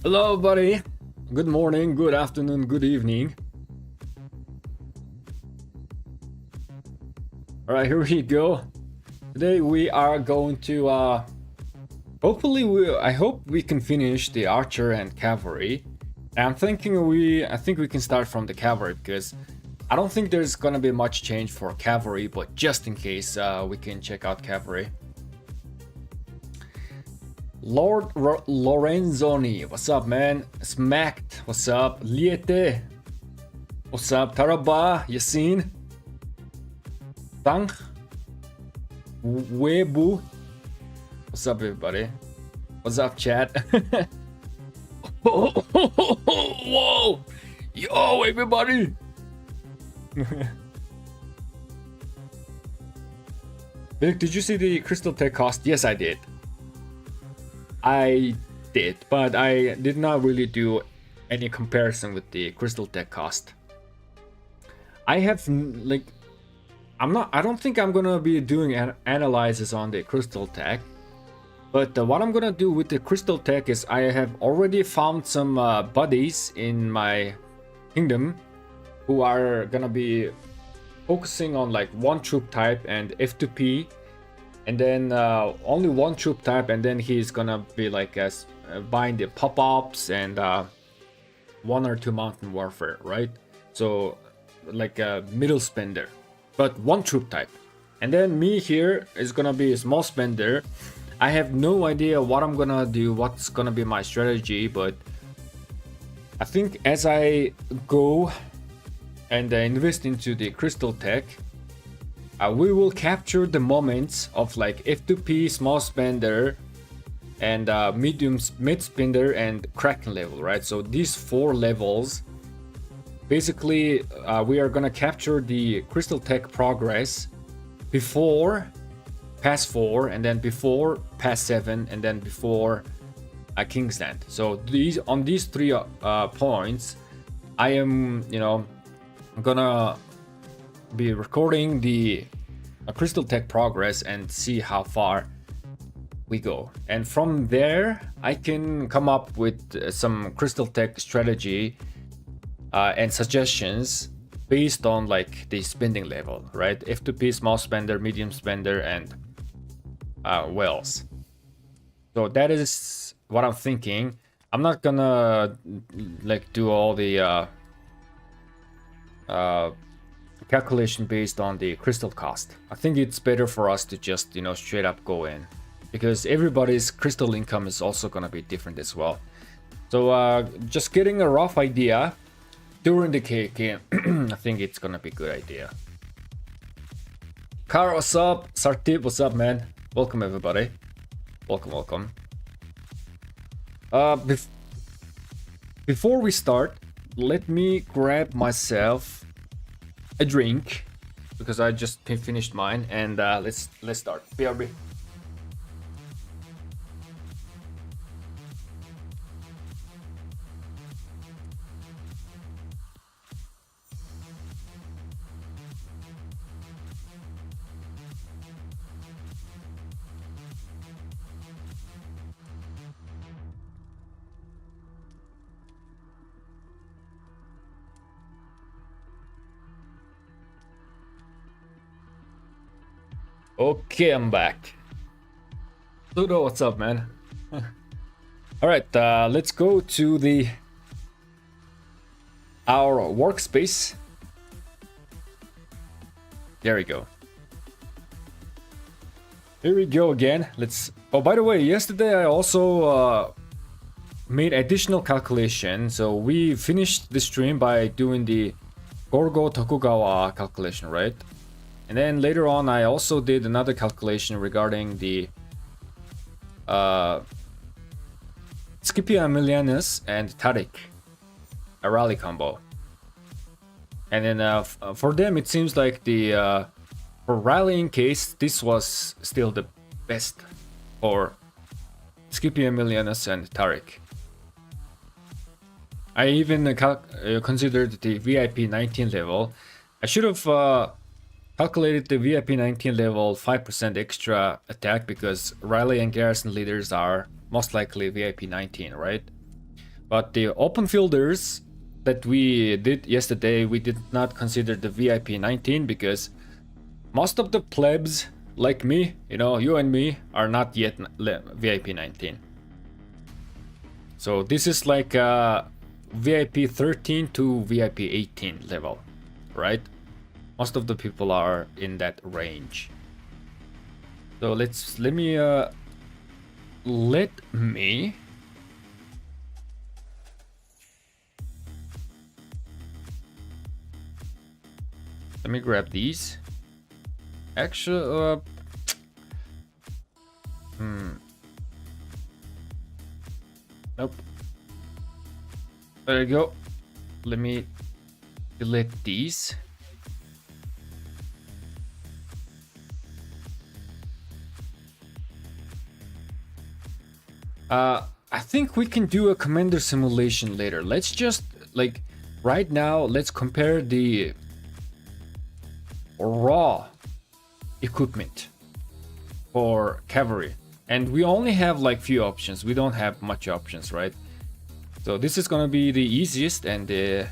Hello, buddy. Good morning, good afternoon, good evening. All right, here we go. Today we are going to I hope we can finish the archer and cavalry. And I think we can start from the cavalry because I don't think there's gonna be much change for cavalry, but just in case we can check out cavalry. Lorenzoni, what's up, man? Smacked, what's up? Liete, what's up? Taraba, Yasin, Tang, Webu, what's up, everybody? What's up, chat? Whoa, yo, everybody! Vic, did you see the crystal tech cost? Yes, I did. I did, but I did not really do any comparison with the crystal tech cost. I have I don't think I'm gonna be doing an analysis on the crystal tech, but what I'm gonna do with the crystal tech is I have already found some buddies in my kingdom who are gonna be focusing on like one troop type and F2P, and then only one troop type, and then he's gonna be like buying the pop-ups and 1 or 2 mountain warfare, right? So like a middle spender, but one troop type. And then me here is gonna be a small spender. I have no idea what I'm gonna do, what's gonna be my strategy, but I think as I go and invest into the crystal tech, we will capture the moments of like F2P, small spender, and mid spender and Kraken level, right? So these 4 levels, basically, we are gonna capture the crystal tech progress before pass 4, and then before pass 7, and then before Kingsland. So on these 3 points, I am, gonna be recording the crystal tech progress and see how far we go, and from there I can come up with some crystal tech strategy and suggestions based on like the spending level, right? F2P, small spender, medium spender, and wells. So that is what I'm thinking. I'm not gonna like do all the calculation based on the crystal cost. I think it's better for us to just straight up go in, because everybody's crystal income is also gonna be different as well. So just getting a rough idea during the KK, I think it's gonna be a good idea. Kar, what's up? Sartip, what's up, man? Welcome, everybody. Welcome. Before we start, let me grab myself a drink, because I just finished mine, and let's start. BRB. Okay, I'm back. Ludo, what's up, man? All right, let's go to our workspace. There we go. Here we go again. Oh, by the way, yesterday I also made additional calculation. So we finished the stream by doing the Gorgo Tokugawa calculation, right? And then later on, I also did another calculation regarding the Scipio Emilianus and Tariq, a rally combo. And then for them, it seems like the for rallying case, this was still the best for Scipio Emilianus and Tariq. I even considered the VIP 19 level. I should have calculated the VIP 19 level 5% extra attack, because rally and garrison leaders are most likely VIP 19, right? But the open fielders that we did yesterday, we did not consider the VIP 19 because most of the plebs like me, you know, you and me, are not yet VIP 19. So this is like VIP 13 to VIP 18 level, right? Most of the people are in that range. So let me grab these. Actually, nope. There you go. Let me delete these. I think we can do a commander simulation later. Let's just, like, right now, let's compare the raw equipment for Cavalry. And we only have like few options. We don't have much options, right? So this is gonna be the easiest and the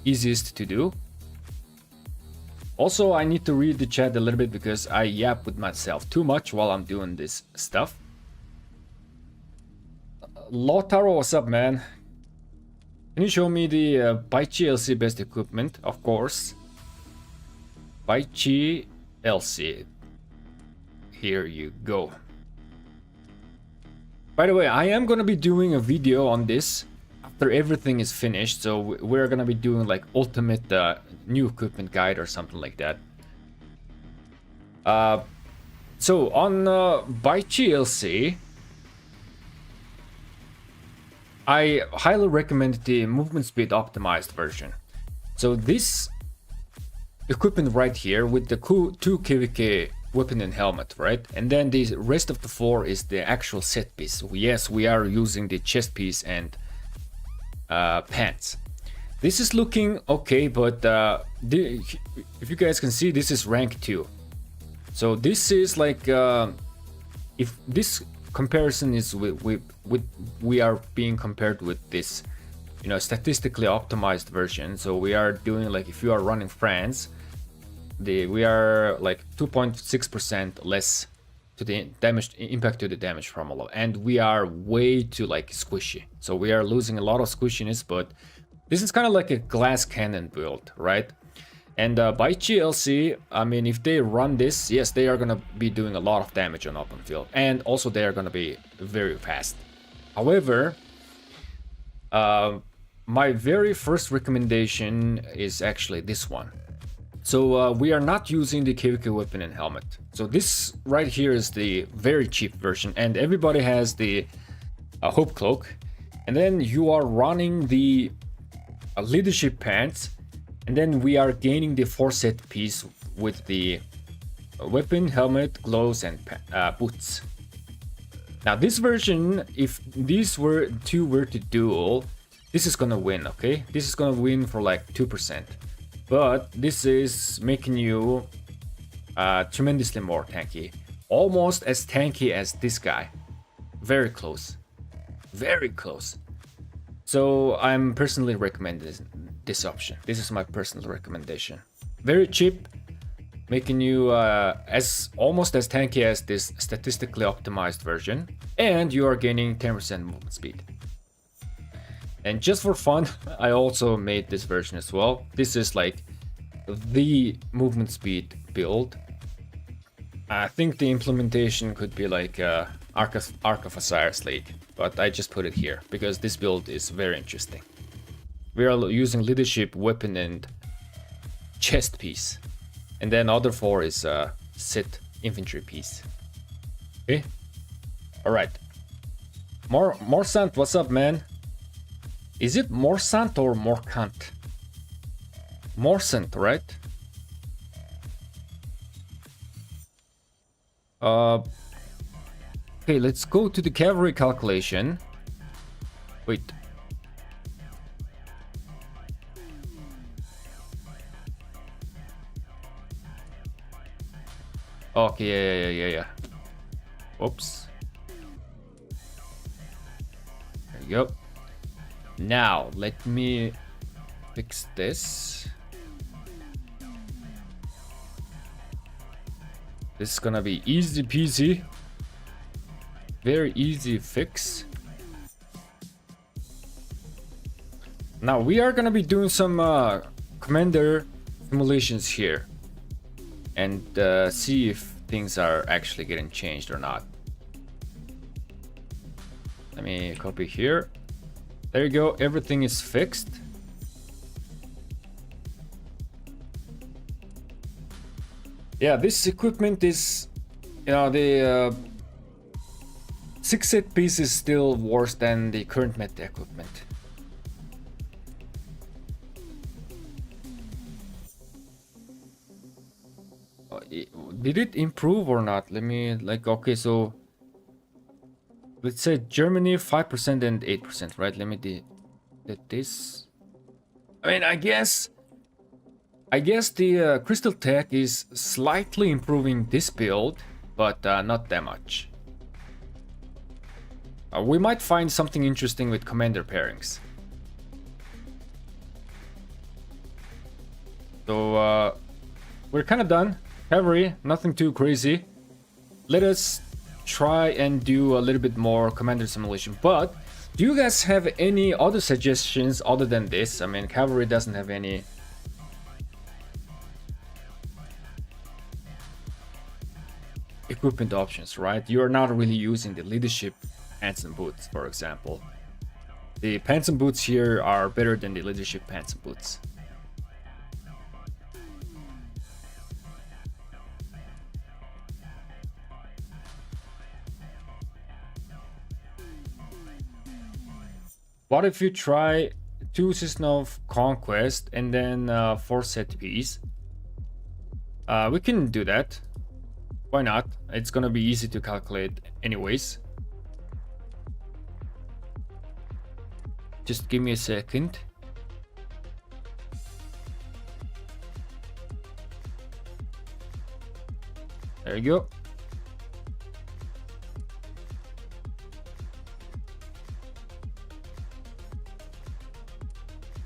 easiest to do. Also, I need to read the chat a little bit because I yap with myself too much while I'm doing this stuff. Lotaro, what's up, man? Can you show me the Baichi LC best equipment? Of course. Baichi LC. Here you go. By the way, I am gonna be doing a video on this after everything is finished. So we're gonna be doing like ultimate new equipment guide or something like that. So on Baichi LC, I highly recommend the movement speed optimized version. So this equipment right here with the 2 KVK weapon and helmet, right? And then the rest of the 4 is the actual set piece. Yes, we are using the chest piece and pants. This is looking okay, but if you guys can see, this is rank 2. So this is like, if this comparison is we are being compared with this, you know, statistically optimized version. So we are doing like, if you are running France, we are like 2.6% less to the damage impact to the damage from all of, and we are way too like squishy. So we are losing a lot of squishiness, but this is kind of like a glass cannon build, right? And Baichi LC, I mean, if they run this, yes, they are gonna be doing a lot of damage on open field, and also they are gonna be very fast. However, my very first recommendation is actually this one. So we are not using the KVK weapon and helmet. So this right here is the very cheap version, and everybody has the Hope Cloak. And then you are running the leadership pants, and then we are gaining the 4 set piece with the weapon, helmet, gloves, and boots. Now this version, if these two were to duel, this is gonna win, okay? This is gonna win for like 2%. But this is making you tremendously more tanky. Almost as tanky as this guy. Very close. Very close. So I'm personally recommending this option. This is my personal recommendation. Very cheap, making you almost as tanky as this statistically optimized version, and you are gaining 10% movement speed. And just for fun, I also made this version as well. This is like the movement speed build. I think the implementation could be like Arc of Osiris League, but I just put it here because this build is very interesting. We are using leadership, weapon, and chest piece, and then other 4 is set infantry piece. Okay, all right. Morsant, what's up, man? Is it Morsant or Morkant? Morsant, right? Okay, let's go to the cavalry calculation. Wait. Okay, yeah. Oops. There you go. Now let me fix this. This is gonna be easy peasy. Very easy fix. Now we are gonna be doing some commander simulations here and see if things are actually getting changed or not. Let me copy here. There you go, everything is fixed. Yeah, this equipment is, you know, the 6 set piece is still worse than the current meta equipment. Did it improve or not? Let me, like, okay, so let's say Germany 5% and 8%, right? Let me delete this. I mean, I guess the crystal tech is slightly improving this build, but not that much. We might find something interesting with commander pairings. So we're kind of done. Cavalry, nothing too crazy. Let us try and do a little bit more commander simulation. But do you guys have any other suggestions other than this? I mean, Cavalry doesn't have any equipment options, right? You're not really using the leadership pants and boots, for example. The pants and boots here are better than the leadership pants and boots. What if you try 2 System of Conquest and then 4 set piece? We can do that. Why not? It's gonna be easy to calculate anyways. Just give me a second. There you go.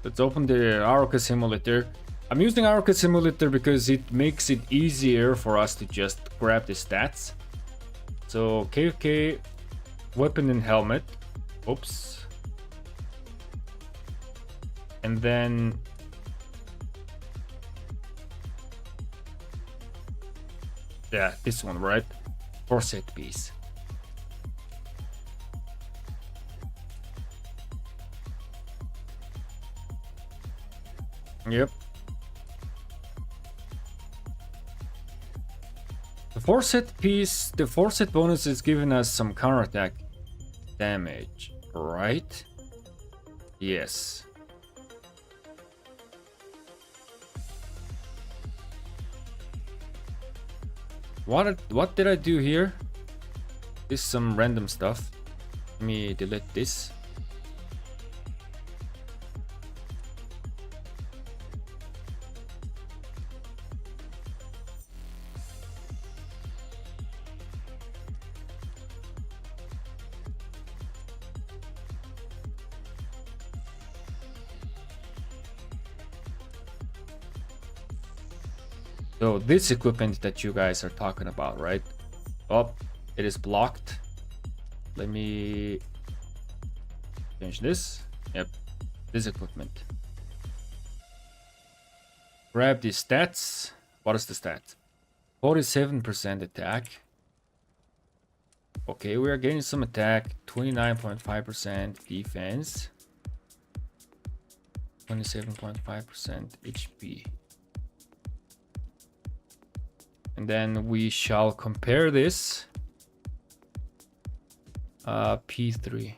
Let's open the Aroka simulator. I'm using Aroka simulator because it makes it easier for us to just grab the stats. So KFK, weapon and helmet. Oops. And then yeah, this one, right? 4 set piece. Yep. The 4 set piece, the 4 set bonus is giving us some counterattack damage, right? Yes. What did I do here? This is some random stuff. Let me delete this. So this equipment that you guys are talking about, right? Oh, it is blocked. Let me change this. Yep, this equipment. Grab the stats. What is the stat? 47% attack. Okay, we are getting some attack. 29.5% defense. 27.5% HP. And then we shall compare this. P3.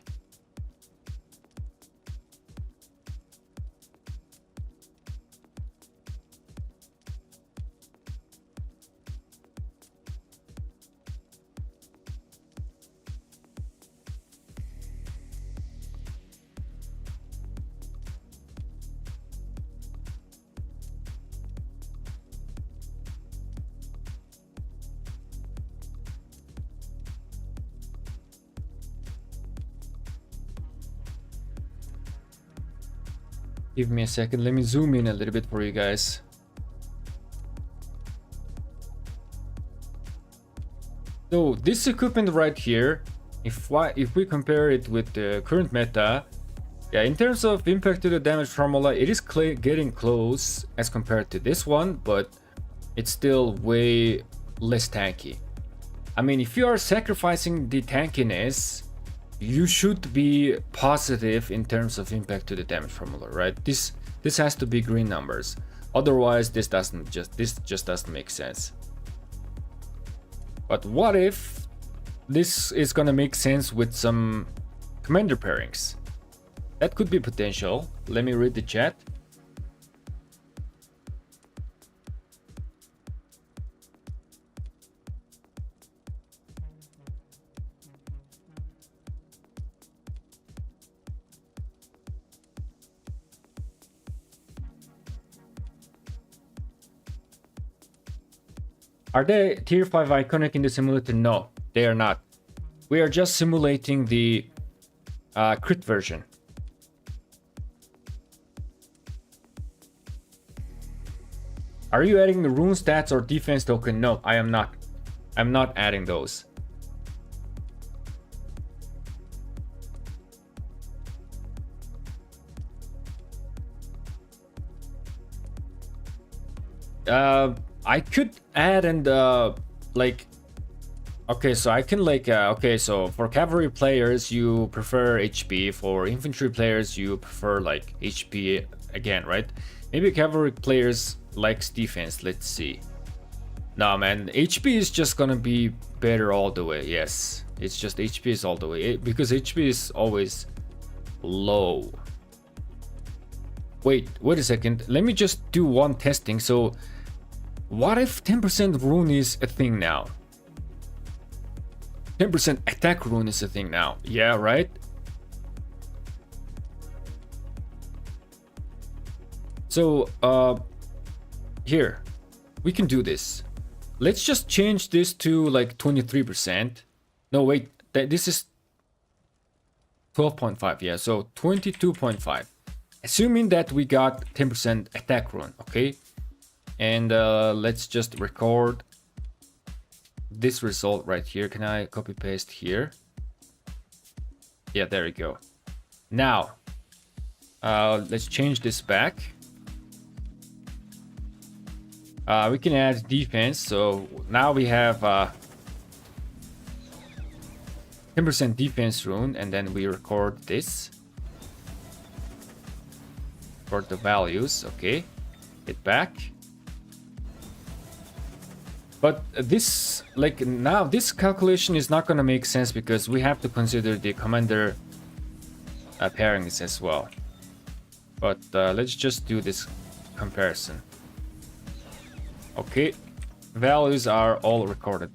Give me a second. Let me zoom in a little bit for you guys. So this equipment right here, if we compare it with the current meta, yeah, in terms of impact to the damage formula, it is getting close as compared to this one, but it's still way less tanky. I mean, if you are sacrificing the tankiness, you should be positive in terms of impact to the damage formula, right? This has to be green numbers. Otherwise, this just doesn't make sense. But what if this is gonna make sense with some commander pairings? That could be potential. Let me read the chat. Are they tier 5 iconic in the simulator? No, they are not. We are just simulating the crit version. Are you adding the rune stats or defense token? No, I am not. I'm not adding those. I could add and like, okay, so I can like, okay, so for cavalry players you prefer HP, for infantry players you prefer like HP again, right? Maybe cavalry players likes defense. Let's see. No, man, HP is just gonna be better all the way. Yes, it's just HP is all the way, because HP is always low. Wait a second, let me just do one testing. So what if 10% rune is a thing now? 10% attack rune is a thing now. Yeah, right? So here we can do this. Let's just change this to like 23%. No, wait, this is 12.5. Yeah, so 22.5. Assuming that we got 10% attack rune, okay? And let's just record this result right here. Can I copy paste here? Yeah, there we go. Now let's change this back. We can add defense. So now we have 10% defense rune, and then we record this for the values. Okay, hit back. But this, like, now this calculation is not gonna make sense because we have to consider the commander pairings as well. But let's just do this comparison. Okay, values are all recorded.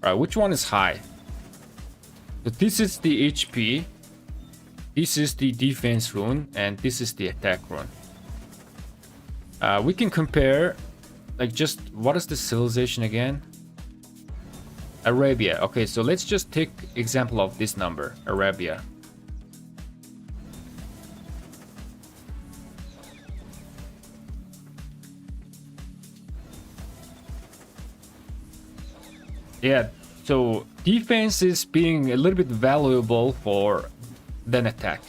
All right, which one is high? So this is the HP, this is the defense rune, and this is the attack rune. We can compare. Like, just what is the civilization again? Arabia. Okay, so let's just take example of this number, Arabia. Yeah, so defense is being a little bit valuable than attack.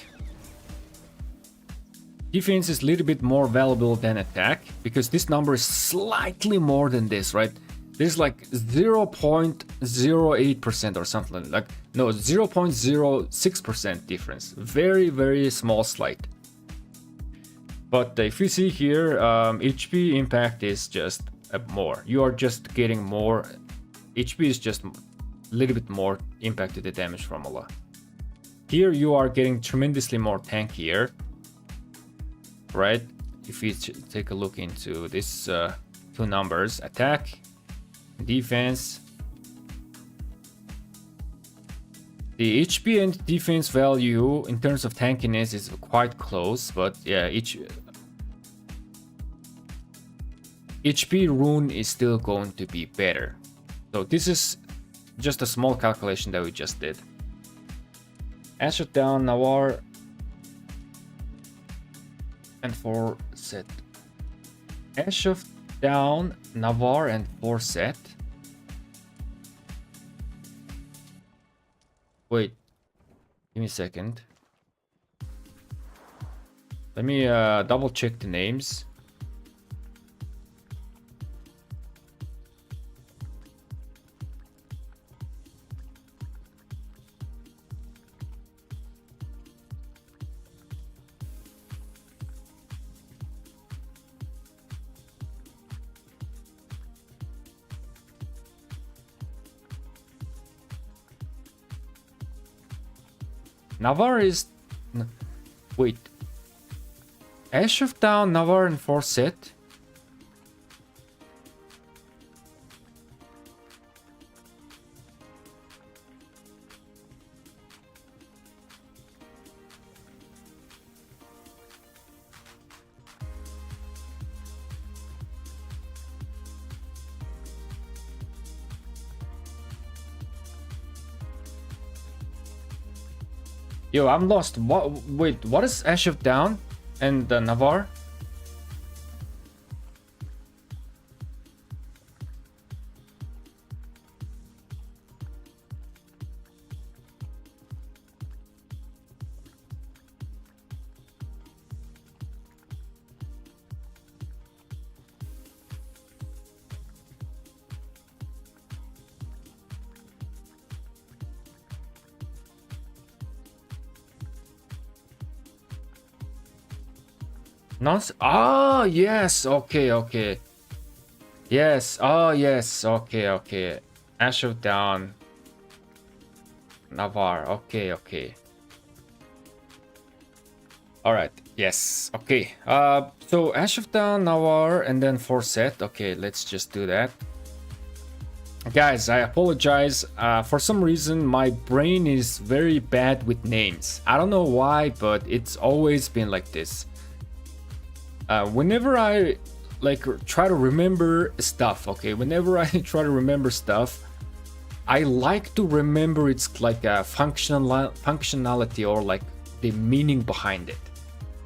Defense is a little bit more valuable than attack because this number is slightly more than this, right? There's like 0.08% or something like, no, 0.06% difference. Very, very small slight. But if you see here, HP impact is just more. You are just getting more. HP is just a little bit more impact to the damage formula. Here you are getting tremendously more tankier. Right, if you take a look into this two numbers, attack, defense, the HP and defense value in terms of tankiness is quite close, but yeah, HP rune is still going to be better. So this is just a small calculation that we just did. And shut down Nawar. and 4 set. Ash of Down, Navarre, and 4 set. Wait, give me a second. Let me double check the names. Navarre is... Wait. Ash of Down, Navarre, and 4 set. Yo, I'm lost. What? Wait, what is Ash of Down and Navarre? Nonce. Ah, yes. Okay, okay. Yes. Oh, yes. Okay, okay. Ash of Down, Navarre. Okay, okay. All right. Yes. Okay. So Ash of Down, Navarre, and then 4 set. Okay, let's just do that. Guys, I apologize. For some reason, my brain is very bad with names. I don't know why, but it's always been like this. Whenever I like try to remember stuff, okay, whenever I try to remember stuff, I like to remember it's like a functionality or like the meaning behind it.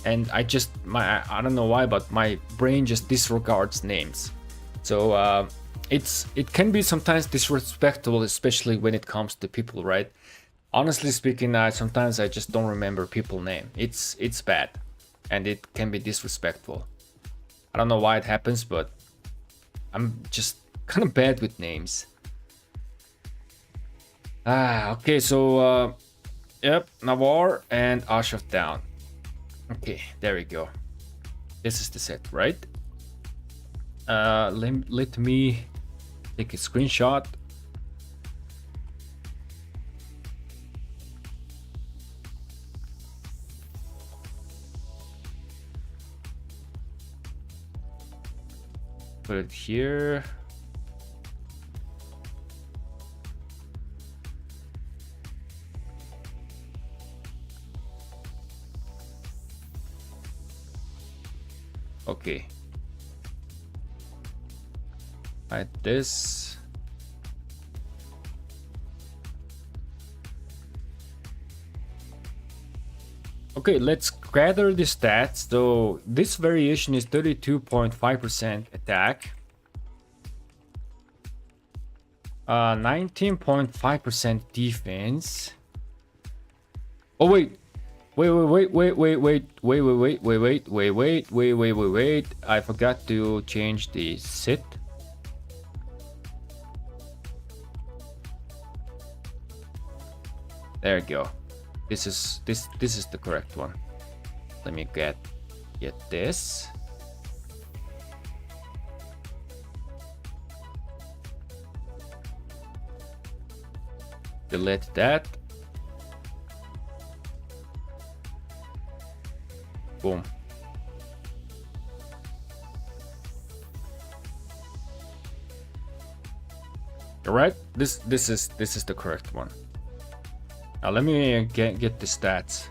And I don't know why, but my brain just disregards names. So it can be sometimes disrespectful, especially when it comes to people, right? Honestly speaking, sometimes I just don't remember people name. It's bad. And it can be disrespectful. I don't know why it happens, but I'm just kind of bad with names. Okay, so yep, Navarre and Ash of Down. Okay, there we go. This is the set, right? Let me take a screenshot. Put it here. Okay. Like this. Okay, let's gather the stats. So this variation is 32.5% attack, 19.5% defense. Oh wait, wait. I forgot to change the sit. There you go. This is the correct one. Let me get this. Delete that. Boom. All right. This is the correct one. Now let me get the stats.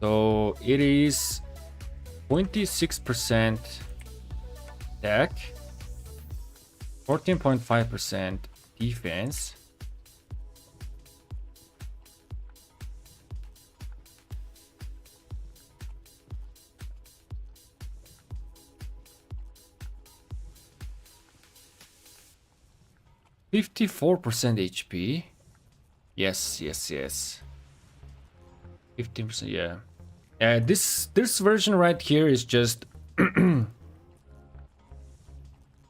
So it is 26% attack, 14.5% defense, 54% HP. Yes, yes, yes. 15%, yeah. This version right here is just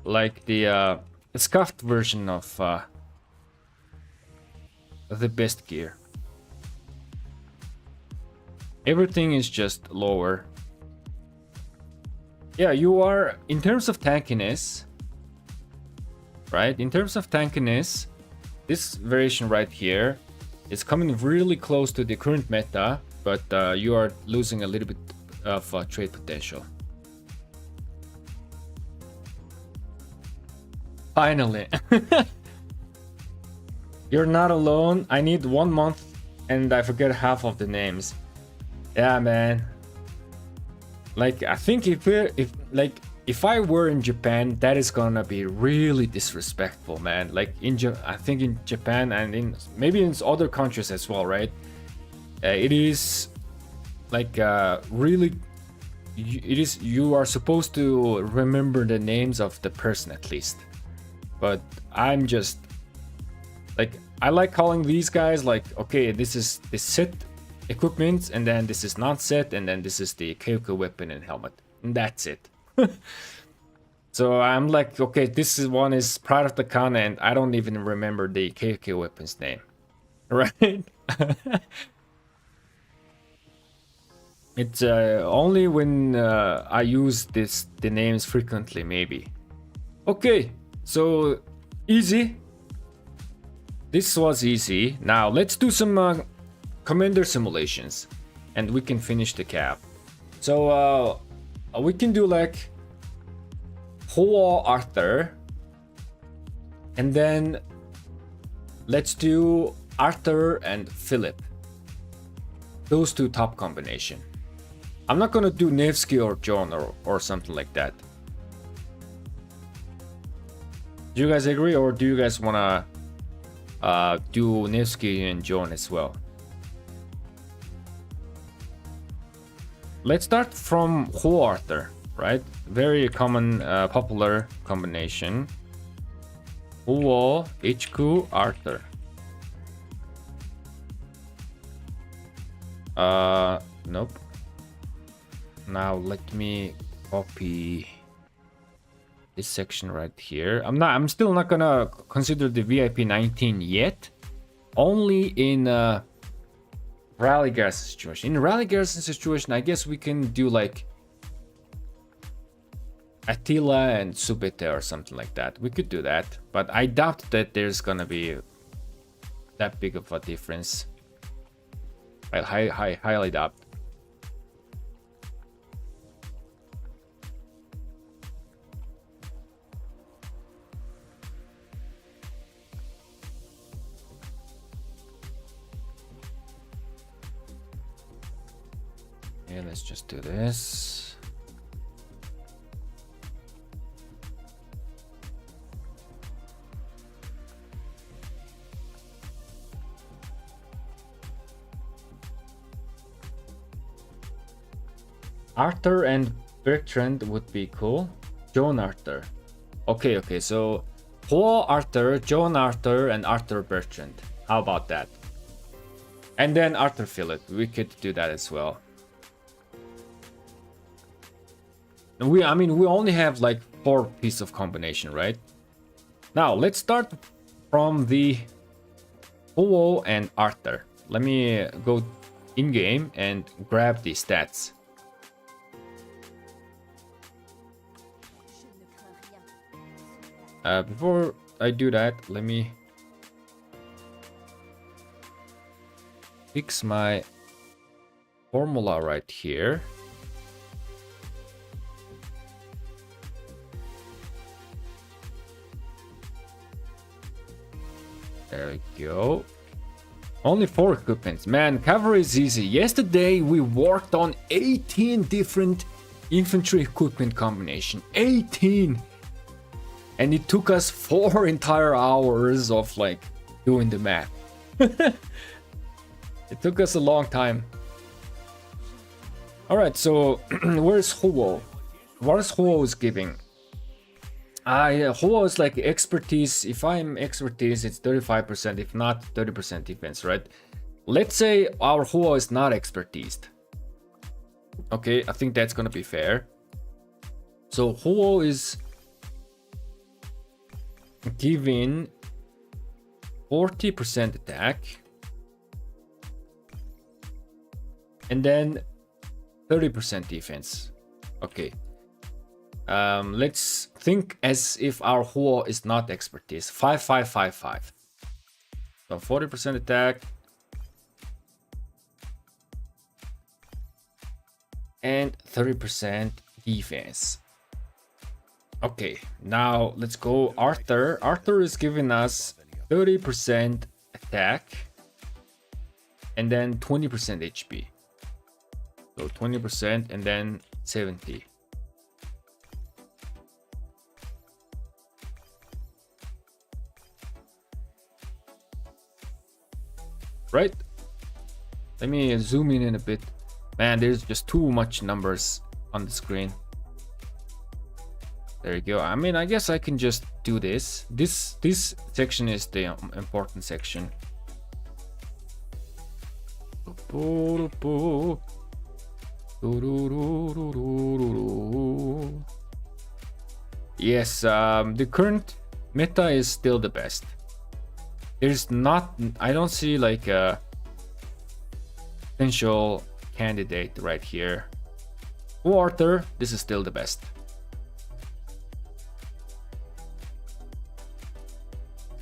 like the scuffed version of the best gear. Everything is just lower. Yeah, you are in terms of tankiness, right? In terms of tankiness, this variation right here is coming really close to the current meta, but you are losing a little bit of trade potential. Finally. You're not alone. I need 1 month and I forget half of the names. Yeah, man. Like, I think if I were in Japan, that is gonna be really disrespectful, man. Like I think in Japan and in maybe in other countries as well, right? It is like really. You are supposed to remember the names of the person at least. But I'm just like, I like calling these guys like, okay, this is the set equipment, and then this is not set, and then this is the Keiko weapon and helmet, and that's it. So I'm like, okay, one is Pride of the Khan, and I don't even remember the Keiko weapon's name, right? It's only when I use the names frequently, maybe. Okay, so easy. This was easy. Now let's do some commander simulations, and we can finish the cap. So we can do like Hoa Arthur, and then let's do Arthur and Philip. Those two top combination. I'm not gonna do Nevsky or John or something like that. Do you guys agree, or do you guys wanna do Nevsky and John as well? Let's start from Hoa Arthur, right? Very common, popular combination. Hoa HQ Arthur. Nope. Now let me copy this section right here. I'm still not gonna consider the VIP 19 yet. Only in Rally Garrison situation. In Rally Garrison situation, I guess we can do like Attila and Subete or something like that. We could do that, but I doubt that there's gonna be that big of a difference. I highly doubt. Yeah, let's just do this. Arthur and Bertrand would be cool. Joan Arthur. Okay, so Hoa Arthur, Joan Arthur, and Arthur Bertrand. How about that? And then Arthur Philip. We could do that as well. We only have like 4 pieces of combination, right? Now let's start from the Hoa and Arthur. Let me go in game and grab the stats. Before I do that, let me fix my formula right here. There we go. Only 4 equipments. Man, Cavalry is easy. Yesterday we worked on 18 different infantry equipment combination. 18! And it took us 4 entire hours of like doing the math. It took us a long time. Alright, so where's Huo? What is Huo is giving? Yeah, Huo is like expertise. If I'm expertise, it's 35%. If not, 30% defense, right? Let's say our Huo is not expertised. Okay, I think that's gonna be fair. So Huo is giving 40% attack and then 30% defense. Okay. Let's think as if our Huo is not expertise. 5, 5, 5, 5. So 40% attack and 30% defense. Okay, now let's go Arthur. Arthur is giving us 30% attack and then 20% HP. So 20% and then 70. Right? Let me zoom in a bit. Man, there's just too much numbers on the screen. There you go. I mean, I guess I can just do this. This section is the important section. Yes, the current meta is still the best. There's not, I don't see like a potential candidate right here. Oh, Arthur, this is still the best.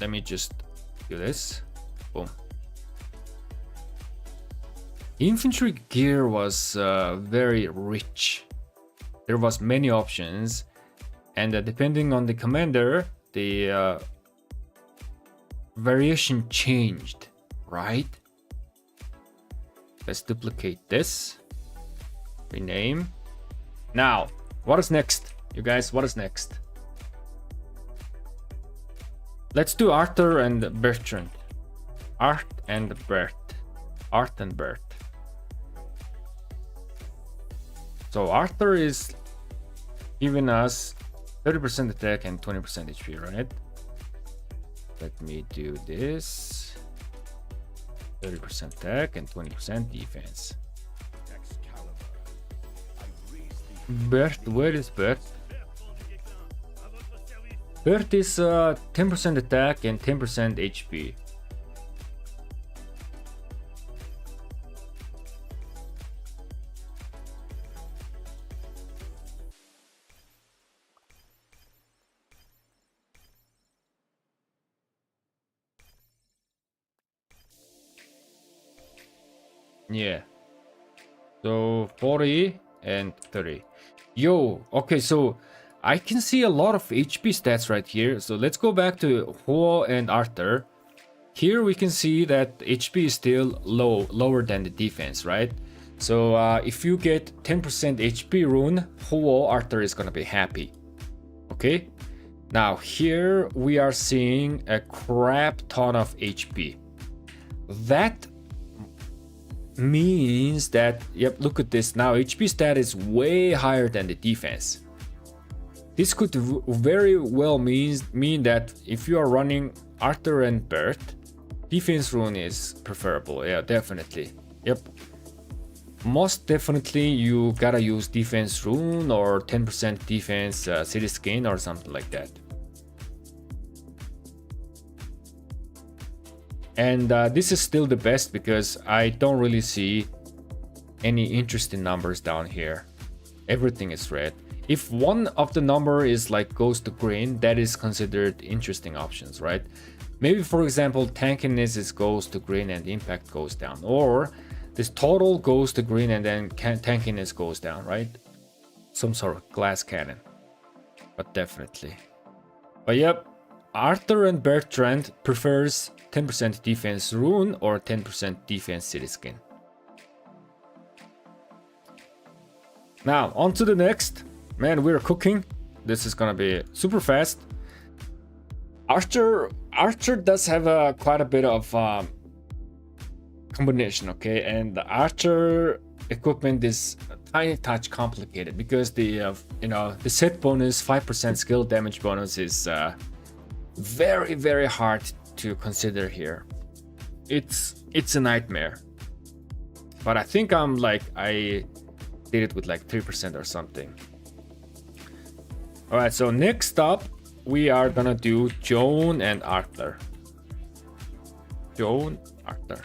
Let me just do this. Boom. Infantry gear was very rich. There was many options, and depending on the commander, the variation changed, right? Let's duplicate this. Rename. Now, what is next? You guys, what is next? Let's do Arthur and Bertrand. Art and Bert. Art and Bert. So Arthur is giving us 30% attack and 20% HP, right? Let me do this. 30% attack and 20% defense. Bert, where is Bert? Bert is 10% attack and 10% HP. Yeah. So 40 and 30. Yo, okay, so I can see a lot of HP stats right here. So let's go back to Huo and Arthur. Here we can see that HP is still lower than the defense, right? So if you get 10% HP rune, Huo Arthur is gonna be happy. Okay. Now here we are seeing a crap ton of HP. That means that, yep, look at this now. HP stat is way higher than the defense. This could very well mean that if you are running Arthur and Bert, defense rune is preferable. Yeah, definitely. Yep. Most definitely you gotta use defense rune or 10% defense city skin or something like that. And this is still the best because I don't really see any interesting numbers down here. Everything is red. If one of the number is like goes to green, that is considered interesting options, right? Maybe for example, tankiness goes to green and impact goes down, or this total goes to green and then tankiness goes down, right? Some sort of glass cannon, but definitely. But yep, Arthur and Bertrand prefers 10% defense rune or 10% defense city skin. Now on to the next. Man, we're cooking. This is gonna be super fast. Archer does have quite a bit of combination, okay? And the Archer equipment is a tiny touch complicated because the the set bonus 5% skill damage bonus is very hard to consider here. It's a nightmare. But I think I did it with like 3% or something. All right, so next up we are gonna do Joan and Arthur. Joan, Arthur.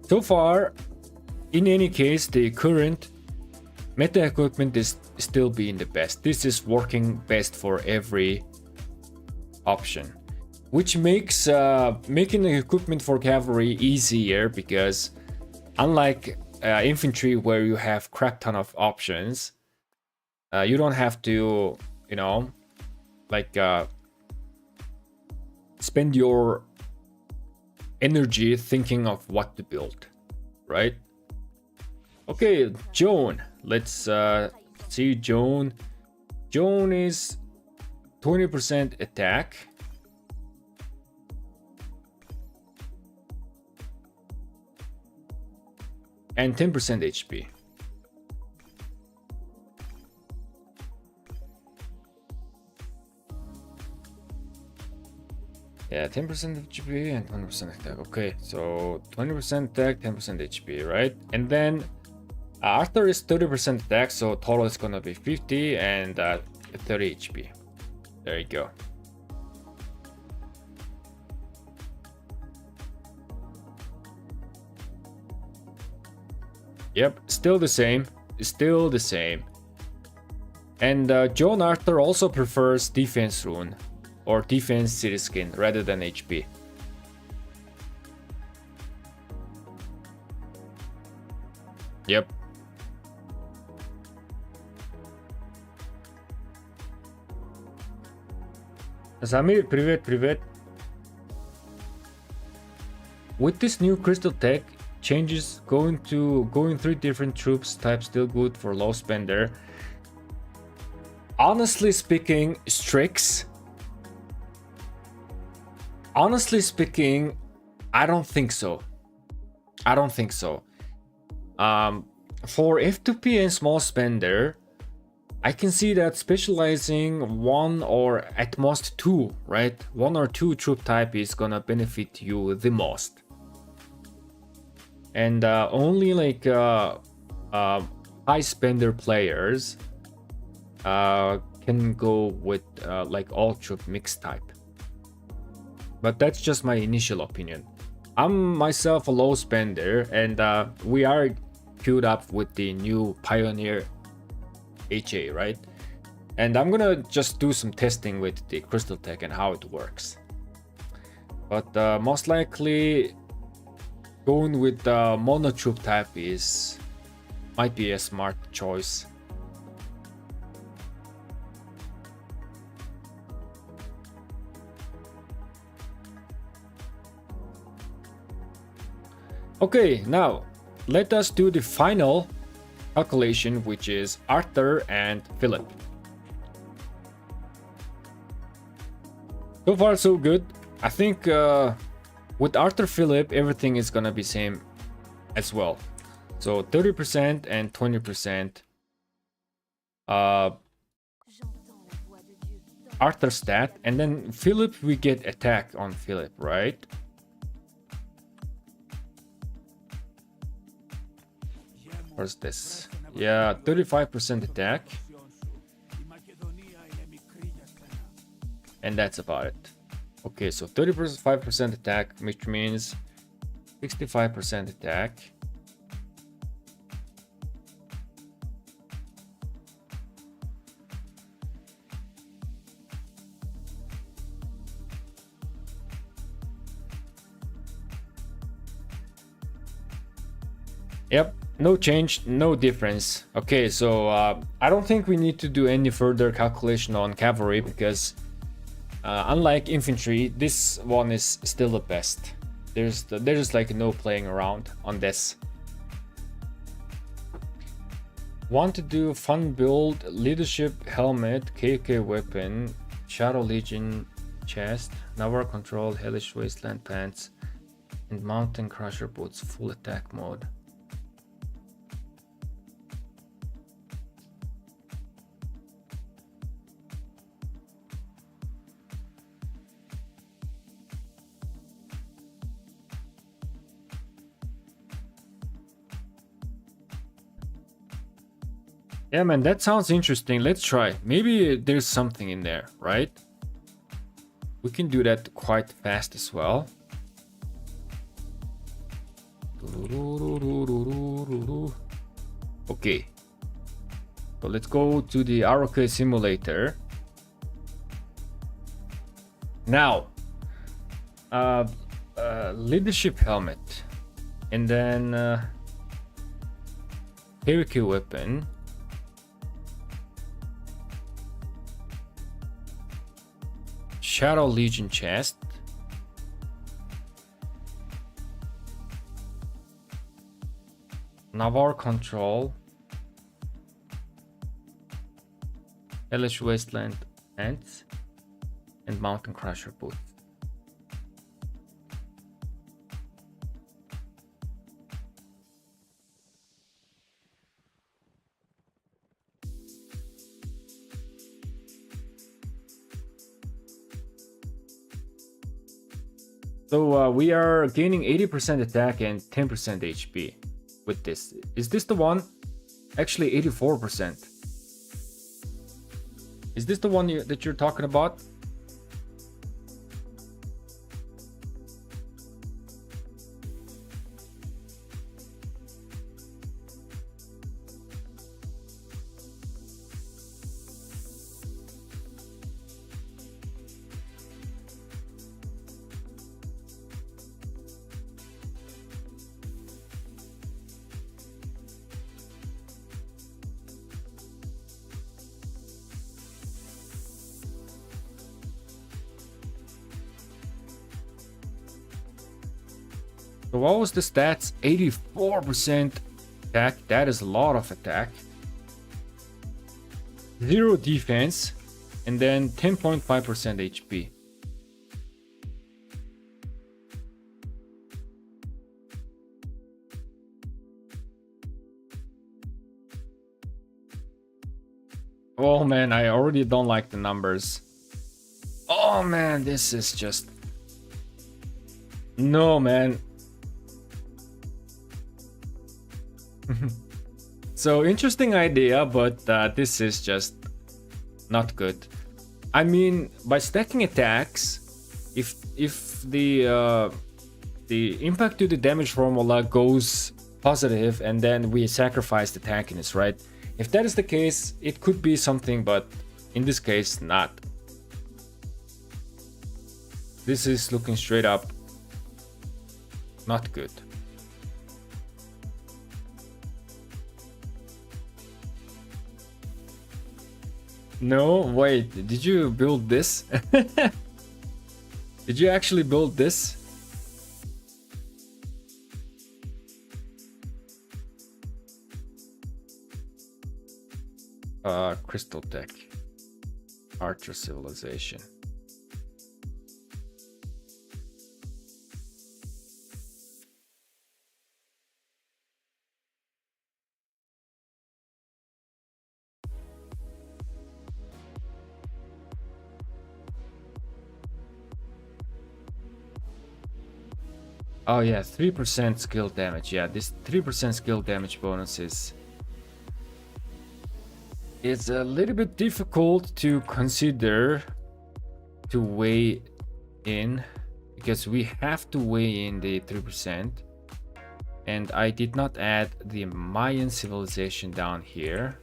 So far, in any case, the current meta equipment is still being the best. This is working best for every option, which makes making the equipment for cavalry easier because unlike infantry where you have crap ton of options, you don't have to, spend your energy thinking of what to build, right? Okay, Joan. Let's see Joan. Joan is 20% attack. And 10% HP. Yeah, 10% HP and 20% attack. Okay, so 20% attack, 10% HP, right? And then Arthur is 30% attack, so total is gonna be 50 and 30 HP. There you go. Yep, still the same. Still the same. And Joan Arthur also prefers defense rune or defense city skin rather than HP. Yep. Samir, привет. With this new crystal tech changes, going 3 different troops types still good for low spender. Honestly speaking, Strix. Honestly speaking, I don't think so. For F2P and small spender, I can see that specializing 1 or at most 2, right? 1 or 2 troop type is gonna benefit you the most. And only high spender players can go with all troop mix type. But that's just my initial opinion. I'm myself a low spender, and we are queued up with the new Pioneer HA, right? And I'm gonna just do some testing with the Crystal Tech and how it works. But most likely going with the mono troop type might be a smart choice. Okay, now let us do the final calculation, which is Arthur and Philip. So far so good. I think with Arthur Philip everything is gonna be same as well. So 30% and 20% Arthur stat, and then Philip we get attack on Philip, right? Where's this? Yeah, 35% attack. And that's about it. Okay, so 35% attack, which means 65% attack. Yep. No change, no difference. Okay, so I don't think we need to do any further calculation on cavalry because unlike infantry, this one is still the best. There's like no playing around on this. Want to do fun build, leadership helmet, KK weapon, Shadow Legion, chest, Navarre control, hellish wasteland pants, and mountain crusher boots full attack mode. Yeah, man, that sounds interesting. Let's try. Maybe there's something in there, right? We can do that quite fast as well. Okay. So let's go to the Arrow simulator. Now, leadership helmet. And then Cavalry weapon. Shadow Legion chest. Navarre control. Hellish wasteland ants. And mountain crusher boots. So we are gaining 80% attack and 10% HP with this. Is this the one? Actually 84%. Is this the one that you're talking about? So what was the stats? 84% attack. That is a lot of attack. 0 defense. And then 10.5% HP. Oh man, I already don't like the numbers. Oh man, this is just... No, man. So interesting idea, but this is just not good. I mean, by stacking attacks, if the impact to the damage formula goes positive and then we sacrifice the tankiness, right? If that is the case, it could be something, but in this case, not. This is looking straight up not good. No, wait, did you build this? Did you actually build this? Crystal Tech. Archer Civilization. Oh yeah, 3% skill damage. Yeah, this 3% skill damage bonus is... It's a little bit difficult to consider to weigh in, because we have to weigh in the 3%. And I did not add the Mayan civilization down here.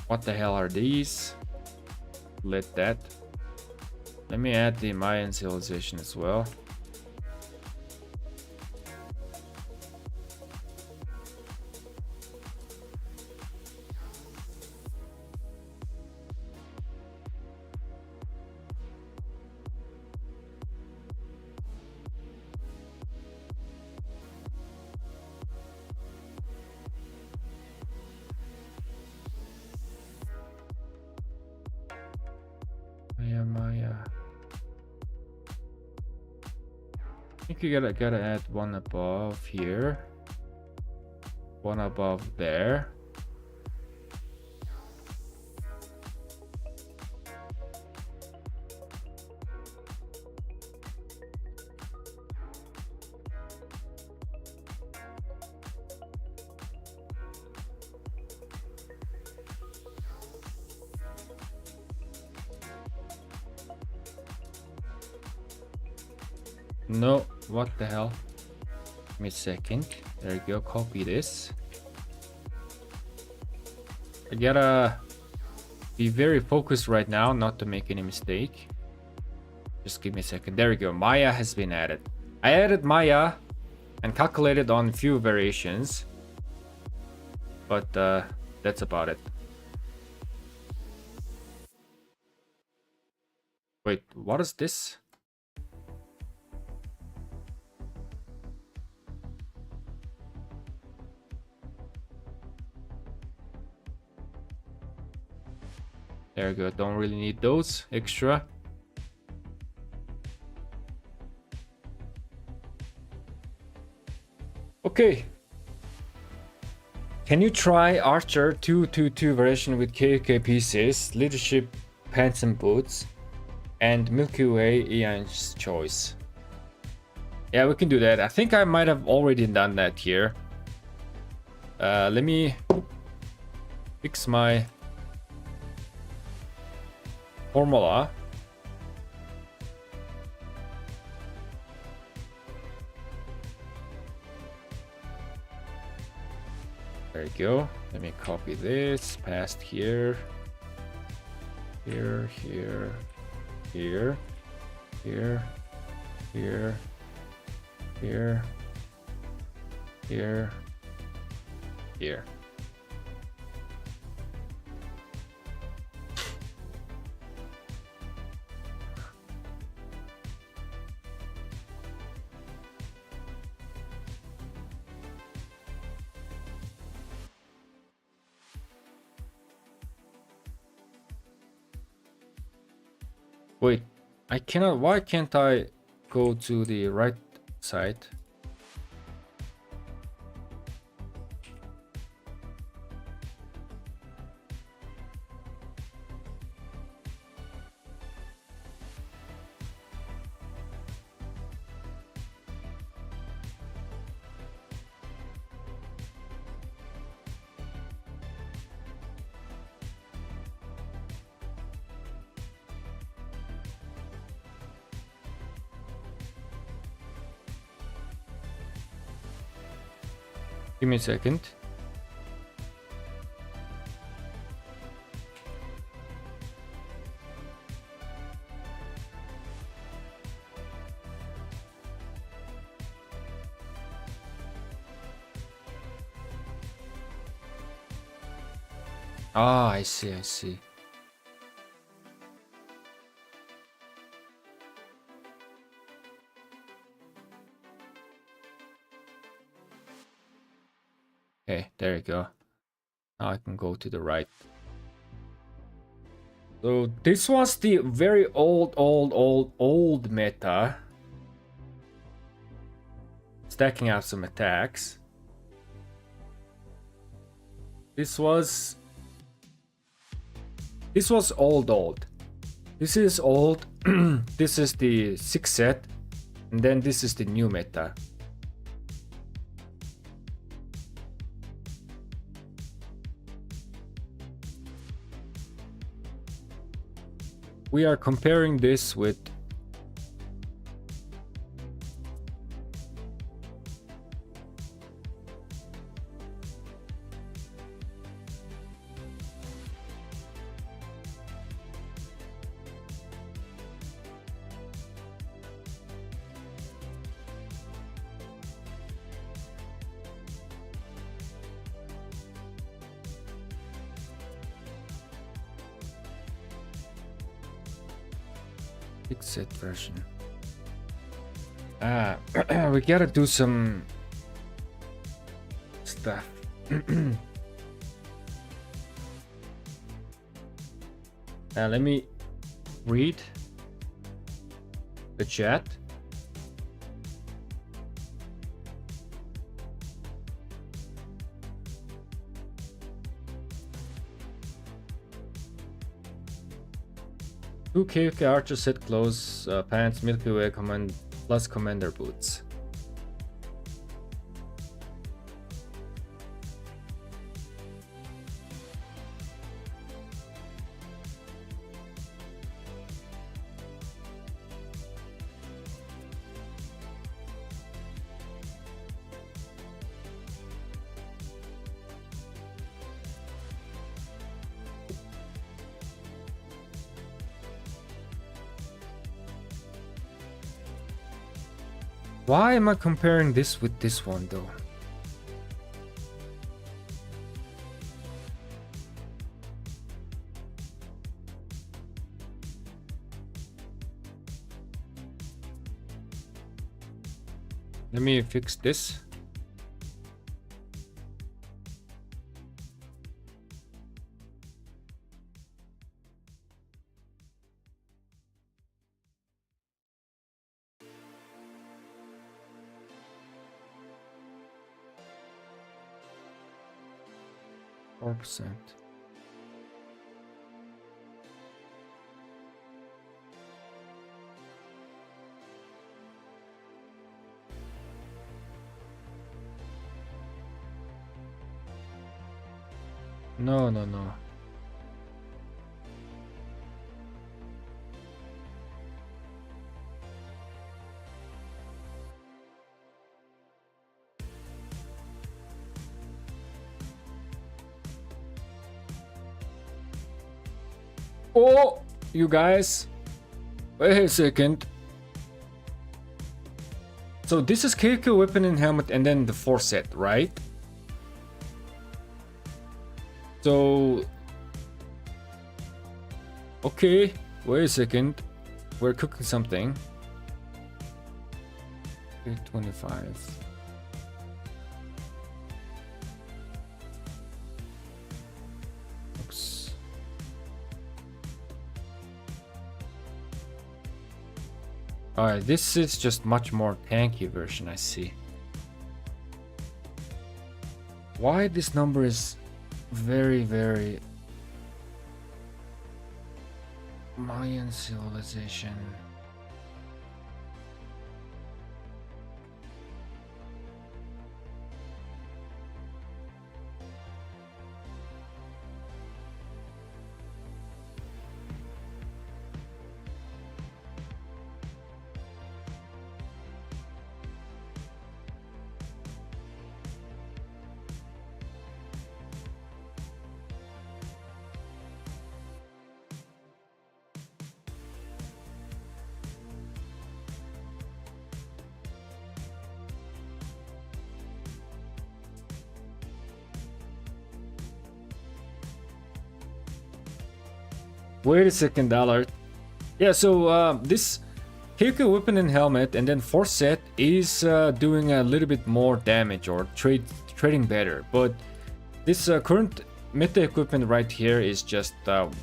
What the hell are these? Let me add the Mayan civilization as well. I think you gotta add one above here, one above there. No, what the hell? Give me a second. There you go, copy this. I gotta be very focused right now not to make any mistake. Just give me a second. There we go, Maya has been added. I added Maya and calculated on a few variations, but that's about it. Wait, what is this? There you go, don't really need those extra. Okay. Can you try Archer 222 version with KK pieces, leadership pants and boots, and Milky Way Ian's choice? Yeah, we can do that. I think I might have already done that here. Let me fix my formula. There you go. Let me copy this, past here, here, here, here, here, here, here, here, here. Wait, I cannot, why can't I go to the right side? Give me a second. Ah, I see, I see. Okay, there you go. Now I can go to the right. So this was the very old meta. Stacking up some attacks. This was old. This is old. This is the 6th set, and then this is the new meta. We are comparing this with set version. We gotta do some stuff. Let me read the chat. 2 KK Archer set clothes, pants, Milky Way command plus commander boots. Why am I comparing this with this one though? Let me fix this. %. No. Oh, you guys, wait a second. So this is KK weapon and helmet and then the 4 set, right? So, okay, wait a second. We're cooking something. 825. Alright, this is just much more tanky version, I see. Why this number is very Mayan civilization. Wait a second, Allard. Yeah, so this KK weapon and helmet and then 4 set is doing a little bit more damage or trading better, but this current meta equipment right here is just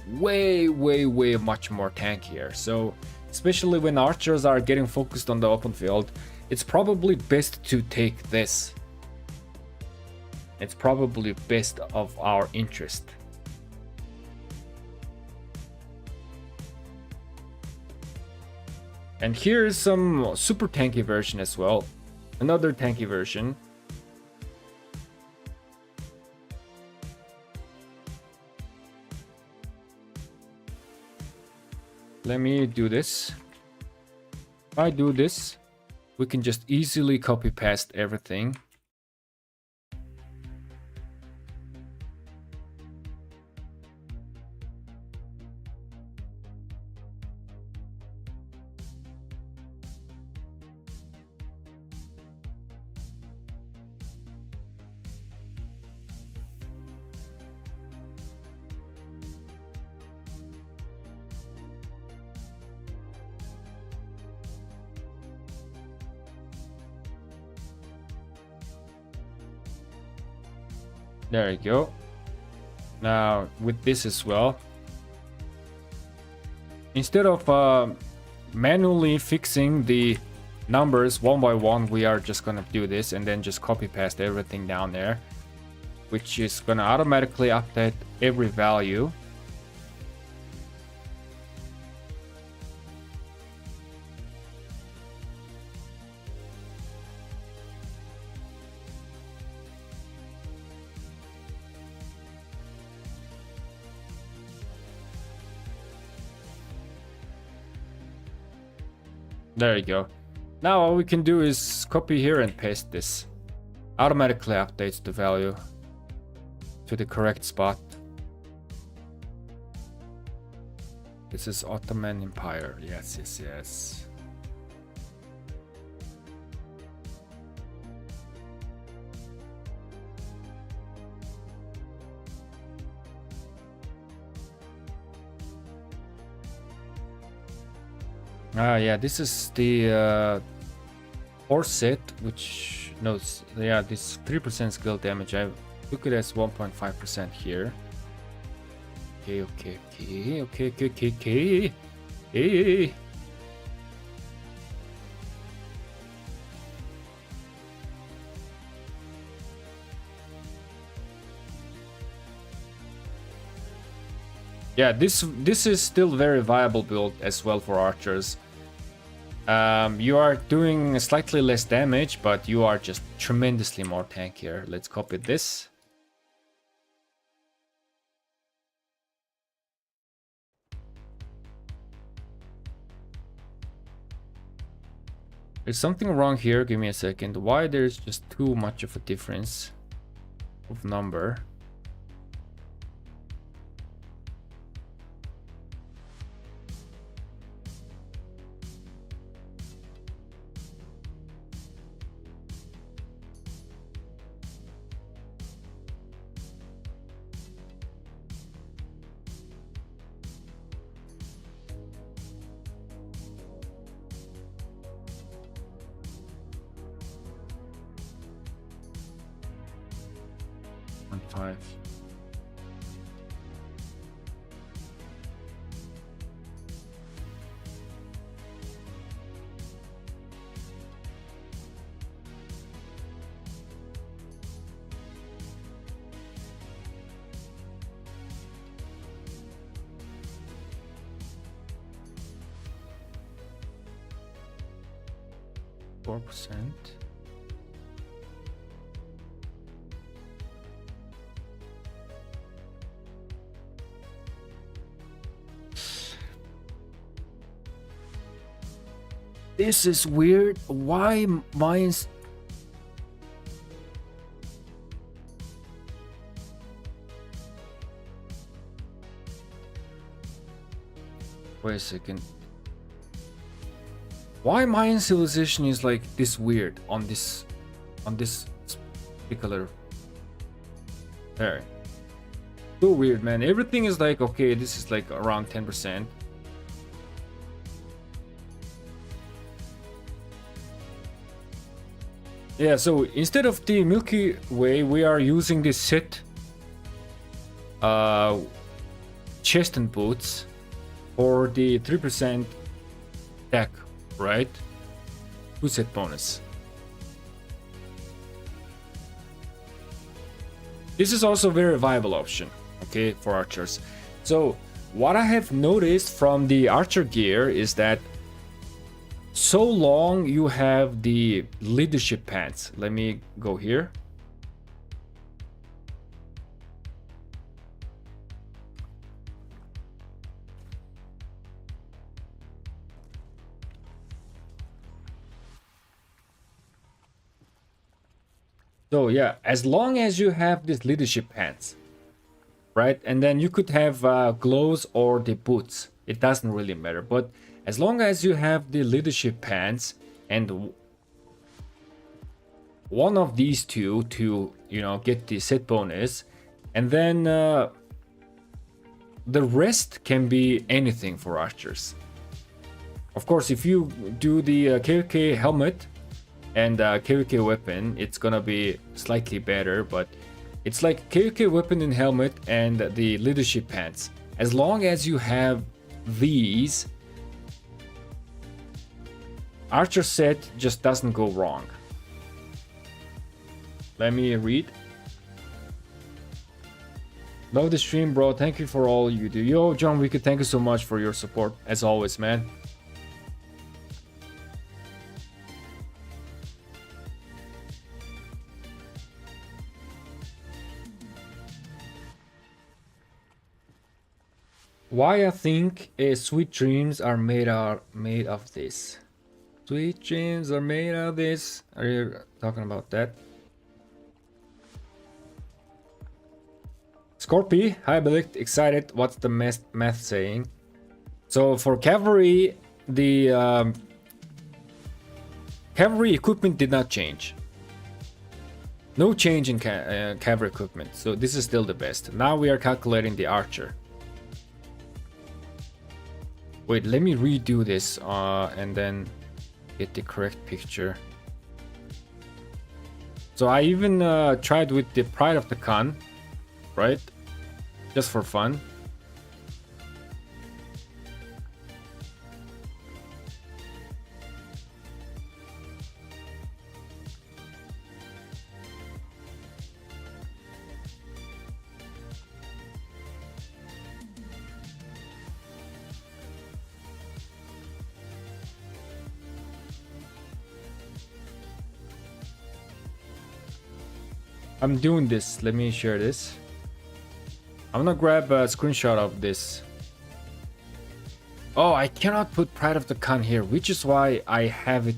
way much more tankier. So especially when archers are getting focused on the open field, it's probably best to take this. It's probably best of our interest. And here is some super tanky version as well. Another tanky version. Let me do this. If I do this, we can just easily copy paste everything. There you go. Now with this as well, instead of manually fixing the numbers one by one, we are just gonna do this and then just copy paste everything down there, which is gonna automatically update every value. There you go. Now all we can do is copy here and paste this. Automatically updates the value to the correct spot. This is Ottoman Empire. Yes, yes, yes. Yeah, this is the horse set, which notes, yeah, this 3% skill damage. I took it as 1.5% here. Okay. Hey. Yeah, this is still very viable build as well for archers. You are doing slightly less damage, but you are just tremendously more tankier. Let's copy this. There's something wrong here. Give me a second. Why there's just too much of a difference of number? Five. %. This is weird. Why mine's... Wait a second. Why Mayan civilization is like this weird on this particular... There. So weird, man. Everything is like, okay, this is like around 10%. Yeah, so instead of the Milky Way, we are using this set chest and boots for the 3% attack, right? 2 set bonus. This is also a very viable option, okay, for archers. So what I have noticed from the archer gear is that so long you have the leadership pants. Let me go here. So yeah, as long as you have this leadership pants, right? And then you could have gloves or the boots. It doesn't really matter, but as long as you have the leadership pants and one of these two to, you know, get the set bonus, and then the rest can be anything for archers. Of course, if you do the KVK helmet and KVK weapon, it's gonna be slightly better, but it's like KVK weapon and helmet and the leadership pants. As long as you have these, archer set just doesn't go wrong. Let me read. Love the stream, bro. Thank you for all you do. Yo, John Wicked, thank you so much for your support, as always, man. Why I think sweet dreams are made of this. Sweet dreams are made of this. Are you talking about that? Scorpy, hi Billick, excited. What's the math saying? So for Cavalry, the Cavalry equipment did not change. No change in Cavalry equipment, so this is still the best. Now we are calculating the Archer. Wait, let me redo this and then get the correct picture. So I even tried with the Pride of the Khan, right? Just for fun. I'm doing this. Let me share this. I'm gonna grab a screenshot of this. Oh, I cannot put Pride of the Khan here, which is why I have it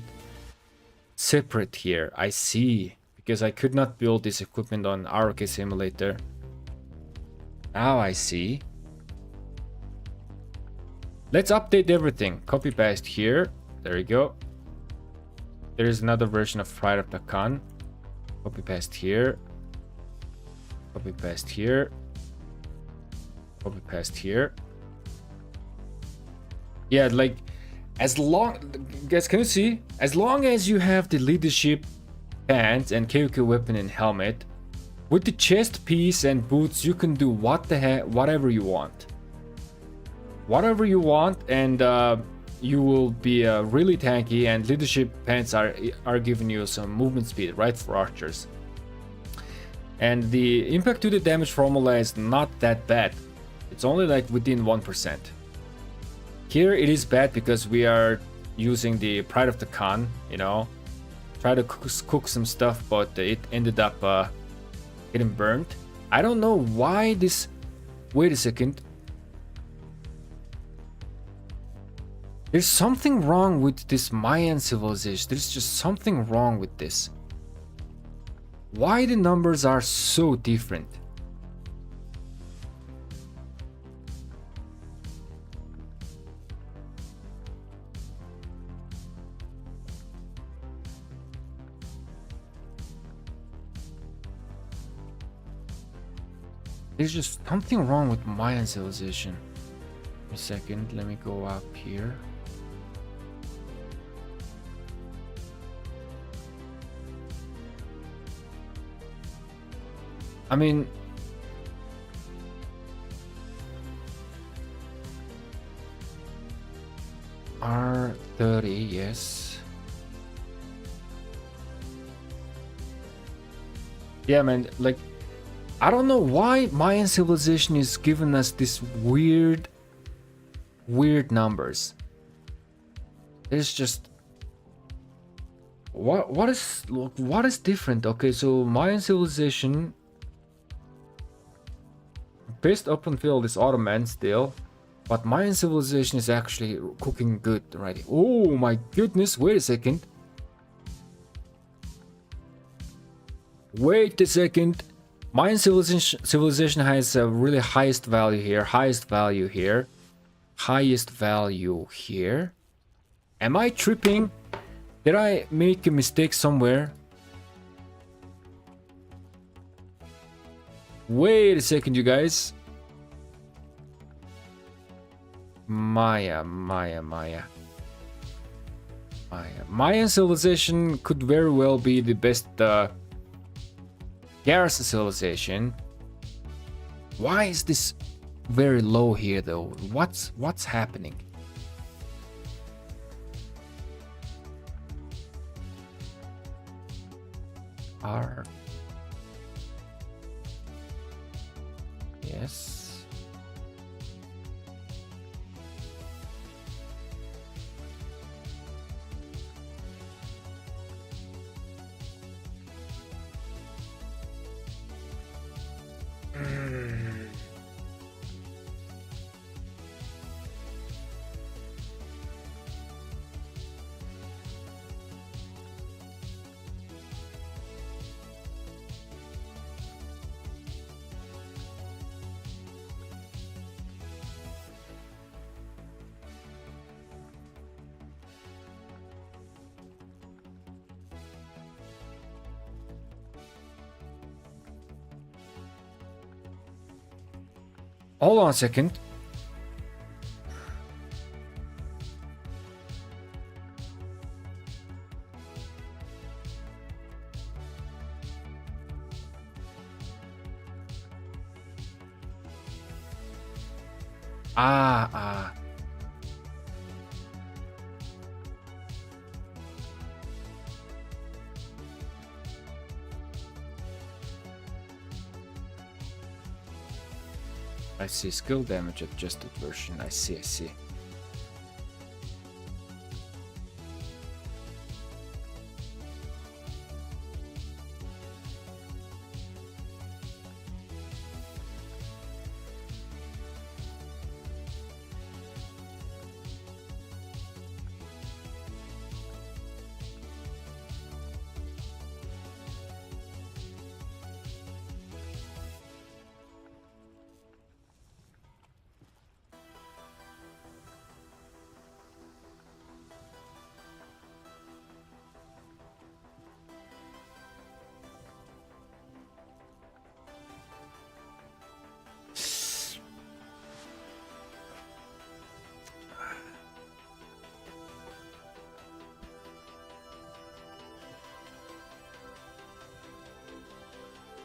separate here. I see. Because I could not build this equipment on RK Simulator. Now I see. Let's update everything. Copy paste here. There you go. There is another version of Pride of the Khan. Copy paste here. Copy paste here. Copy paste here. Yeah, like as long, guys, can you see? As long as you have the leadership pants and KOK weapon and helmet, with the chest piece and boots, you can do whatever you want. Whatever you want, and you will be really tanky. And leadership pants are giving you some movement speed, right, for archers. And the impact to the damage formula is not that bad. It's only like within 1%. Here it is bad because we are using the Pride of the Khan, you know. Try to cook some stuff, but it ended up getting burnt. I don't know why this... Wait a second. There's something wrong with this Mayan civilization. There's just something wrong with this. Why the numbers are so different? There's just something wrong with Mayan civilization. Give me a second, let me go up here. I mean, R30, yes. Yeah, man, like, I don't know why Mayan civilization is giving us this weird numbers. There's just what is different? Okay, so Mayan civilization based open field is Ottoman still, but Mayan civilization is actually cooking good already. Oh my goodness! Wait a second. Wait a second. Mayan civilization has a really highest value here, highest value here, highest value here. Am I tripping? Did I make a mistake somewhere? Wait a second, you guys. Mayan civilization could very well be the best garrison civilization. Why is this very low here though? What's happening? R. Yes. Hold on a second. Ah. I see, skill damage adjusted version. I see.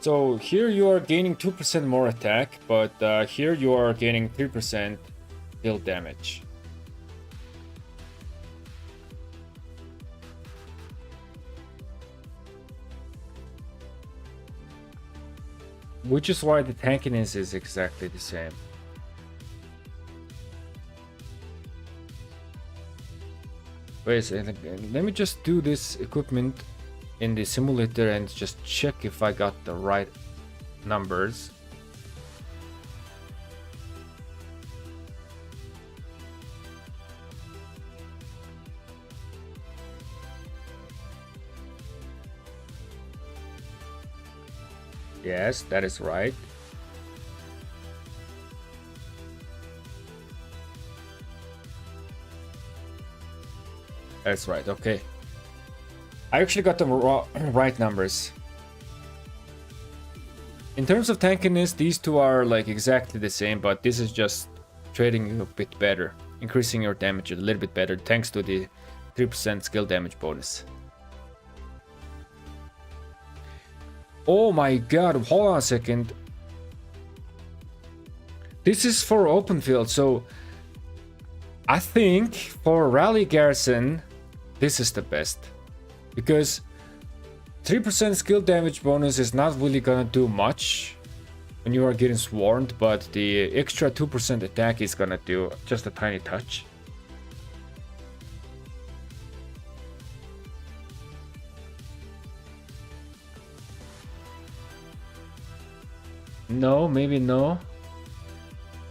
So here you are gaining 2% more attack, but here you are gaining 3% build damage. Which is why the tankiness is exactly the same. Wait a second, let me just do this equipment in the simulator and just check if I got the right numbers. Yes, that is right. That's right, okay. I actually got the right numbers. In terms of tankiness, these two are like exactly the same, but this is just trading you a bit better, increasing your damage a little bit better thanks to the 3% skill damage bonus. Oh my god, hold on a second. This is for open field, so I think for rally garrison, this is the best. Because 3% skill damage bonus is not really gonna do much when you are getting swarmed, but the extra 2% attack is gonna do just a tiny touch. No, maybe no.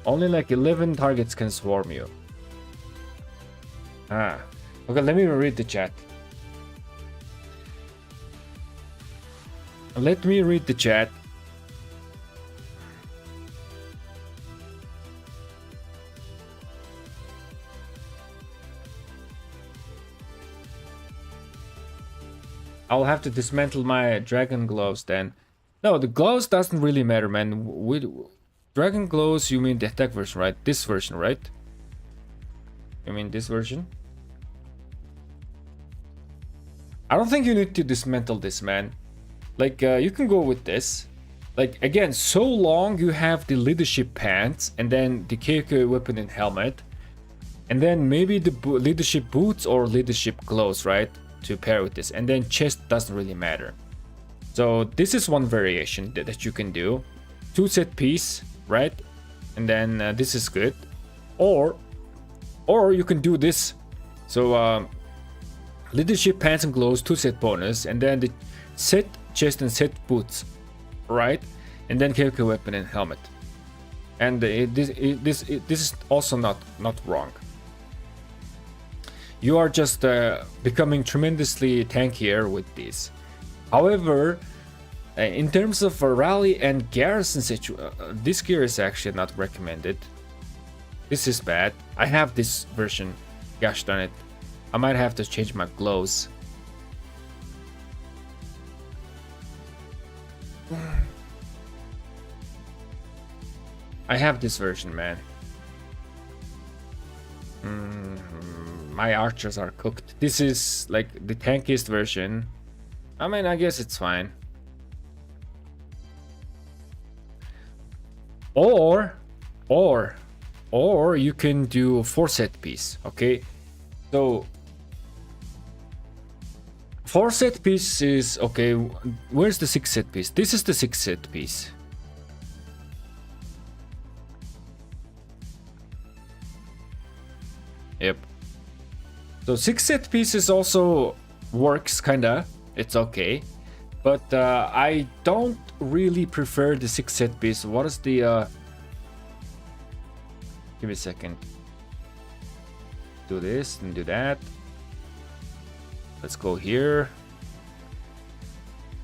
Only like 11 targets can swarm you. Ah, okay, let me read the chat. Let me read the chat. I'll have to dismantle my dragon gloves then. No, the gloves doesn't really matter, man. With dragon gloves, you mean the attack version, right? This version, right? You mean this version? I don't think you need to dismantle this, man. Like, you can go with this. Like, again, so long you have the leadership pants and then the KK weapon and helmet. And then maybe the leadership boots or leadership clothes, right? To pair with this. And then chest doesn't really matter. So this is one variation that you can do. 2 set piece, right? And then this is good. Or you can do this. So leadership pants and gloves, 2 set bonus. And then the set chest and set boots, right? And then KK weapon and helmet. And this is also not wrong. You are just becoming tremendously tankier with these. However, in terms of a rally and garrison situation, this gear is actually not recommended. This is bad. I have this version. Gosh darn it. I might have to change my gloves. I have this version, man. My archers are cooked. This is like the tankiest version. I mean, I guess it's fine. Or you can do 4 set piece, okay? So 4 set piece is okay. Where's the 6 set piece? This is the 6 set piece. Yep. So 6 set pieces also works kinda. It's okay, but I don't really prefer the 6 set piece. What is the? Give me a second. Do this and do that. Let's go here.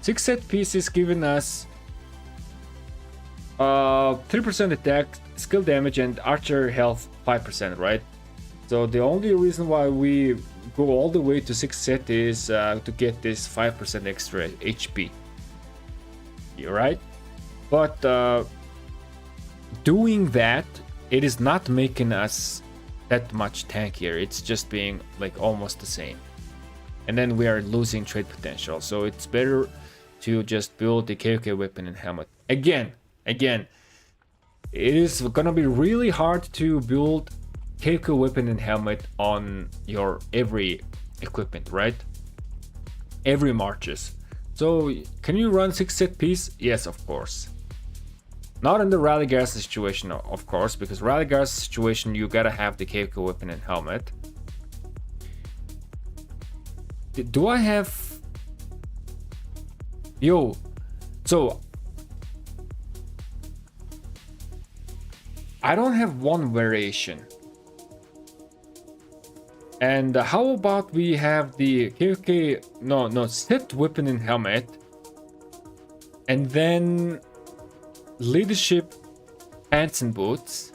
6 set piece is giving us 3% attack, skill damage, and archer health 5%, right? So the only reason why we go all the way to 6 set is to get this 5% extra HP. You're right? But doing that, it is not making us that much tankier. It's just being like almost the same. And then we are losing trade potential. So it's better to just build the KOK weapon and helmet. Again, it is gonna be really hard to build KOK weapon and helmet on your every equipment, right? Every marches. So can you run 6 set piece? Yes, of course. Not in the Rally Garrison situation, of course, because Rally Garrison situation you gotta have the KOK weapon and helmet. Do I have... Yo, so I don't have one variation. And how about we have the KOK, no, set weapon and helmet, and then leadership pants and boots,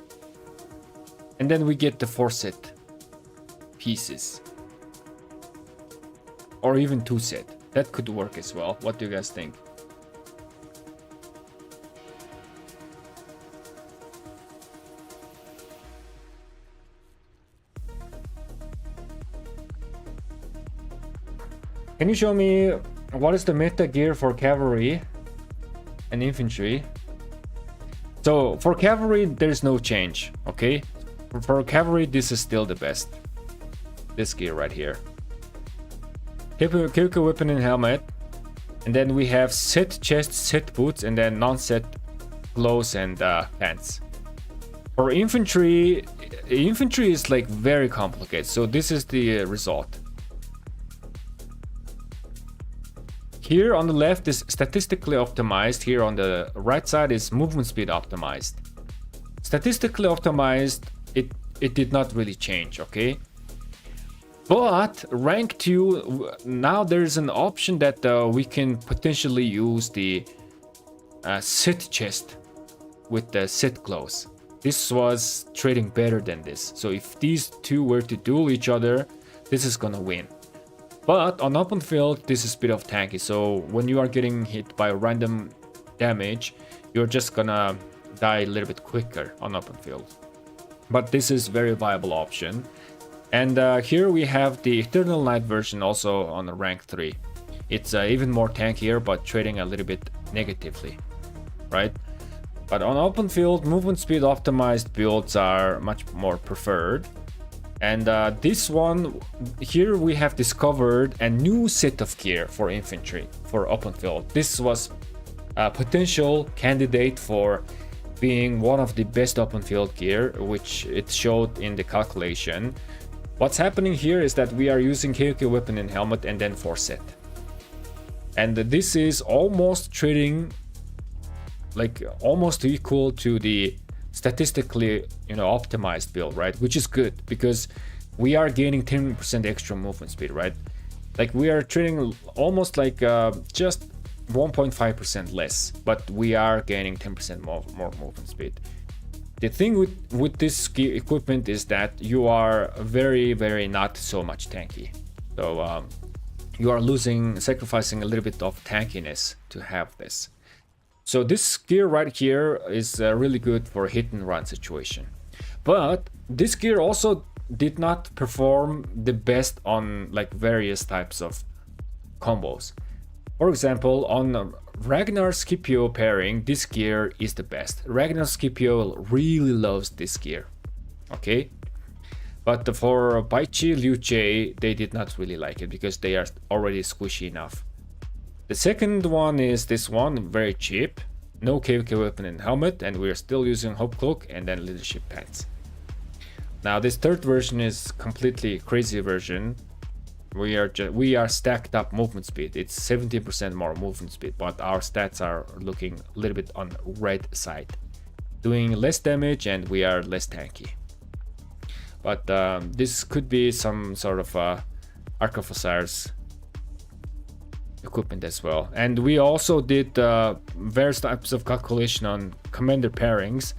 and then we get the 4 set pieces, or even 2 set. That could work as well. What do you guys think? Can you show me what is the meta gear for cavalry and infantry? So for cavalry, there's no change, okay? For cavalry, this is still the best. This gear right here. KOK weapon and helmet. And then we have set chest, set boots, and then non-set clothes and pants. For infantry is like very complicated. So this is the result. Here on the left is statistically optimized. Here on the right side is movement speed optimized. Statistically optimized, it did not really change, okay? But rank 2, now there's an option that we can potentially use the set chest with the set clothes. This was trading better than this. So if these two were to duel each other, this is gonna win. But on open field, this is a bit of tanky. So when you are getting hit by random damage, you're just gonna die a little bit quicker on open field. But this is very viable option. And here we have the Eternal Night version also on the rank 3. It's even more tankier, but trading a little bit negatively, right? But on open field, movement speed optimized builds are much more preferred. And this one, here we have discovered a new set of gear for infantry, for open field. This was a potential candidate for being one of the best open field gear, which it showed in the calculation. What's happening here is that we are using KOK weapon and helmet and then 4 set. And this is almost trading like almost equal to the statistically, optimized build, right? Which is good because we are gaining 10% extra movement speed, right? Like we are trading almost like just 1.5% less, but we are gaining 10% more movement speed. The thing with this equipment is that you are very, very not so much tanky. So you are sacrificing a little bit of tankiness to have this. So this gear right here is really good for hit and run situation. But this gear also did not perform the best on like various types of combos. For example, on Ragnar Scipio pairing, this gear is the best. Ragnar Scipio really loves this gear. Okay? But for Baichi, Liu Jie, they did not really like it because they are already squishy enough. The second one is this one, very cheap. No KVK weapon and helmet, and we are still using Hope Cloak and then Leadership Pants. Now this third version is completely crazy version. We are stacked up movement speed. It's 17% more movement speed, but our stats are looking a little bit on red side, doing less damage, and we are less tanky. But this could be some sort of Arc of Osiris equipment as well. And we also did various types of calculation on commander pairings.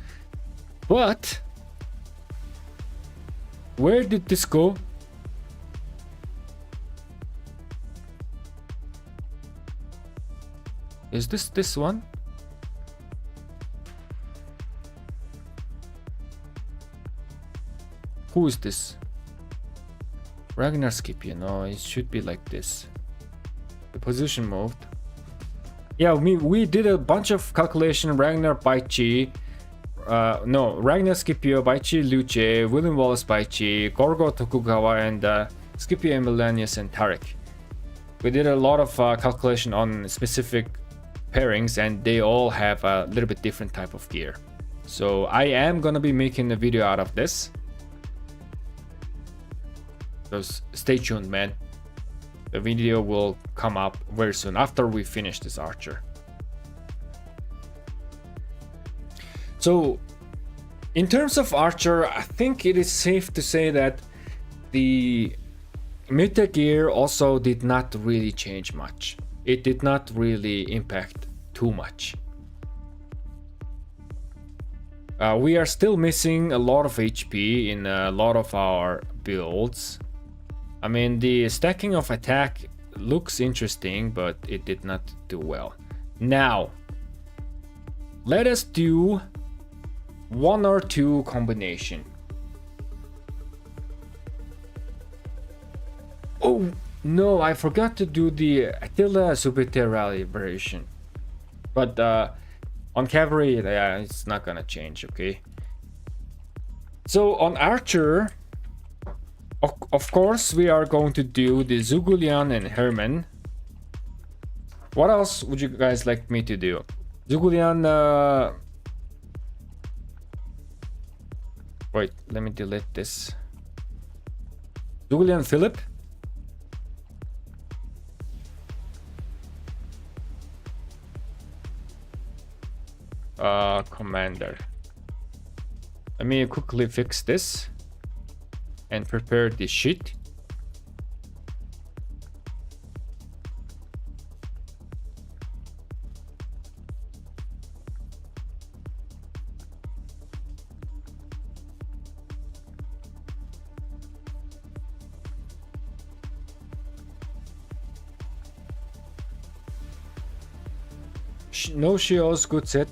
But where did this go? Is this one? Who is this? Ragnar Scipio. No, it should be like this. The position moved. Yeah, we did a bunch of calculation. Ragnar Baichi. No, Ragnar Scipio, Baichi Liu Jie, William Wallace Baichi, Gorgo Tokugawa, and Scipio Emilianus and Tarek. We did a lot of calculation on specific pairings, and they all have a little bit different type of gear. So I am gonna be making a video out of this. So stay tuned, man. The video will come up very soon after we finish this archer. So in terms of archer, I think it is safe to say that the meta gear also did not really change much. It did not really impact too much. We are still missing a lot of HP in a lot of our builds. I mean, the stacking of attack looks interesting, but it did not do well. Now, let us do one or two combination. Oh no, I forgot to do the Attila Subite Rally version. But on Cavalry, yeah, it's not gonna change, okay? So on Archer, of course, we are going to do the Zugulian and Herman. What else would you guys like me to do? Zugulian, wait, let me delete this. Zugulian Philip. Commander. Let me quickly fix this and prepare this sheet. No Shios, good set.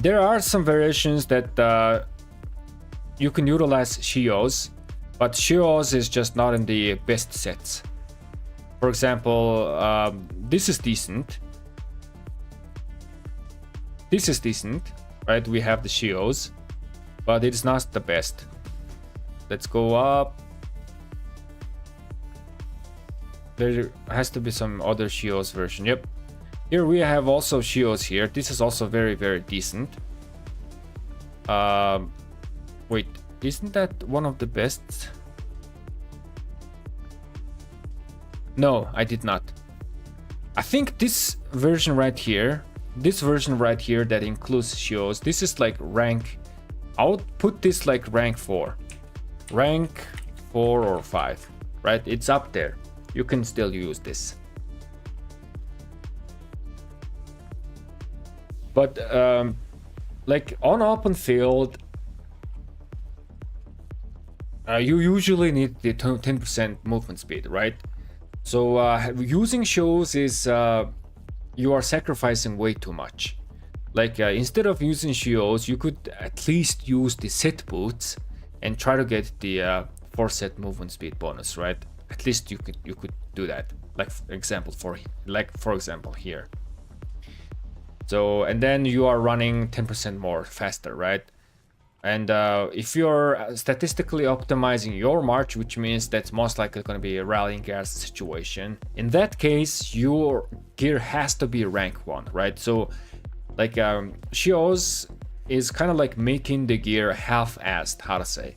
There are some variations that you can utilize Shios, but Shios is just not in the best sets. For example, this is decent. This is decent, right? We have the Shios, but it is not the best. Let's go up. There has to be some other Shios version. Yep. Here we have also Shios here. This is also very, very decent. Wait, isn't that one of the best? No, I did not. I think this version right here, that includes Shios, this is like rank, I would put this like rank 4. Rank 4 or 5, right? It's up there. You can still use this. But like on open field, you usually need the 10% movement speed, right? So using shows is you are sacrificing way too much. Like instead of using shields, you could at least use the set boots and try to get the 4 set movement speed bonus, right? At least you could do that. Like for example here. So, and then you are running 10% more faster, right? And if you're statistically optimizing your march, which means that's most likely going to be a rallying gas situation, in that case, your gear has to be rank 1, right? So, like, Shios is kind of like making the gear half-assed, how to say.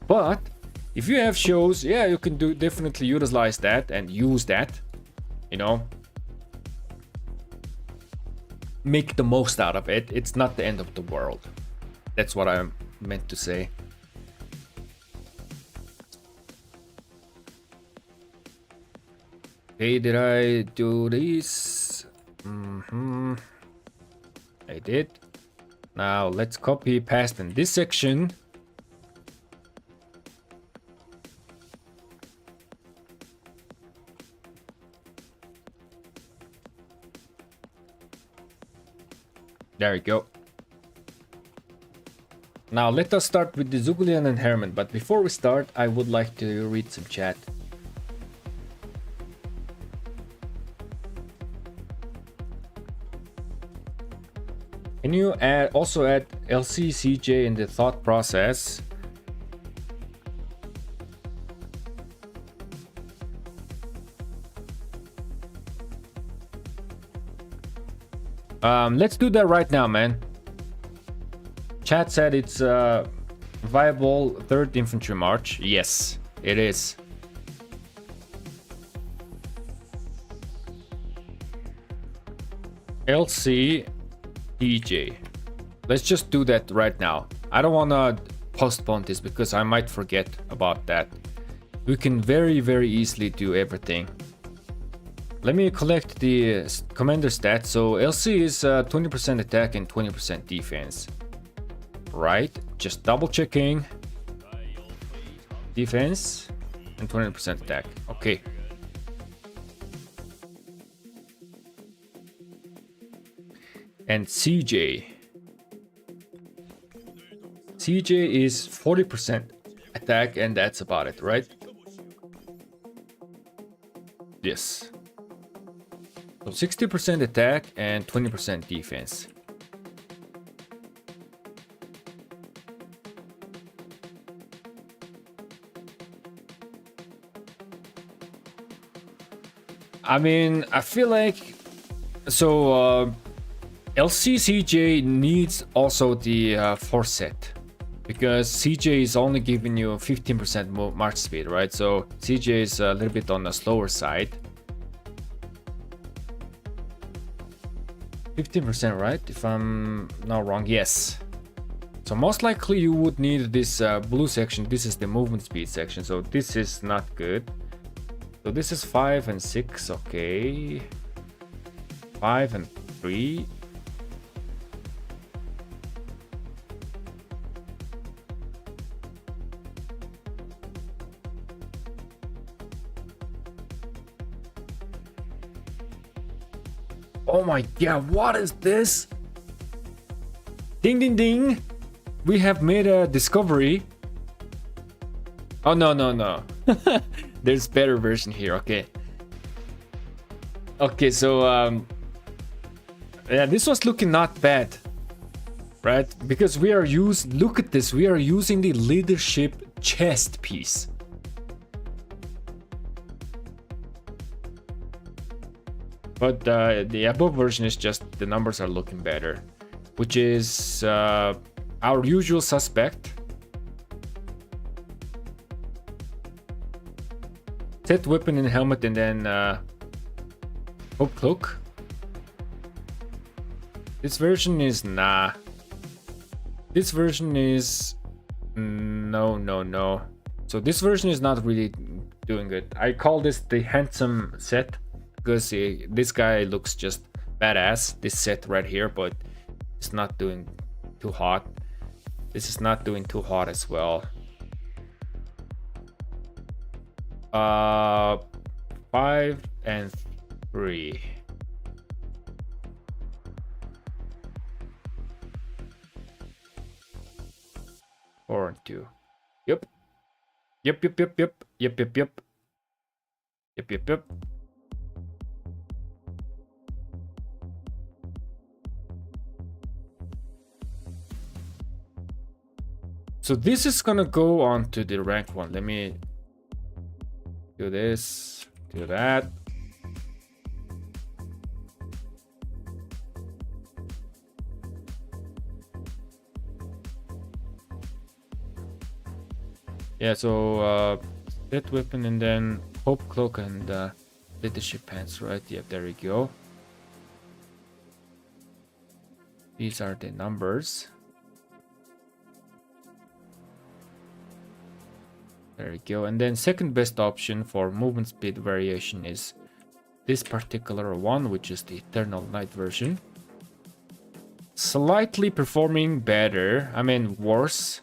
But if you have Shios, yeah, you can definitely utilize that and use that, you know, make the most out of it. It's not the end of the world. That's what I meant to say. Okay, did I do this? I did. Now let's copy paste in this section. There we go. Now let us start with the Zugulian and Herman, but before we start, I would like to read some chat. Can you also add LCCJ in the thought process? Let's do that right now, man. Chat said it's a viable 3rd infantry march. Yes, it is. LC DJ. Let's just do that right now. I don't want to postpone this because I might forget about that. We can very, very easily do everything. Let me collect the commander stats. So LC is 20% attack and 20% defense. Right, just double checking. Defense and 20% attack. Okay. And CJ is 40% attack, and that's about it, right? Yes. So 60% attack and 20% defense. I mean, I feel like so LCCJ needs also the 4 set, because CJ is only giving you 15% march speed, right? So CJ is a little bit on the slower side. 15%, right? If I'm not wrong, yes. So most likely you would need this blue section. This is the movement speed section, so this is not good. So this is 5 and 6, okay. 5 and 3. Oh my god, what is this? Ding ding ding! We have made a discovery. Oh no, no, no. There's better version here, okay. Okay, so yeah, this was looking not bad, right? Because we are look at this, we are using the leadership chest piece. But the above version is just the numbers are looking better, which is our usual suspect. Set weapon and helmet, and then hope cloak. This version is nah. This version is no. So this version is not really doing good. I call this the handsome set because this guy looks just badass. This set right here, but it's not doing too hot. This is not doing too hot as well. 5 and 3. 4 and 2. Yep. Yep, yep, yep, yep. Yep, yep, yep. Yep, yep, yep. So this is gonna go on to the rank 1. Let me do this, do that. Yeah, so that weapon and then Hope Cloak and Leadership Pants, right? Yep, there we go. These are the numbers. There we go. And then second best option for movement speed variation is this particular one, which is the Eternal Night version. Slightly performing better, I mean worse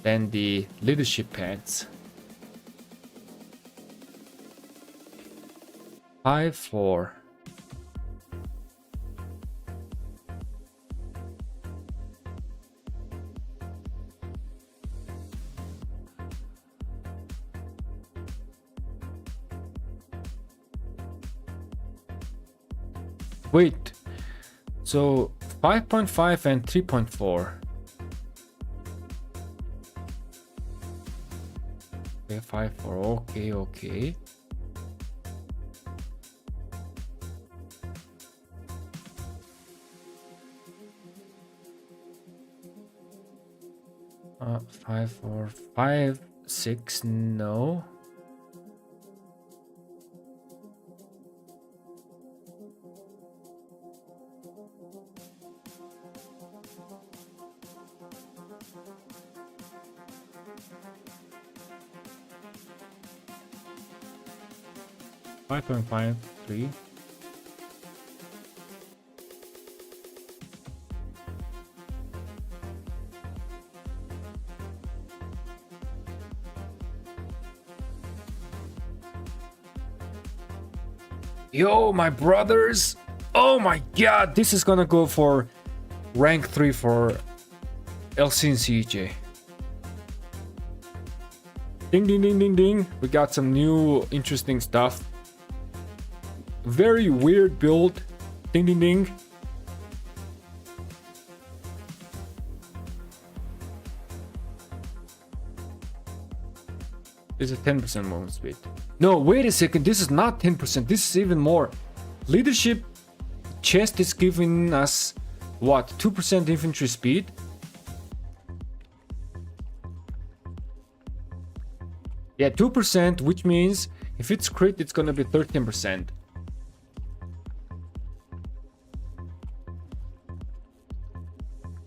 than the Leadership Pants. 5-4. Wait, so 5.5 and 3.4. Okay, 5-4. Okay, okay. Uh, 5-4, 5-6. No. Five point five three. Yo, my brothers! Oh my god, this is gonna go for rank 3 for LC and CJ. Ding ding ding ding ding. We got some new interesting stuff. Very weird build. Ding ding ding. This is 10% movement speed. No, wait a second. This is not 10%. This is even more. Leadership chest is giving us what? 2% infantry speed. Yeah, 2%, which means if it's crit, it's gonna be 13%.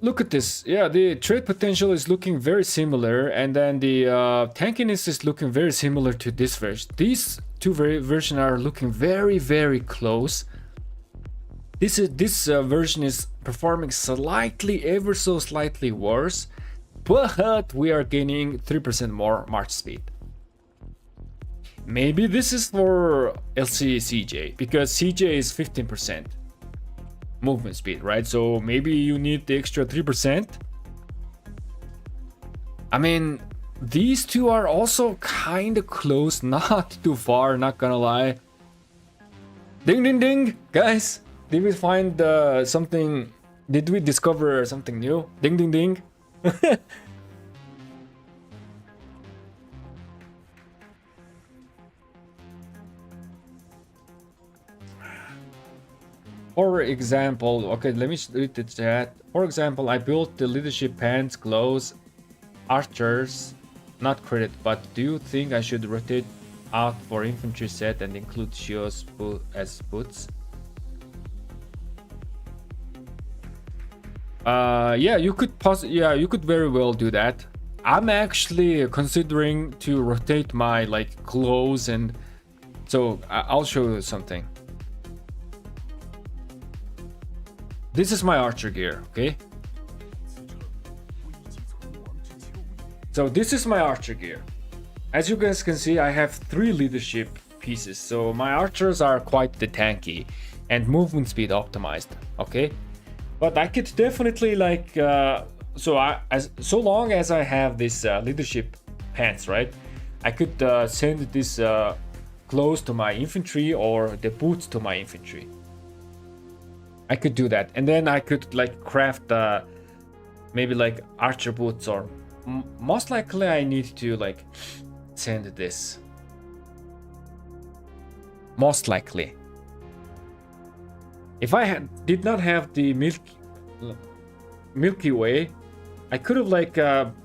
Look at this. Yeah, the trade potential is looking very similar, and then the tankiness is looking very similar to this version. These two versions are looking very, very close. This version is performing slightly, ever so slightly worse, but we are gaining 3% more march speed. Maybe this is for LC CJ, because CJ is 15% movement speed, right? So maybe you need the extra 3%. I mean, these two are also kind of close, not too far, not gonna lie. Ding ding ding, guys, did we find something? Did we discover something new? Ding ding ding. For example, okay, let me read the chat. For example, I built the leadership pants, gloves, archers, not credit, but do you think I should rotate out for infantry set and include shields as boots? Yeah, you could very well do that. I'm actually considering to rotate my like clothes, and so I'll show you something. This is my archer gear, okay? So this is my archer gear. As you guys can see, I have 3 leadership pieces, so my archers are quite the tanky and movement speed optimized, okay? But I could definitely like so long as I have this leadership pants, right? I could send this clothes to my infantry or the boots to my infantry. I could do that, and then I could like craft maybe like archer boots, or most likely I need to like send this. Most likely, if I did not have the Milky Way, I could have like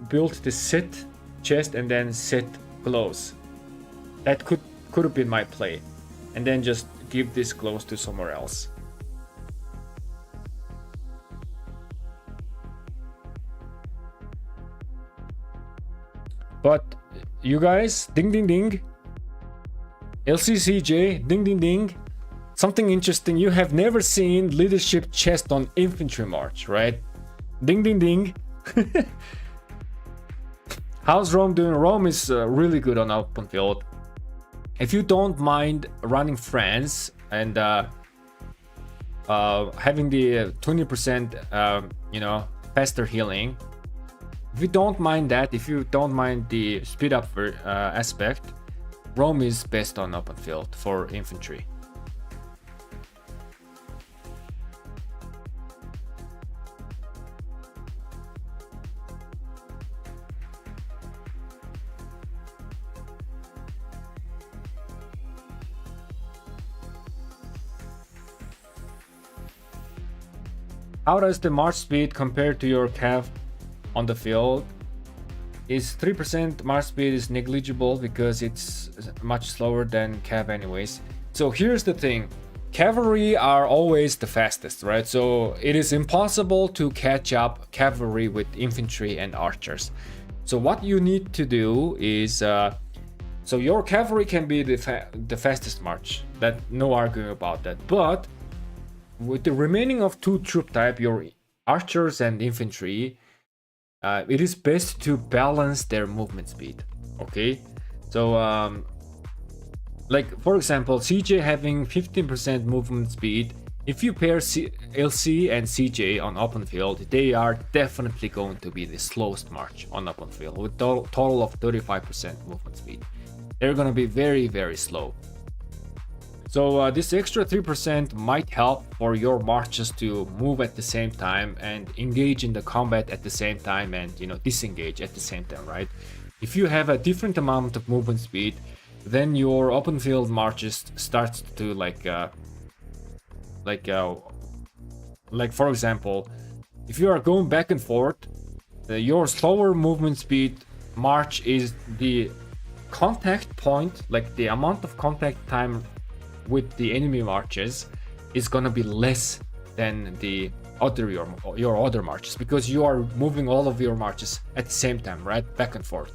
built the set chest and then set clothes. That could have been my play, and then just give this clothes to somewhere else. But you guys, ding ding ding. LCCJ, ding ding ding. Something interesting, you have never seen leadership chest on infantry march, right? Ding ding ding. How's Rome doing? Rome is really good on open field. If you don't mind running France and having the 20% you know, faster healing, if you don't mind that, if you don't mind the speed up aspect, Rome is best on open field for infantry. How does the march speed compare to your cav on the field? Is 3% march speed is negligible because it's much slower than cav anyways. So here's the thing, cavalry are always the fastest, right? So it is impossible to catch up cavalry with infantry and archers. So what you need to do is so your cavalry can be the fastest march, that no arguing about that, but with the remaining of two troop type, your archers and infantry, it is best to balance their movement speed. Okay, so like for example, CJ having 15% movement speed. If you pair LC and CJ on open field, they are definitely going to be the slowest march on open field with total of 35% movement speed. They're going to be very, very slow. So this extra 3% might help for your marches to move at the same time and engage in the combat at the same time, and you know, disengage at the same time, right? If you have a different amount of movement speed, then your open field marches starts to like for example, if you are going back and forth, your slower movement speed march is the contact point, like the amount of contact time with the enemy marches is gonna be less than the other your other marches, because you are moving all of your marches at the same time, right? Back and forth.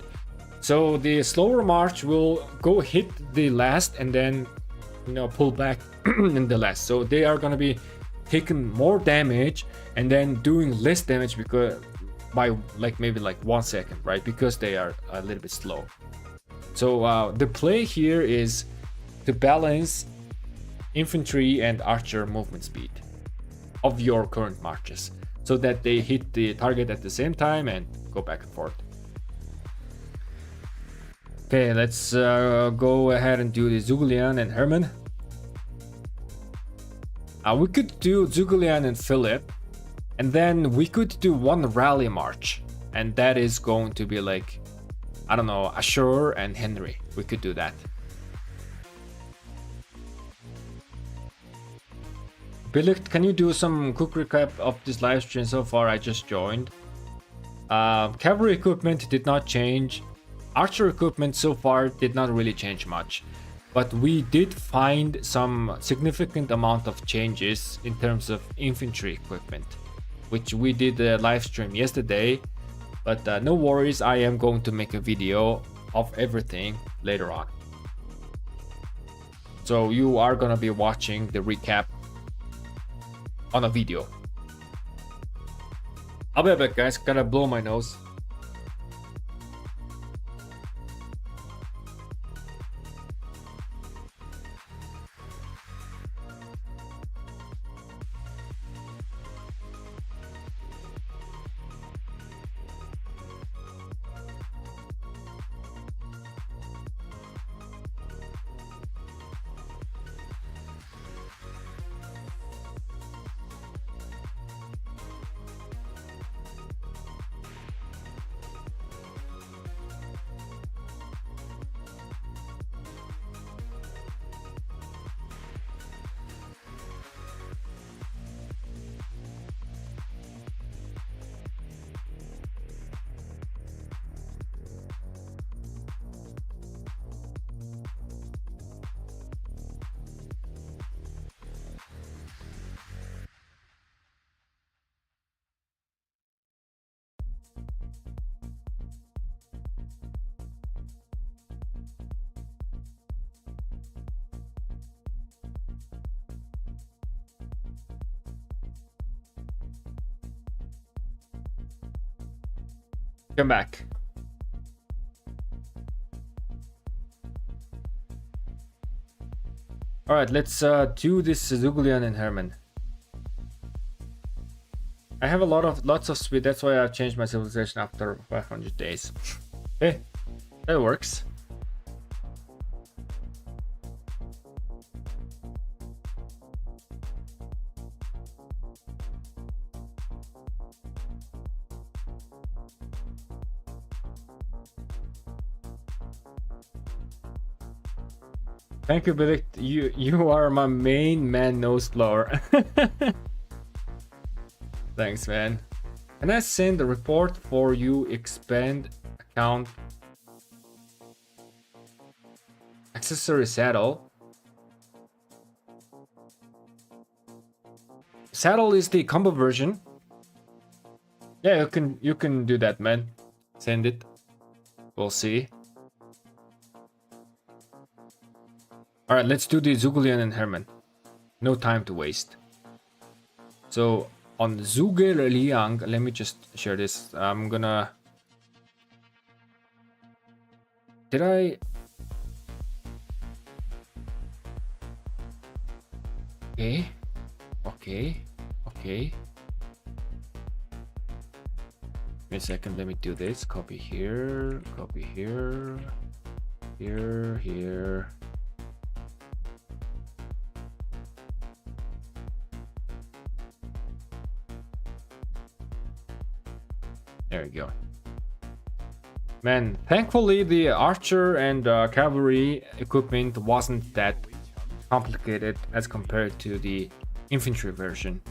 So the slower march will go hit the last and then, you know, pull back in the last. So they are gonna be taking more damage and then doing less damage because by like maybe like 1 second, right? Because they are a little bit slow. So the play here is to balance infantry and archer movement speed of your current marches so that they hit the target at the same time and go back and forth. Okay, let's go ahead and do the Zugulian and Herman. We could do Zugulian and Philip, and then we could do one rally march, and that is going to be like, I don't know, Ashur and Henry. We could do that. Billicht, can you do some quick recap of this live stream so far? I just joined. Cavalry equipment did not change. Archer equipment so far did not really change much. But we did find some significant amount of changes in terms of infantry equipment, which we did a live stream yesterday. But no worries, I am going to make a video of everything later on. So you are gonna be watching the recap on a video. I'll be back, guys. Gotta blow my nose. Come back. All right, let's do this Zugulian and Herman. I have lots of speed. That's why I've changed my civilization after 500 days. Hey, that works. Thank you, Billy. You are my main man nose blower. Thanks, man. Can I send a report for you expand account accessory saddle? Saddle is the combo version. Yeah, you can do that, man. Send it. We'll see. All right, let's do the Zugulian and Herman. No time to waste. So on Zugeliang, let me just share this. I'm gonna. Did I? Okay. Wait a second, let me do this. Copy here, here. There we go. Man, thankfully the archer and cavalry equipment wasn't that complicated as compared to the infantry version.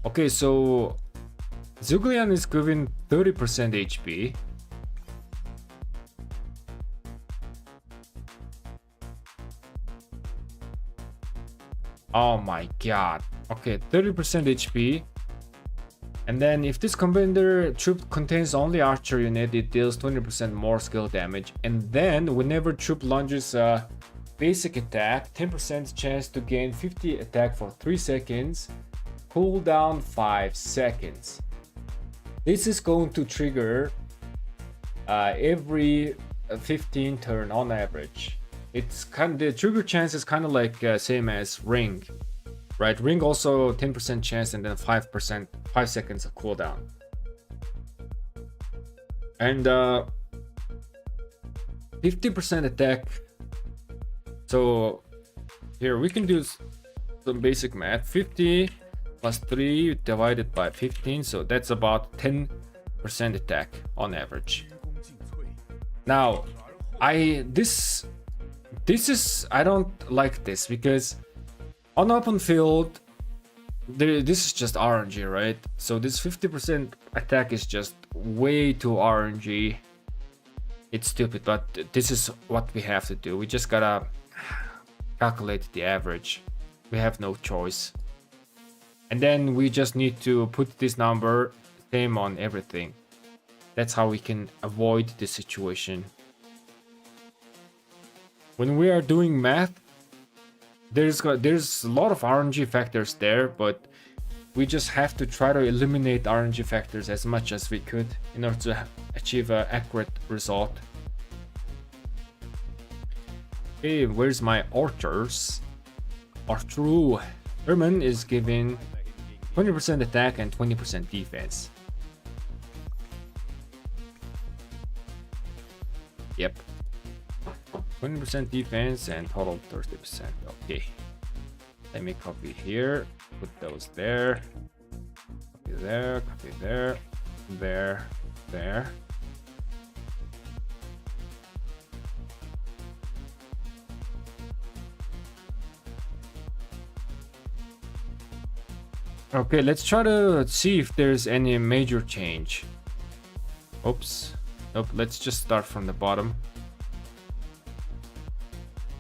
Okay, so Zuglian is giving 30% HP. Oh my god. Okay, 30% HP. And then if this commander troop contains only archer unit, it deals 20% more skill damage. And then whenever troop launches a basic attack, 10% chance to gain 50 attack for 3 seconds, cooldown 5 seconds. This is going to trigger every 15 turn on average. It's the trigger chance is kind of like same as ring. Right, ring also 10% chance and then 5%, 5 seconds of cooldown. And 50% attack. So here we can do some basic math. 50 plus 3 divided by 15, so that's about 10% attack on average. Now, I don't like this because on open field, this is just RNG, right? So this 50% attack is just way too RNG. It's stupid, but this is what we have to do. We just gotta calculate the average. We have no choice. And then we just need to put this number same on everything. That's how we can avoid this situation. When we are doing math, there's a lot of RNG factors there, but we just have to try to eliminate RNG factors as much as we could in order to achieve an accurate result. Okay, where's my archers? Archer Herman is giving 20% attack and 20% defense. Yep. 20% defense and total 30%. Okay. Let me copy here. Put those there. Copy there. Copy there. There. Okay, let's try to see if there's any major change. Oops. Nope, let's just start from the bottom.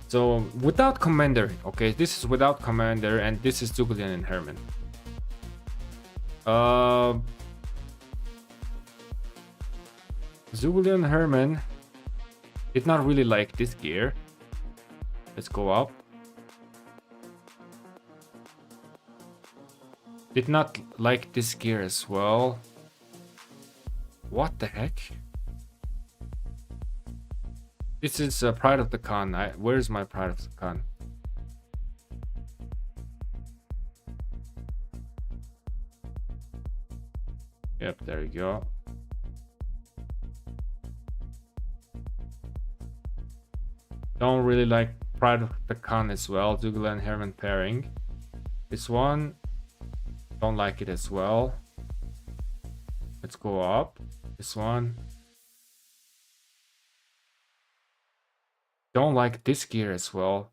So without commander, okay, this is without commander, and this is Zugulian and Herman. Zugulian Herman did not really like this gear. Let's go up. Did not like this gear as well. What the heck? This is Pride of the Khan. Where's my Pride of the Khan? Yep, there you go. Don't really like Pride of the Khan as well. Zugula and Herman pairing. This one, don't like it as well. Let's go up. This one. Don't like this gear as well.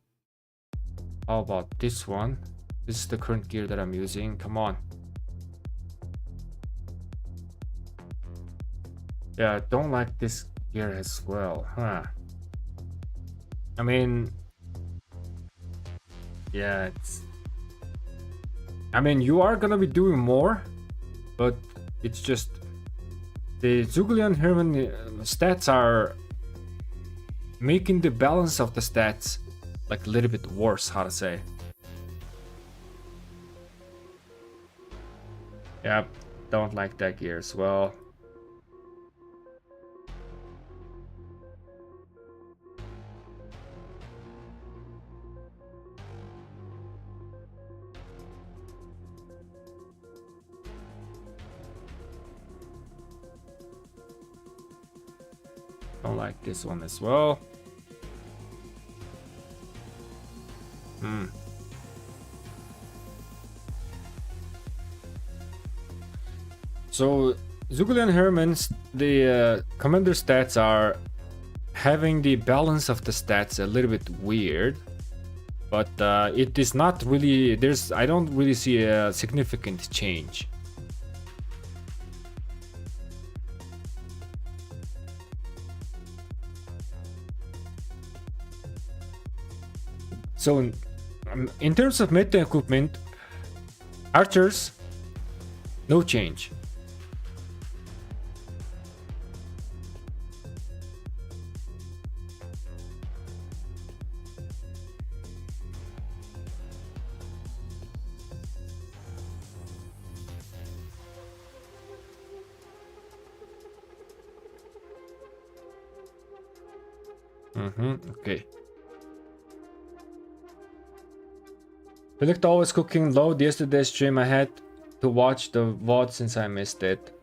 How about this one? This is the current gear that I'm using. Come on. Yeah, don't like this gear as well, huh? I mean, yeah, I mean, you are gonna be doing more, but it's just the Zugulian Herman stats are making the balance of the stats like a little bit worse, how to say. Yep, don't like that gear as well. Don't like this one as well. So Zugulian Hermans, the commander stats are having the balance of the stats a little bit weird, but it is not really, I don't really see a significant change. So in terms of meta equipment, archers, no change. Okay. Philip always cooking load. Yesterday's stream I had to watch the VOD since I missed it.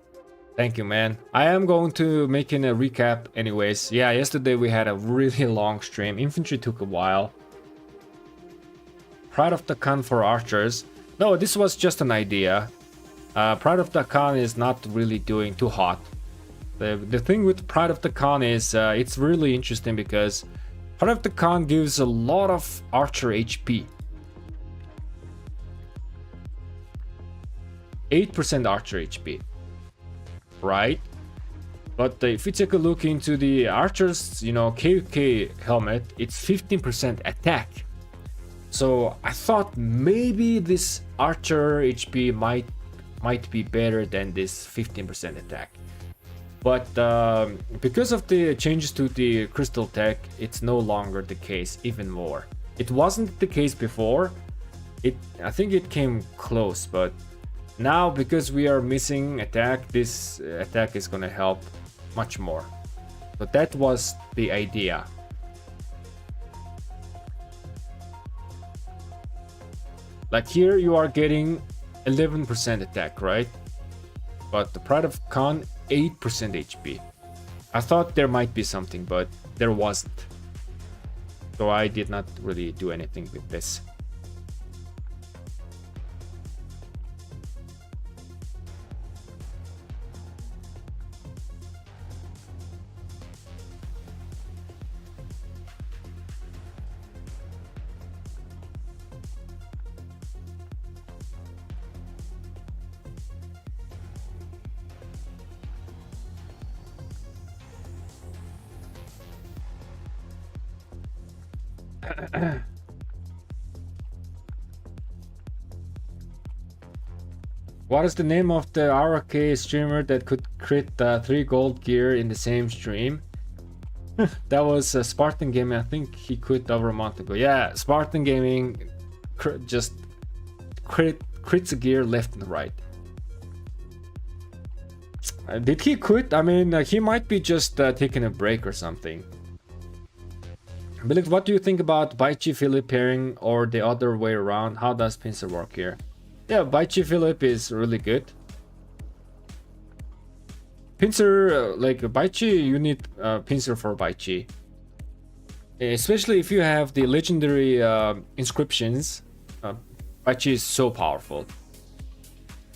Thank you, man. I am going to making a recap anyways. Yeah, yesterday we had a really long stream. Infantry took a while. Pride of the Khan for archers. No, this was just an idea. Pride of the Khan is not really doing too hot. The thing with Pride of the Khan is it's really interesting because Pride of the Khan gives a lot of archer HP. 8% archer HP, right? But if you take a look into the archers, you know, KK helmet, it's 15% attack. So I thought maybe this archer HP might be better than this 15% attack. But because of the changes to the crystal tech, it's no longer the case even more. It wasn't the case before. I think it came close, but now because we are missing attack, this attack is gonna help much more. So that was the idea. Like here you are getting 11% attack, right? But the Pride of Khan, 8% HP. I thought there might be something, but there wasn't. So I did not really do anything with this. What is the name of the RK streamer that could crit 3 gold gear in the same stream? That was Spartan Gaming. I think he quit over a month ago. Yeah, Spartan Gaming just crits a gear left and right. Did he quit? I mean, he might be just taking a break or something. But like, what do you think about Baichi Philip pairing or the other way around? How does Pincer work here? Yeah, Baichi Philip is really good. Pincer, like Baichi, you need Pincer for Baichi. Especially if you have the legendary inscriptions. Baichi is so powerful.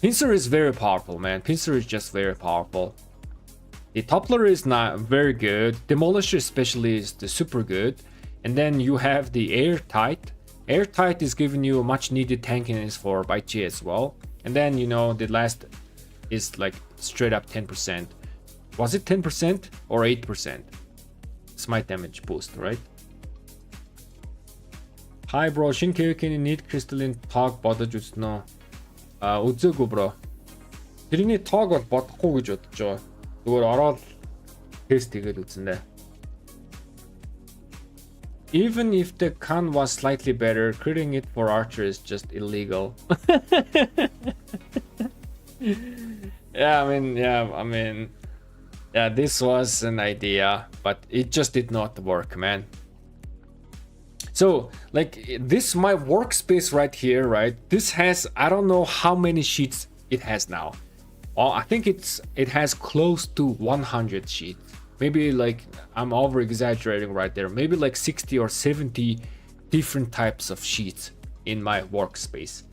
Pincer is very powerful, man. Pincer is just very powerful. The Toppler is not very good. Demolisher especially is the super good. And then you have the Airtight. Airtight is giving you much needed tankiness for Baichi as well. And then, you know, the last is like straight up 10%. Was it 10% or 8%? Smite damage boost, right? Hi bro, 신계획에는 need crystalline talk 받아줬어. 어쩌고 bro. 드리니 talk을 받고 줬죠. 그걸 알아 테스트가 됐는데. Even if the con was slightly better, critting it for archer is just illegal. Yeah, this was an idea, but it just did not work, man. So, like, this my workspace right here, right? This has, I don't know how many sheets it has now. I think it has close to 100 sheets. Maybe like I'm over exaggerating right there. Maybe like 60 or 70 different types of sheets in my workspace.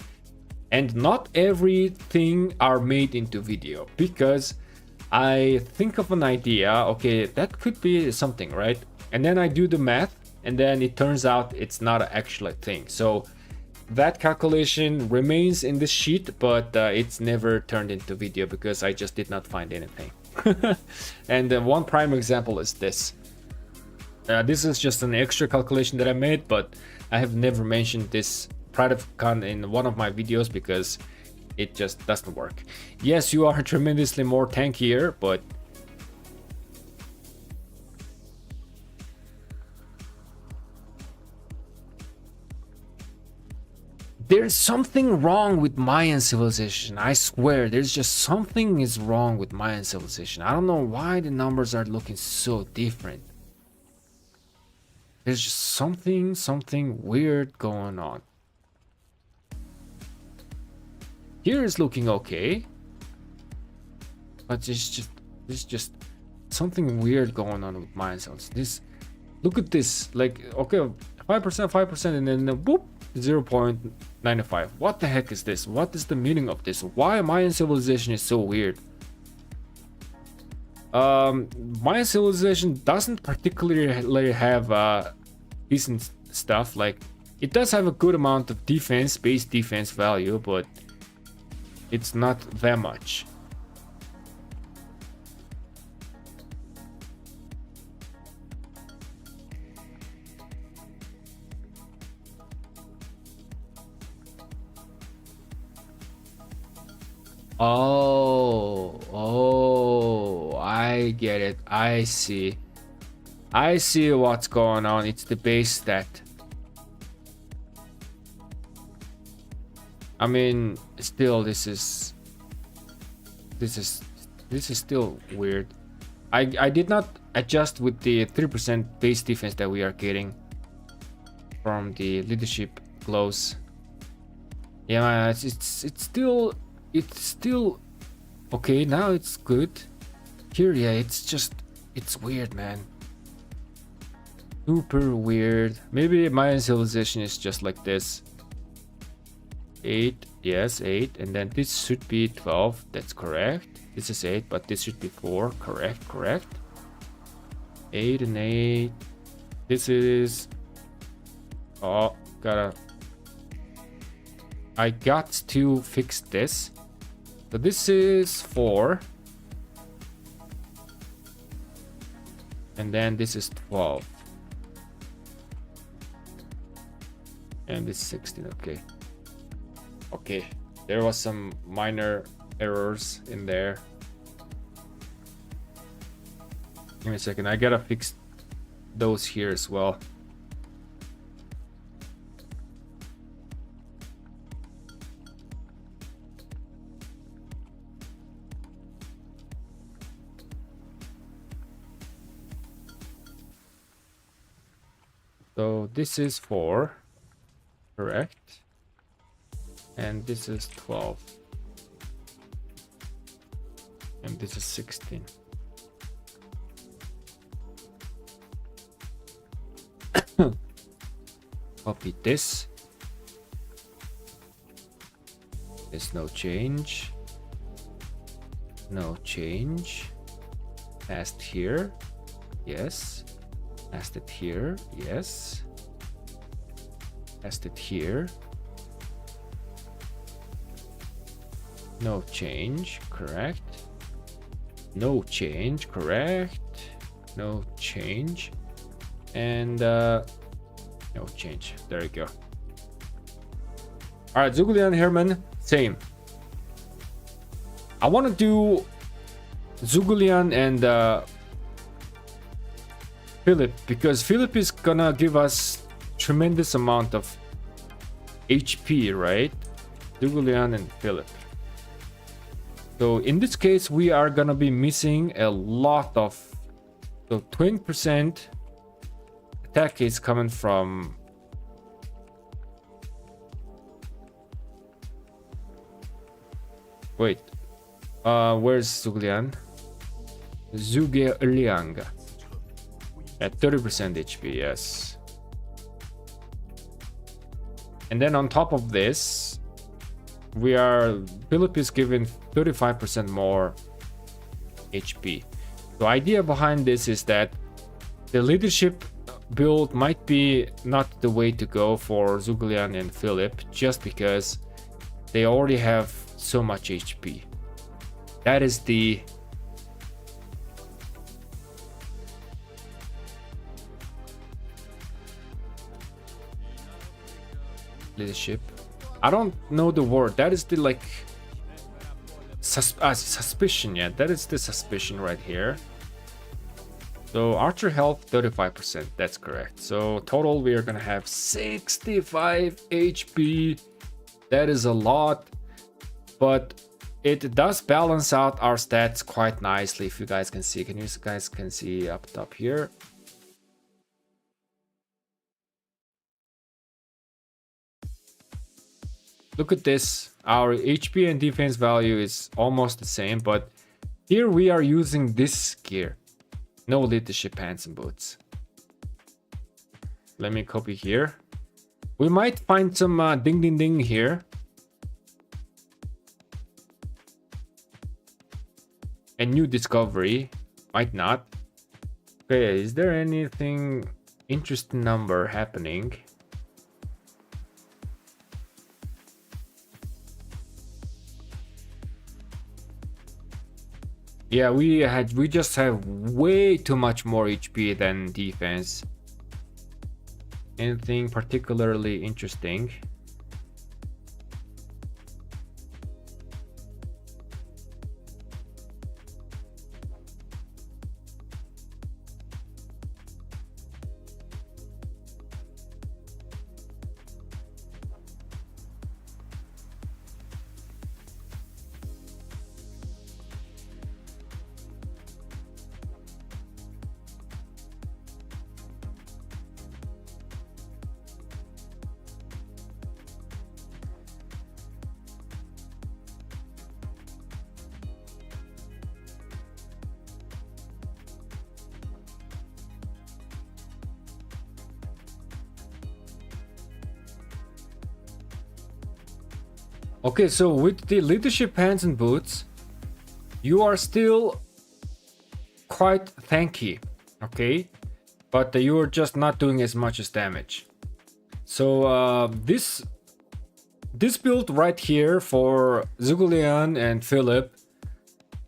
And not everything are made into video because I think of an idea, okay, that could be something, right? And then I do the math and then it turns out it's not an actual thing. So that calculation remains in the sheet, but it's never turned into video because I just did not find anything. And one prime example is this. This is just an extra calculation that I made, but I have never mentioned this Pride of Khan in one of my videos because it just doesn't work. Yes, you are tremendously more tankier, but there's something wrong with Mayan civilization. I swear, there's just something is wrong with Mayan civilization. I don't know why the numbers are looking so different. There's just something weird going on. Here is looking okay, but there's just something weird going on with Mayan civilization. Look at this. Like, okay, 5%, and then boop. 0.95. What the heck is this? What is the meaning of this? Why Mayan civilization is so weird? Mayan civilization doesn't particularly have decent stuff. Like, it does have a good amount of defense, base defense value, but it's not that much. Oh, I get it. I see what's going on. It's the base stat. I mean, still, this is still weird. I did not adjust with the 3% base defense that we are getting from the leadership glows. Yeah, it's still okay. Now it's good. Here, yeah, it's weird, man. Super weird. Maybe Mayan civilization is just like this. 8, yes, 8, and then this should be 12. That's correct. This is 8, but this should be 4. Correct. 8 and 8. This is. Oh, I got to fix this. So this is 4. And then this is 12. And this is 16, okay. Okay, there was some minor errors in there. Give me a second, I gotta fix those here as well. So this is 4, correct? And this is 12. And this is 16. Copy this. There's no change. No change. Paste here. Yes. Paste it here. Yes. Paste it here. No change. Correct. No change. Correct. No change. And no change. There you go. All right, Zugulian, Herman, same. I want to do Zugulian and Philip, because Philip is gonna give us tremendous amount of HP, right? Zugulian and Philip. So in this case, we are gonna be missing a lot of. So 20% attack is coming from. Wait, where's Zugulian? Zuguliang at 30% HP, yes. And then on top of this, Philip is given 35% more HP. The idea behind this is that the leadership build might be not the way to go for Zugulian and Philip, just because they already have so much HP. That is the leadership. I don't know the word. That is the like suspicion. Yeah, that is the suspicion right here. So archer health 35%. That's correct. So total we are gonna have 65 HP. That is a lot, but it does balance out our stats quite nicely. If you guys can see, guys can see up top here. Look at this. Our HP and defense value is almost the same, but here we are using this gear. No leadership pants and boots. Let me copy here. We might find some ding ding ding here. A new discovery. Might not. Okay, is there anything interesting number happening? Yeah, we just have way too much more HP than defense. Anything particularly interesting? Okay, so with the leadership pants and boots, you are still quite tanky, okay? But you are just not doing as much as damage. So this build right here for Zugulian and Philip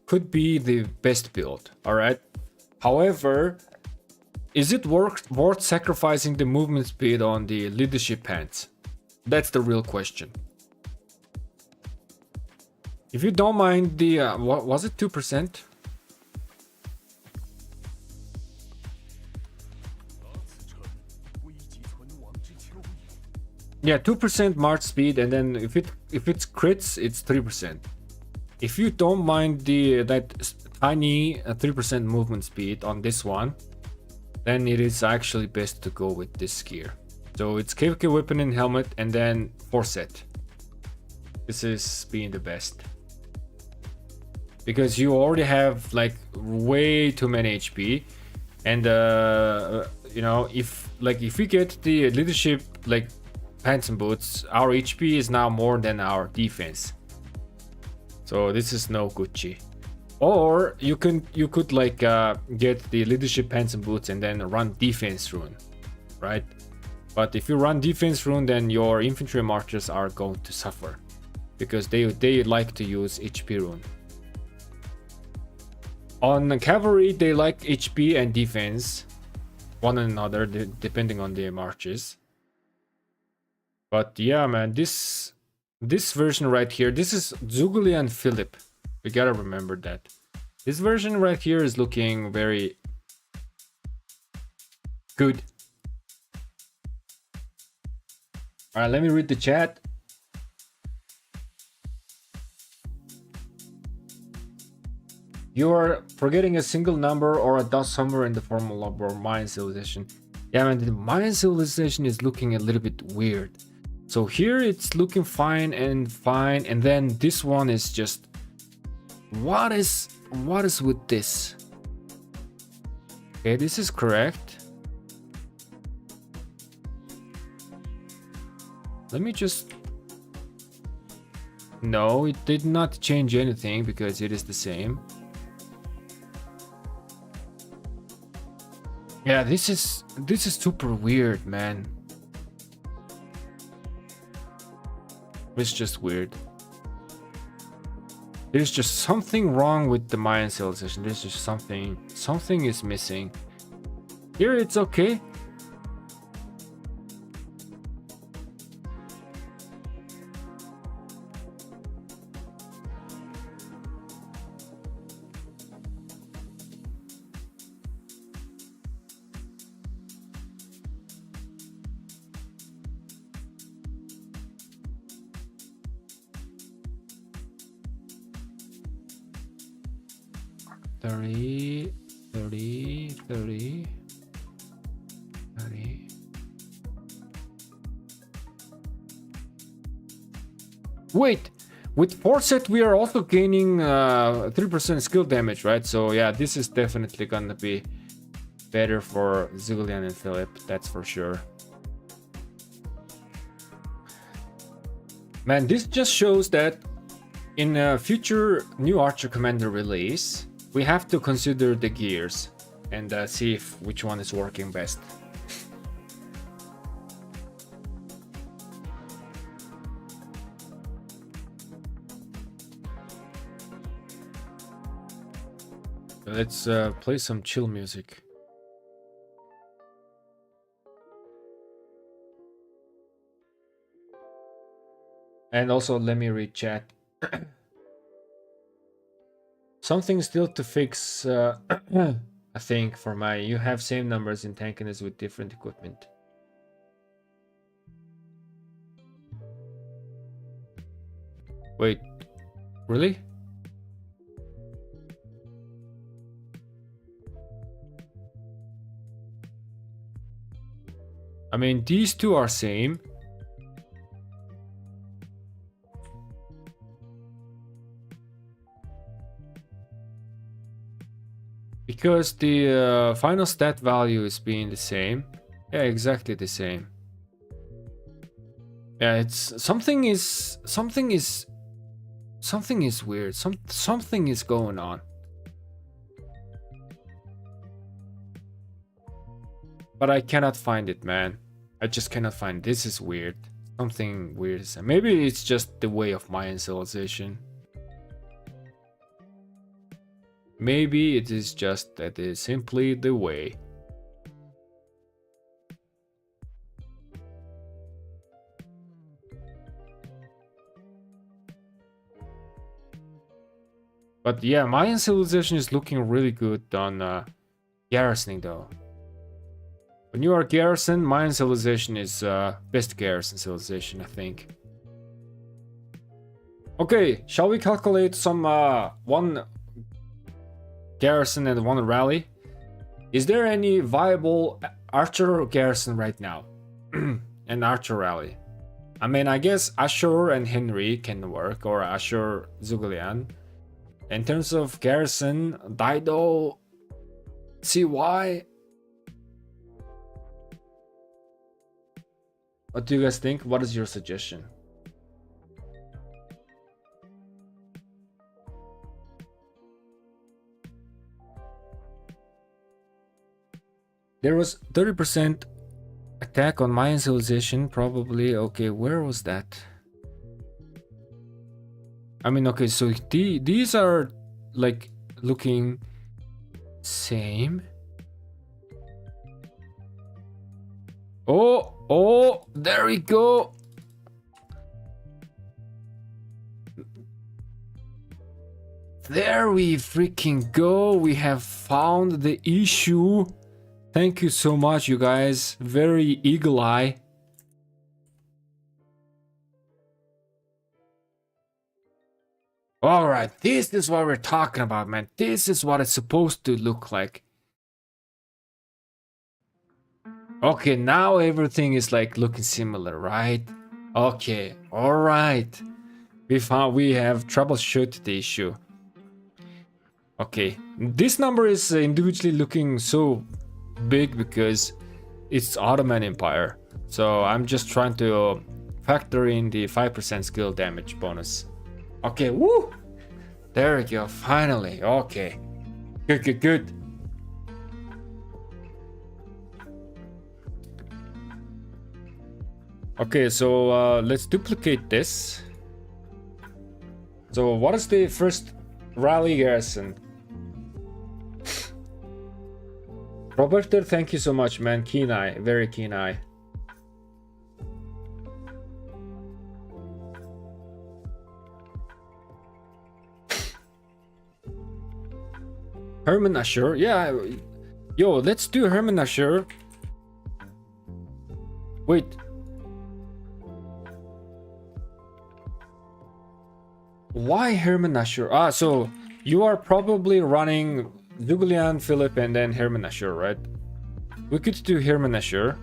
could be the best build, all right? However, is it worth sacrificing the movement speed on the leadership pants? That's the real question. If you don't mind the, what was it, 2%? Yeah, 2% march speed, and then if it's crits, it's 3%. If you don't mind that tiny 3% movement speed on this one, then it is actually best to go with this gear. So it's KVK weapon and helmet, and then 4 set. This is being the best. Because you already have like way too many HP. And you know, if we get the leadership like pants and boots, our HP is now more than our defense. So this is no Gucci. Or you could like get the leadership pants and boots and then run defense rune, right? But if you run defense rune, then your infantry and marchers are going to suffer because they like to use HP rune. On cavalry, they like HP and defense, one another, depending on their marches. But yeah, man, this version right here, this is Zugulian Philip. We gotta remember that. This version right here is looking very good. Alright, let me read the chat. You are forgetting a single number or a dot somewhere in the formula for Mayan civilization. Yeah, man, the Mayan civilization is looking a little bit weird. So here it's looking fine, and then this one is just what is with this? Okay, this is correct. Let me just... No, it did not change anything because it is the same. Yeah, this is super weird, man. It's just weird. There's just something wrong with the Mayan civilization. There's just something is missing. Here it's okay. Wait, with 4 set we are also gaining 3% skill damage, right? So yeah, this is definitely gonna be better for Zugulian and Philip, that's for sure. Man, this just shows that in a future new Archer Commander release, we have to consider the gears and see if which one is working best. Let's play some chill music. And also let me read chat. Something still to fix, I think, for my... You have same numbers in tankiness with different equipment. Wait, really? I mean, these two are same. Because the final stat value is being the same. Yeah, exactly the same. Yeah, it's something is weird. Something is going on. But I cannot find it, man. I just cannot find it. This is weird. Something weird is... Maybe it's just the way of Mayan civilization. Maybe it is just that it is simply the way. But yeah, Mayan civilization is looking really good on garrisoning though. When you are garrison, Mayan civilization is best garrison civilization, I think. Okay, shall we calculate some one garrison and one rally? Is there any viable archer garrison right now? An archer rally. I mean, I guess Ashur and Henry can work, or Ashur Zugulian. In terms of garrison, Dido, CY. What do you guys think? What is your suggestion? There was 30% attack on Mayan civilization, probably. Okay, where was that? I mean, okay, so these are like looking same. Oh, there we go. There we freaking go. We have found the issue. Thank you so much, you guys. Very eagle eye. All right, this is what we're talking about, man. This is what it's supposed to look like. Okay, now everything is like looking similar, right? Okay, all right. We have troubleshooted the issue. Okay, this number is individually looking so big because it's Ottoman Empire. So I'm just trying to factor in the 5% skill damage bonus. Okay, woo! There we go, finally. Okay. Good. Okay, so let's duplicate this. So what is the first rally garrison? Roberto, thank you so much, man. Keen eye, very keen eye. Herman Ashur, yeah. Yo, let's do Herman Ashur. Wait. Why Herman Ashur? Ah, so you are probably running Zugulian, Philip, and then Herman Ashur, right? We could do Herman Ashur.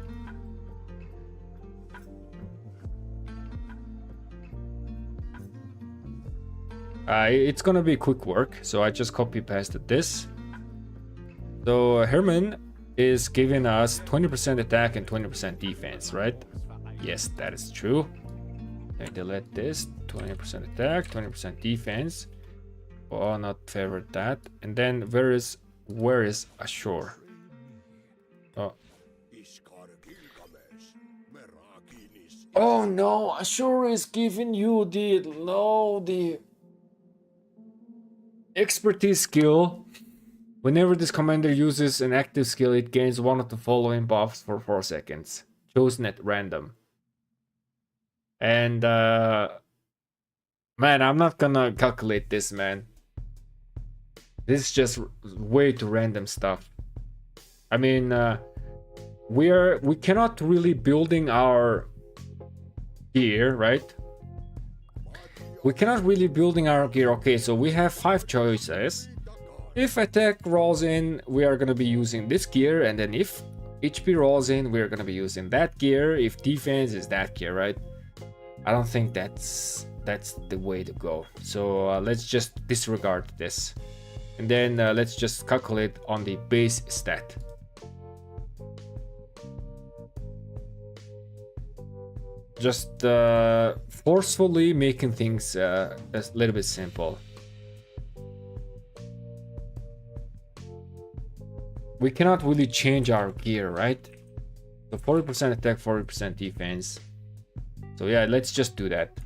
It's gonna be quick work, so I just copy pasted this. So Herman is giving us 20% attack and 20% defense, right? Yes, that is true. I delete this. 20% attack, 20% defense. Oh, not favorite that. And then where is Ashur? Oh no, Ashur is giving you the expertise skill. Whenever this commander uses an active skill, it gains one of the following buffs for 4 seconds. Chosen at random. And man, I'm not gonna calculate this, man. This is just way too random stuff. I mean, we cannot really building our gear, right? We cannot really building our gear. Okay, so we have 5 choices. If attack rolls in, we are gonna be using this gear, and then if HP rolls in, we're gonna be using that gear. If defense is that gear, right? I don't think that's the way to go. So let's just disregard this, and then let's just calculate on the base stat. Just forcefully making things a little bit simple. We cannot really change our gear, right? So 40% attack, 40% defense. So yeah, let's just do that.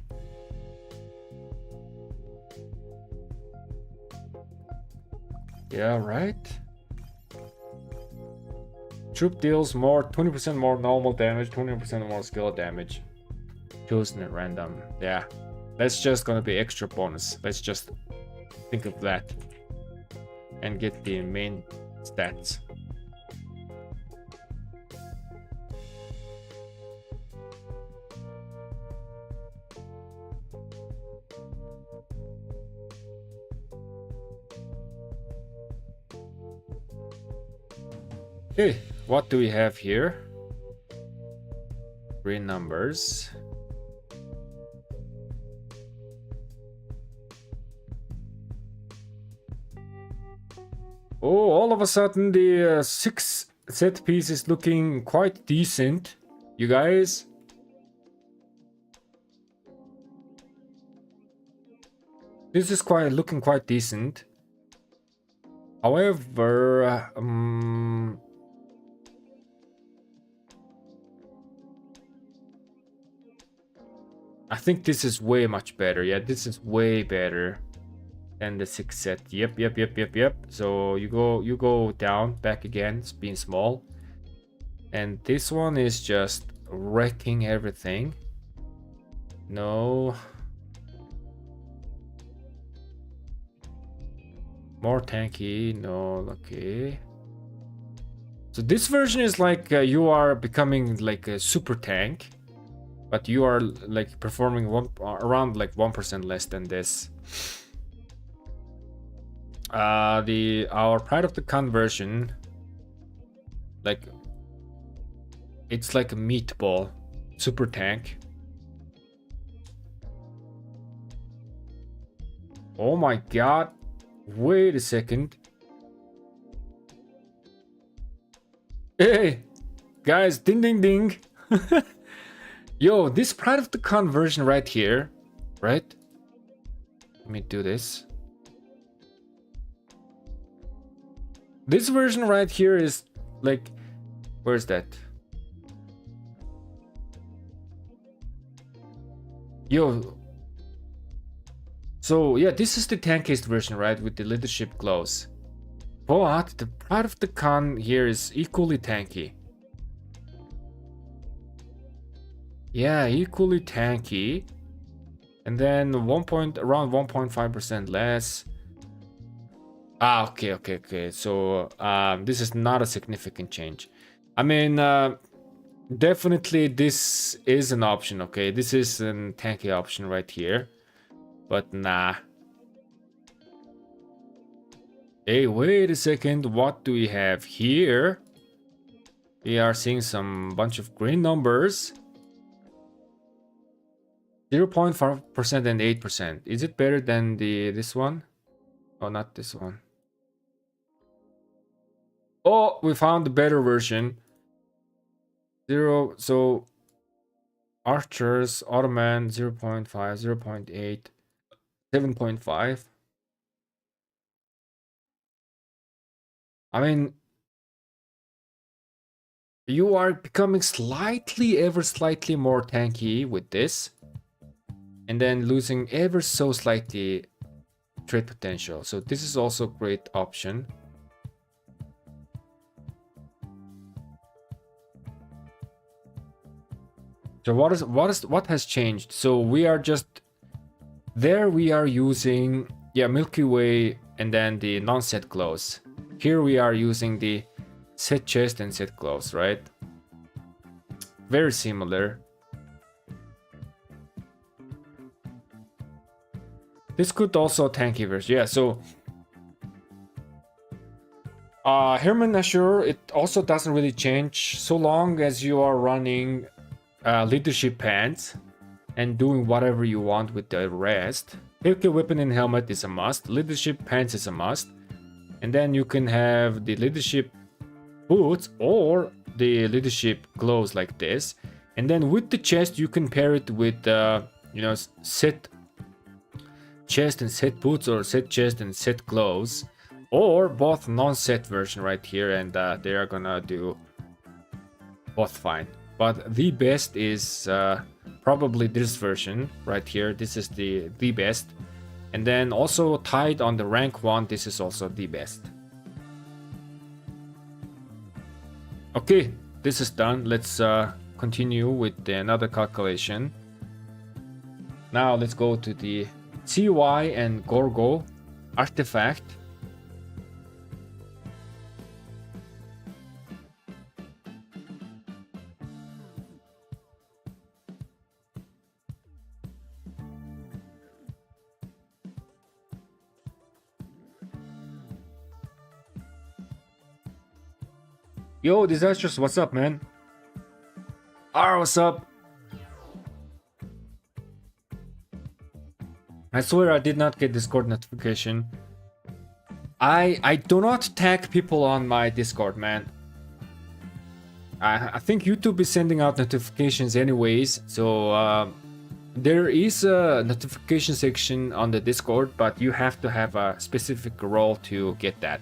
Yeah, right. Troop deals more, 20% more normal damage, 20% more skill damage. Chosen at random. Yeah, that's just gonna be extra bonus. Let's just think of that and get the main stats. Okay, what do we have here? Green numbers. Oh, all of a sudden the 6 set piece is looking quite decent, you guys. This is looking quite decent. However, I think this is way much better. Yeah, this is way better than the 6 set. Yep. So you go down, back again, it's being small. And this one is just wrecking everything. No. More tanky. No, okay. So this version is like you are becoming like a super tank, but you are like performing around like 1% less than this. Our Pride of the Khan version, like it's like a meatball, super tank. Oh my god! Wait a second. Hey, guys! Ding ding ding! Yo, this Pride of the Khan version right here, right? Let me do this. This version right here is like, where's that? Yo. So yeah, this is the tankiest version, right? With the leadership glows. But the Pride of the Khan here is equally tanky. Yeah, equally tanky. And then around 1.5% less. Ah, okay. So this is not a significant change. I mean, definitely this is an option, okay? This is a tanky option right here. But nah. Hey, wait a second. What do we have here? We are seeing some bunch of green numbers. 0.5% and 8%. Is it better than this one? Oh, not this one. Oh, we found the better version. 0, so archers, Ottoman 0.5, 0.8, 7.5. I mean, you are becoming ever slightly more tanky with this, and then losing ever so slightly trade potential. So this is also a great option. So what has changed? So we are just there. We are using Milky Way and then the non-set glows. Here we are using the set chest and set glows, right? Very similar. This could also tanky version. Yeah, so Herman Ashur, it also doesn't really change so long as you are running leadership pants and doing whatever you want with the rest. Heavy weapon and helmet is a must. Leadership pants is a must. And then you can have the leadership boots or the leadership gloves like this. And then with the chest, you can pair it with, set chest and set boots, or set chest and set gloves, or both non-set version right here, and they are gonna do both fine. But the best is probably this version right here. This is the best. And then also tied on the rank 1, this is also the best. Okay, this is done. Let's continue with another calculation. Now let's go to the CY and Gorgo artifact. Yo, Disastrous, what's up, man? What's up? I swear I did not get Discord notification. I do not tag people on my Discord, man. I think YouTube is sending out notifications anyways, so there is a notification section on the Discord, but you have to have a specific role to get that.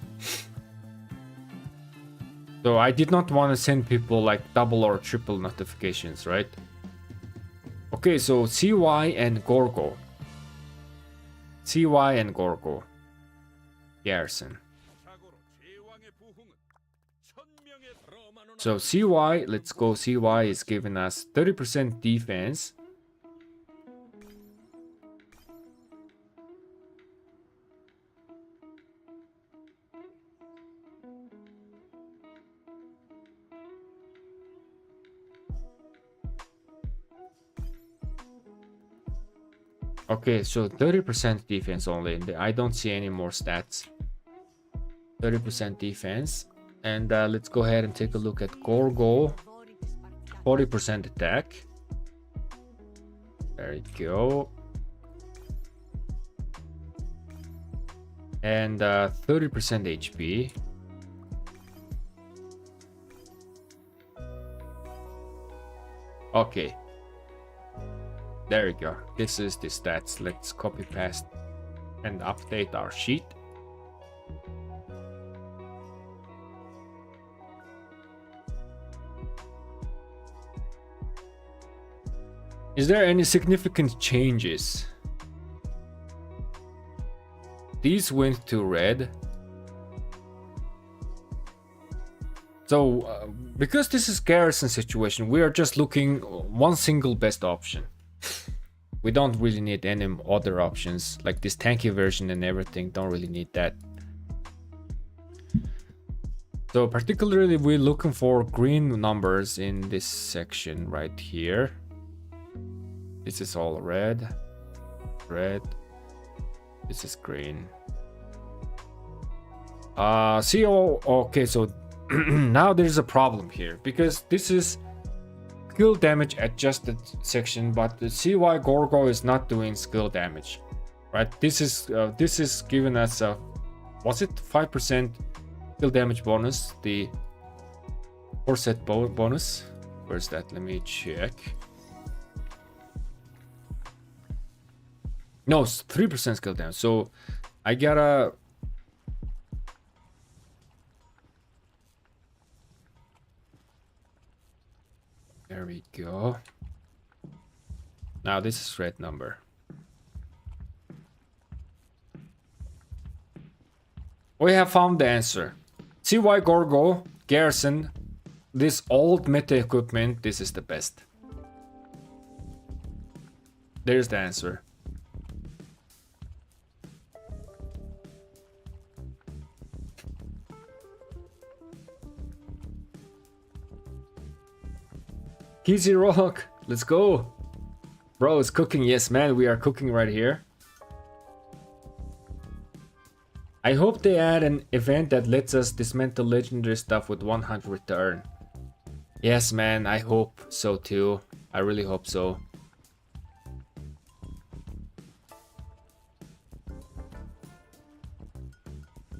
So I did not want to send people like double or triple notifications, right? Okay, so CY and Gorgo. CY and Gorgo. Garrison. So CY, let's go. CY is giving us 30% defense. Okay, so 30% defense only. I don't see any more stats. 30% defense. And let's go ahead and take a look at Gorgo. 40% attack. There you go. And 30% HP. Okay. There you go. This is the stats. Let's copy paste and update our sheet. Is there any significant changes? These went to red. So, because this is garrison situation, we are just looking one single best option. We don't really need any other options, like this tanky version and everything, don't really need that. So particularly we're looking for green numbers in this section right here. This is all red, red, this is green. Okay, so now there's a problem here, because this is skill damage adjusted section, but the CY Gorgo is not doing skill damage, right? This is giving us a, was it 5% skill damage bonus, the 4-set bonus? Where's that? Let me check. No, it's 3% skill damage. So I gotta. There we go. Now this is red number. We have found the answer. CY Gorgo, Garrison, this old meta equipment, this is the best. There's the answer. Easy Rock, let's go. Bro, it's cooking. Yes, man, we are cooking right here. I hope they add an event that lets us dismantle legendary stuff with 100 return. Yes, man, I hope so too. I really hope so.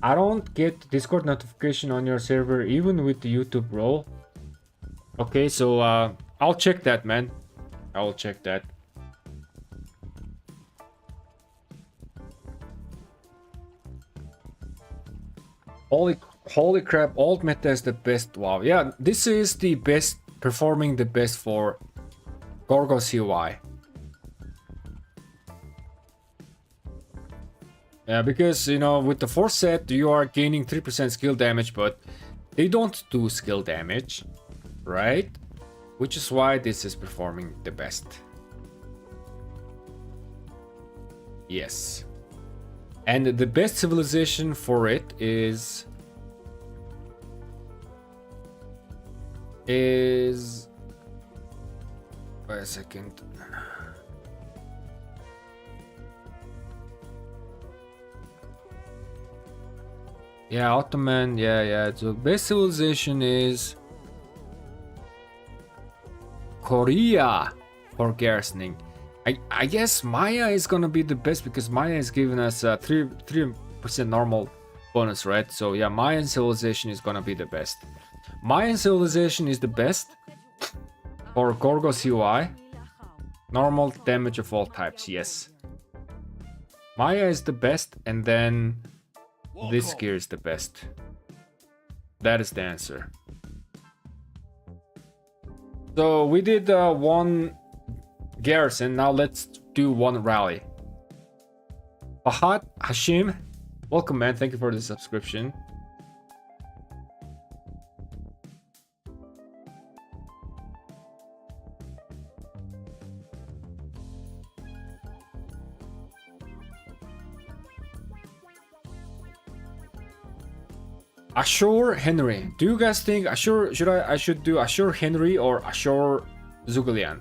I don't get Discord notification on your server even with the YouTube role. Okay, so I'll check that, man. I'll check that. Holy crap, old meta is the best. Wow, yeah, this is the best, performing the best for Gorgo CY. Yeah, because, you know, with the 4-set, you are gaining 3% skill damage, but they don't do skill damage, right? Which is why this is performing the best. Yes. And the best civilization for it is... Wait a second. Yeah, Ottoman, yeah. So best civilization is Korea for garrisoning. I guess Maya is gonna be the best because Maya is giving us a 3% normal bonus, right? So yeah, Mayan civilization is gonna be the best. Mayan civilization is the best for Gorgos UI. Normal damage of all types, yes. Maya is the best, and then this gear is the best. That is the answer. So we did one garrison, now let's do one rally. Fahad Hashim, welcome man, thank you for the subscription. Ashur Henry. Do you guys think Ashur I should do Ashur Henry or Ashur Zugulian?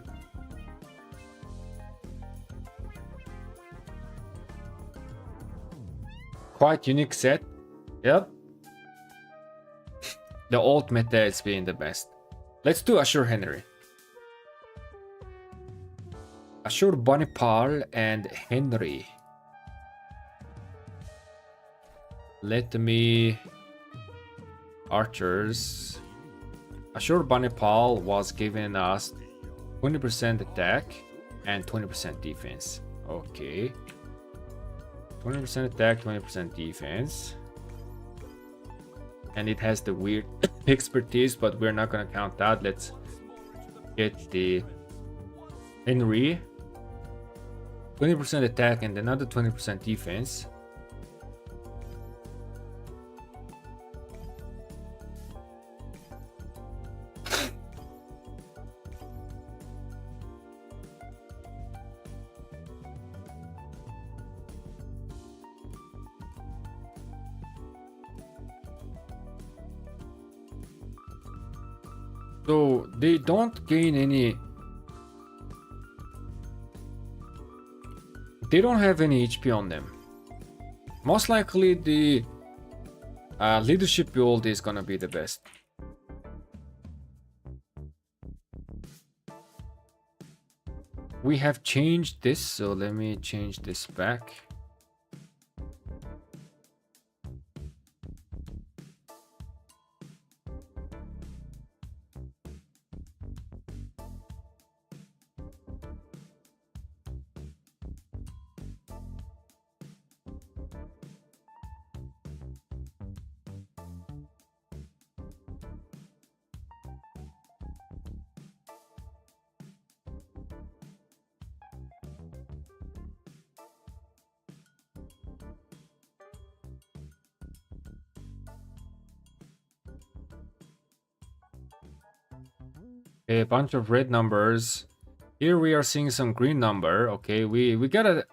Quite unique set. Yep. The old meta is being the best. Let's do Ashur Henry. Ashur Bonipal and Henry. Let me archers. Ashur Banipal was giving us 20% attack and 20% defense. Okay. 20% attack, 20% defense. And it has the weird expertise, but we're not gonna count that. Let's get the Henry. 20% attack and another 20% defense. So they don't gain any. They don't have any HP on them. Most likely the leadership build is gonna be the best. We have changed this, so let me change this back. A bunch of red numbers. Here we are seeing some green number. Okay, we gotta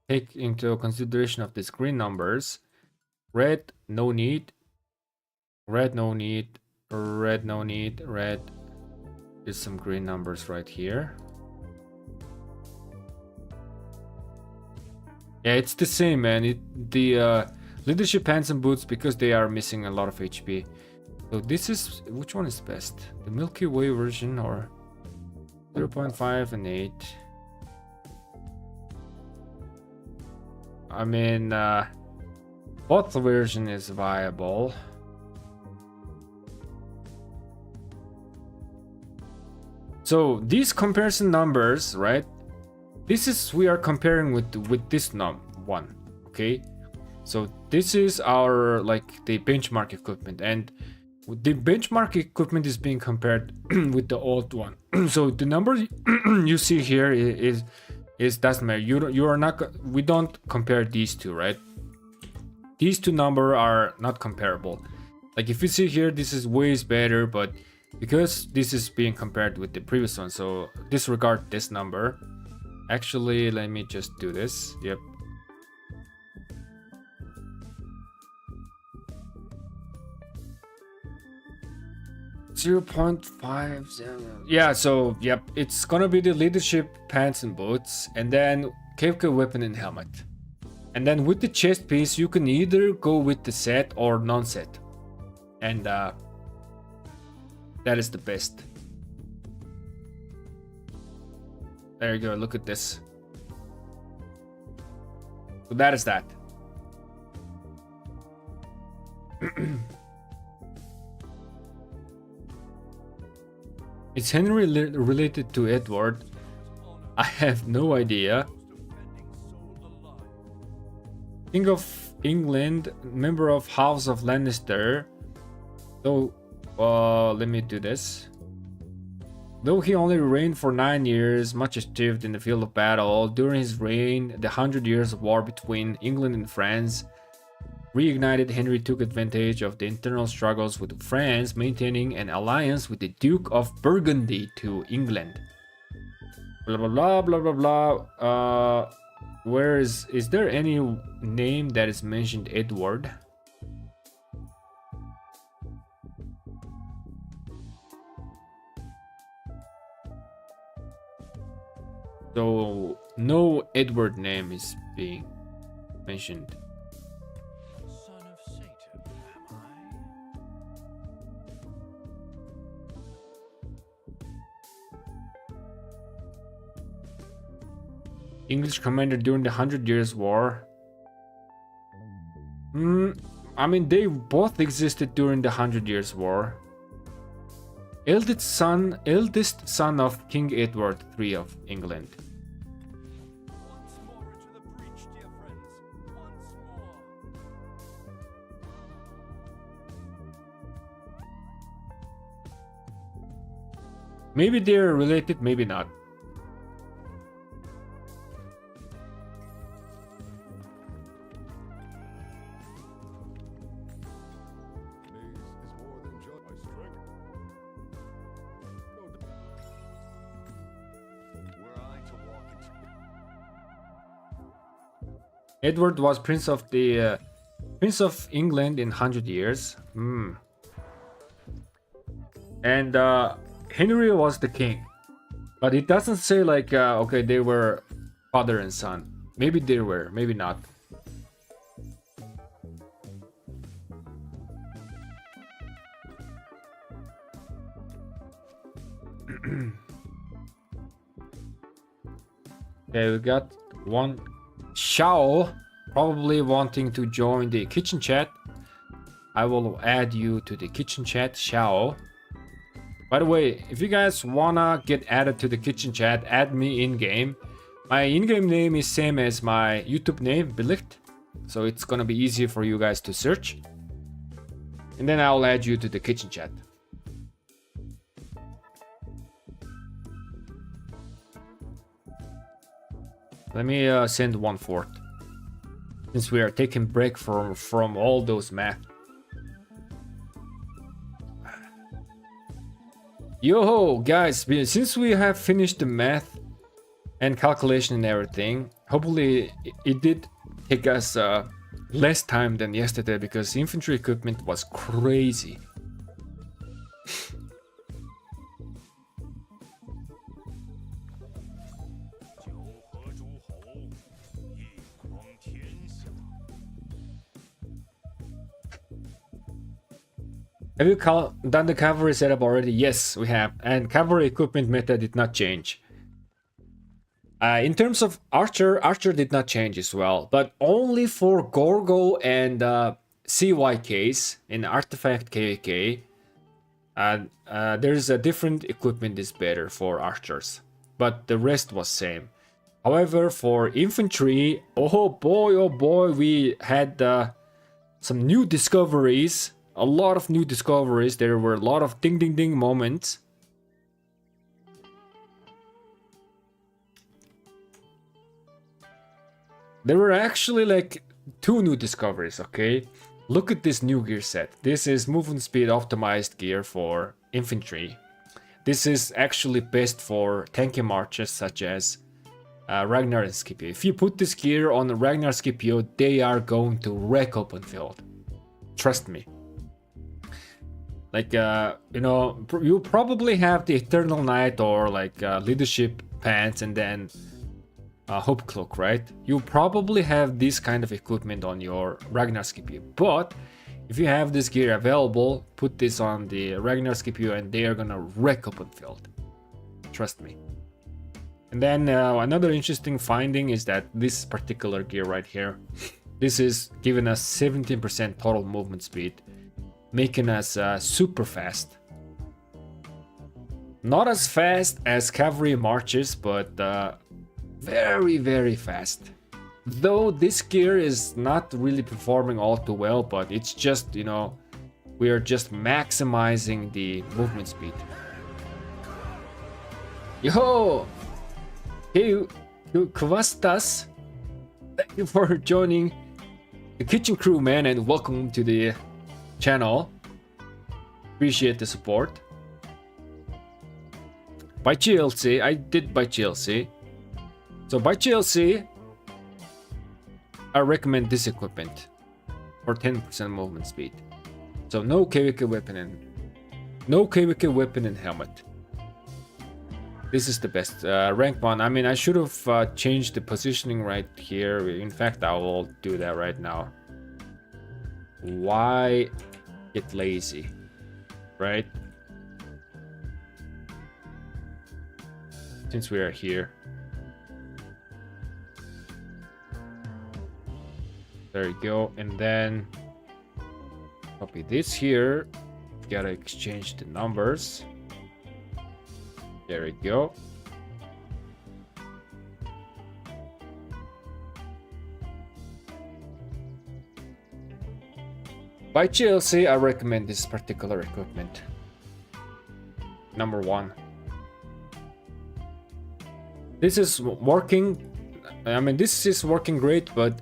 take into consideration of these green numbers. Red, no need. Red, no need. Red, no need. Red. There's some green numbers right here. Yeah, it's the same, man. The leadership pants and boots, because they are missing a lot of HP. So this is, which one is best? The Milky Way version or 0.5 and 8? I mean, both version is viable. So these comparison numbers, right? This is, we are comparing with this one, okay? So this is our, like, the benchmark equipment, and the benchmark equipment is being compared with the old one. So the number you see here is doesn't matter. You are not, we don't compare these two, right? These two numbers are not comparable. Like if you see here, this is way better, but because this is being compared with the previous one, so disregard this number. Actually, let me just do this. Yep. .50. Yeah, so yep, it's gonna be the leadership pants and boots, and then KFK weapon and helmet. And then with the chest piece, you can either go with the set or non-set. And that is the best. There you go, look at this. So that is that. Is Henry related to Edward? I have no idea. King of England, member of House of Lannister. So, let me do this. Though he only reigned for 9 years, much achieved in the field of battle. During his reign, the 100 Years of War between England and France reignited. Henry took advantage of the internal struggles with France, maintaining an alliance with the Duke of Burgundy to England. Blah blah blah blah blah blah. Where is there any name that is mentioned Edward? So no Edward name is being mentioned. Son of Satan, am I? English commander during the 100 Years War. I mean, they both existed during the 100 Years War. Eldest son of King Edward III of England. Once more into the breach, dear friends. Once more. Maybe they're related, maybe not. Edward was Prince of England in 100 Years. And Henry was the king. But it doesn't say like, okay, they were father and son. Maybe they were, maybe not. Okay, we got one Shao probably wanting to join the kitchen chat. I will add you to the kitchen chat, Shao. By the way, if you guys wanna get added to the kitchen chat, add me in-game. My in-game name is same as my YouTube name, Bilicht. So it's gonna be easier for you guys to search. And then I'll add you to the kitchen chat. Let me send one forth, since we are taking break from all those math. Yo guys, since we have finished the math and calculation and everything, hopefully it did take us less time than yesterday, because infantry equipment was crazy. Have you done the cavalry setup already? Yes, we have. And cavalry equipment meta did not change. In terms of Archer did not change as well. But only for Gorgo and CYKs in Artifact KK. There's a different equipment is better for archers. But the rest was same. However, for infantry, oh boy, we had some new discoveries. A lot of new discoveries. There were a lot of ding ding ding moments. There were actually like 2 new discoveries, okay? Look at this new gear set. This is movement speed optimized gear for infantry. This is actually best for tanky marches such as Ragnar and Scipio. If you put this gear on Ragnar Scipio, they are going to wreck open field. Trust me. Like, you know, you probably have the Eternal Knight or like leadership pants, and then Hope Cloak, right? You probably have this kind of equipment on your Ragnar Scipio, but if you have this gear available, put this on the Ragnar Scipio and they are gonna wreck open field. Trust me. And then another interesting finding is that this particular gear right here, this is giving us 17% total movement speed, making us super fast. Not as fast as Cavalry marches, but very, very fast. Though this gear is not really performing all too well, but it's just, you know, we are just maximizing the movement speed. Yo! Hey, Kvastas! Thank you for joining the kitchen crew, man, and welcome to the channel. Appreciate the support. By GLC, I did by GLC. So by GLC, I recommend this equipment for 10% movement speed. So no KVK weapon and helmet. This is the best. Rank 1. I mean, I should have changed the positioning right here. In fact, I will do that right now. Why get lazy, right? Since we are here. There you go. And then copy this here. Gotta exchange the numbers. There we go. By GLC, I recommend this particular equipment. Number 1. This is working. I mean, this is working great, but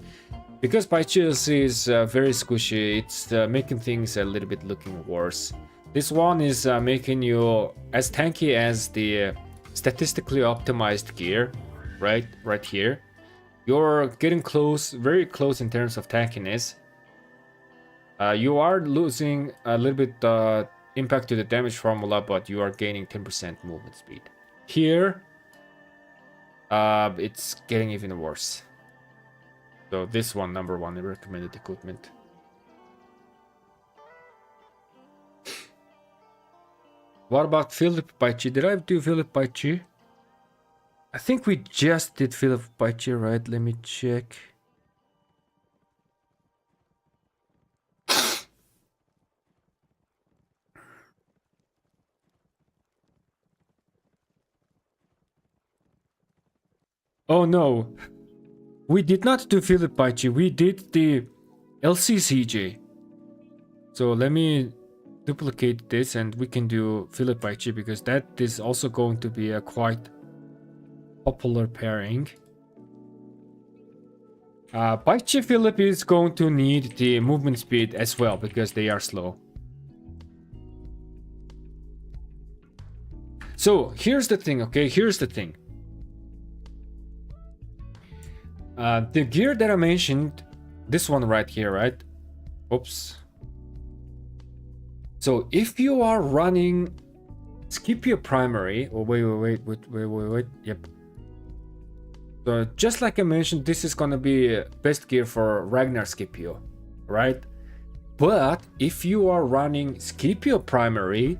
because by GLC is very squishy, it's making things a little bit looking worse. This one is making you as tanky as the statistically optimized gear, right here. You're getting close, very close in terms of tankiness. You are losing a little bit impact to the damage formula, but you are gaining 10% movement speed. Here, it's getting even worse. So this one, number 1, the recommended equipment. What about Philip Paichi? Did I do Philip Paichi? I think we just did Philip Paichi, right? Let me check. Oh no. We did not do Philip Paichi. We did the LCCJ. So let me duplicate this and we can do Philip Paichi because that is also going to be a quite popular pairing. Paichi Philip is going to need the movement speed as well because they are slow. So here's the thing, okay? Here's the thing. The gear that I mentioned, this one right here, right? Oops. So if you are running Scipio primary, oh wait, yep. So just like I mentioned, this is gonna be best gear for Ragnar Scipio, right? But if you are running Scipio primary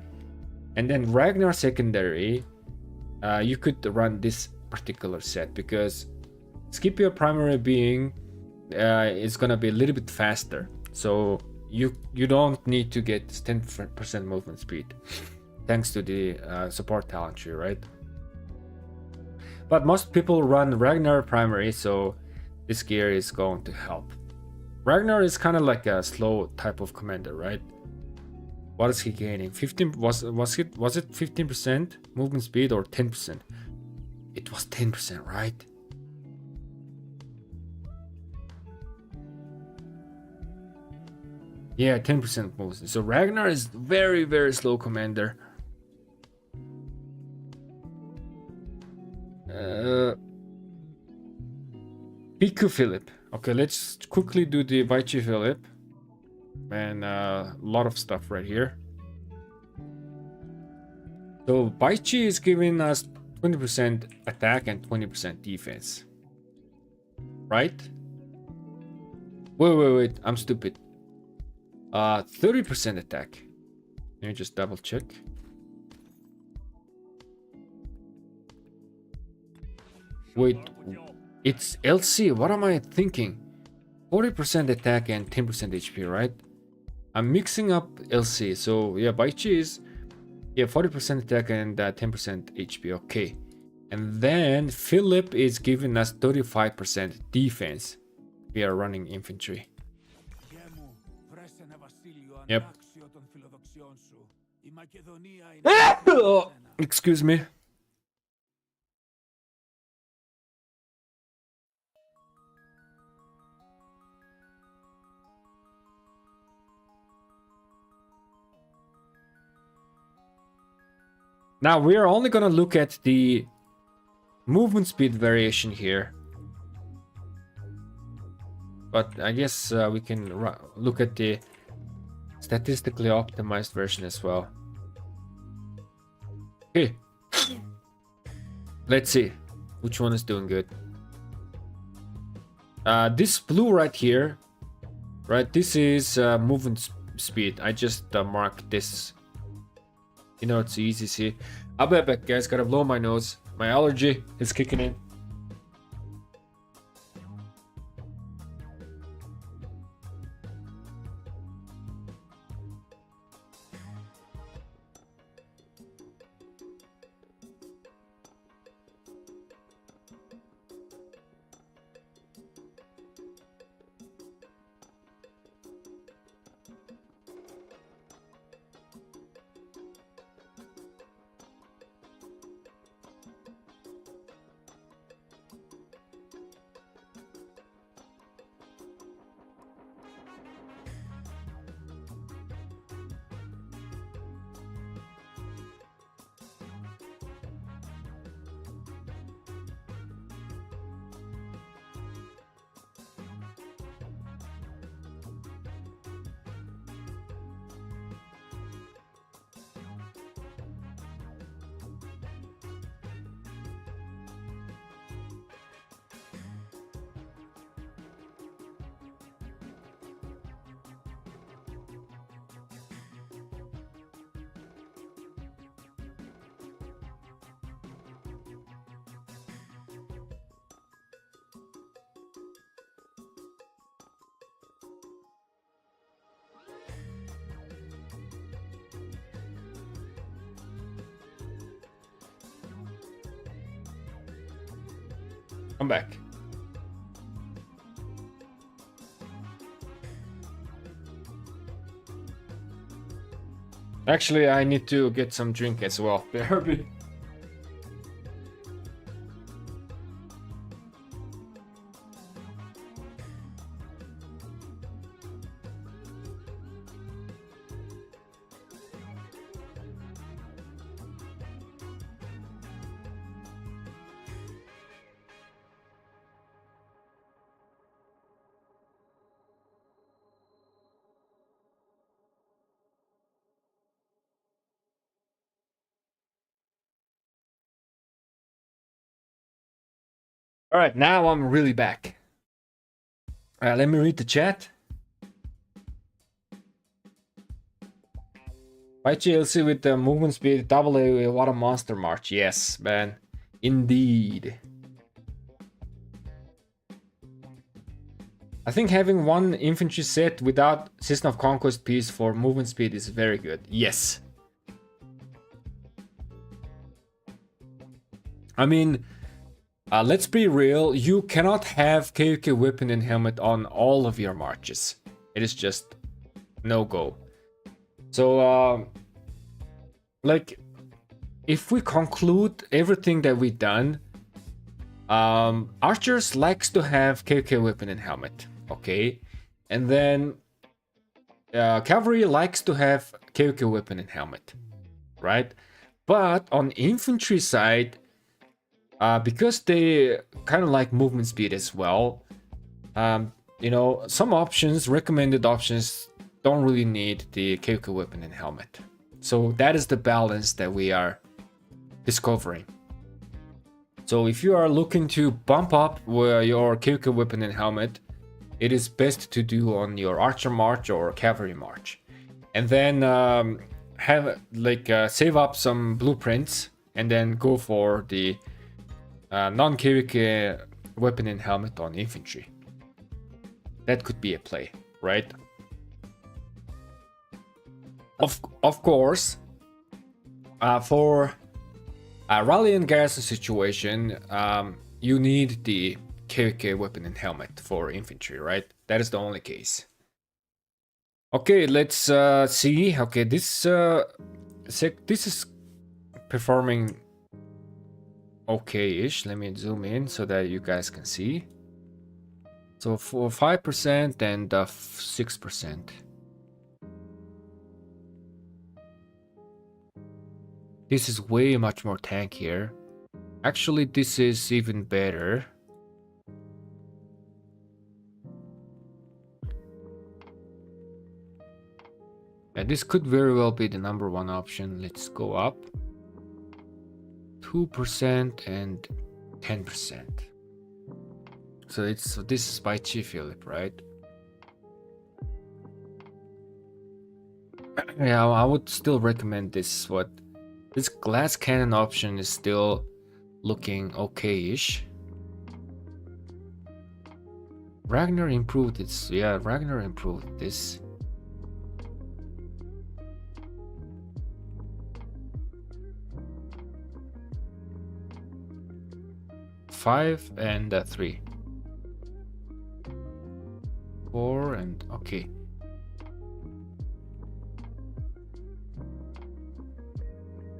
and then Ragnar secondary, you could run this particular set because Scipio primary being is gonna be a little bit faster, so you don't need to get 10% movement speed thanks to the support talent tree, right? But most people run Ragnar primary, so this gear is going to help. Ragnar is kind of like a slow type of commander, right? What is he gaining? 15 was it 15% movement speed or 10%? It was 10%, right? Yeah, 10% movement. So Ragnar is very, very slow commander. Piku Philip. Okay, let's quickly do the Vaichi Philip. And a lot of stuff right here. So Vaichi is giving us 20% attack and 20% defense. right? Wait, I'm stupid. 30% attack. Let me just double check. Wait, it's LC. What am I thinking? 40% attack and 10% HP, right? I'm mixing up LC. So yeah, Baichi is 40% attack and 10% HP. Okay. And then Philip is giving us 35% defense. We are running infantry. Yep. Excuse me. Now we are only gonna look at the movement speed variation here. But I guess we can look at the statistically optimized version as well. Okay. Let's see which one is doing good. This blue right here, right? This is movement speed. I just marked this. You know, it's easy to see. I'll be back, guys. Gotta blow my nose. My allergy is kicking in. I'm back. Actually, I need to get some drink as well. BRB. All right, now I'm really back. Let me read the chat. YGLC with the movement speed, double A, what a monster march. Yes, man. Indeed. I think having one infantry set without System of Conquest piece for movement speed is very good. Yes. I mean, let's be real. You cannot have KUK weapon and helmet on all of your marches. It is just no go. So, like, if we conclude everything that we've done, archers likes to have KUK weapon and helmet. Okay, and then cavalry likes to have KUK weapon and helmet, right? But on infantry side, because they kind of like movement speed as well, you know, some options, recommended options, don't really need the KUK weapon and helmet. So that is the balance that we are discovering. So if you are looking to bump up your KVK weapon and helmet, it is best to do on your Archer March or Cavalry March. And then have like save up some blueprints and then go for the non-KVK weapon and helmet on infantry. That could be a play, right? Of course, for a rally and garrison situation, you need the KVK weapon and helmet for infantry, right? That is the only case. Okay, let's see. Okay, this is performing okay-ish. Let me zoom in so that you guys can see. So for 5% and 6%. This is way much more tankier. Actually, this is even better. And this could very well be the number one option. Let's go up. 2% and 10%. So this is by Chief Philip, right? Yeah, I would still recommend this. This glass cannon option is still looking okay-ish. Ragnar improved this. Yeah, Ragnar improved this. Five and 3. 4 and okay.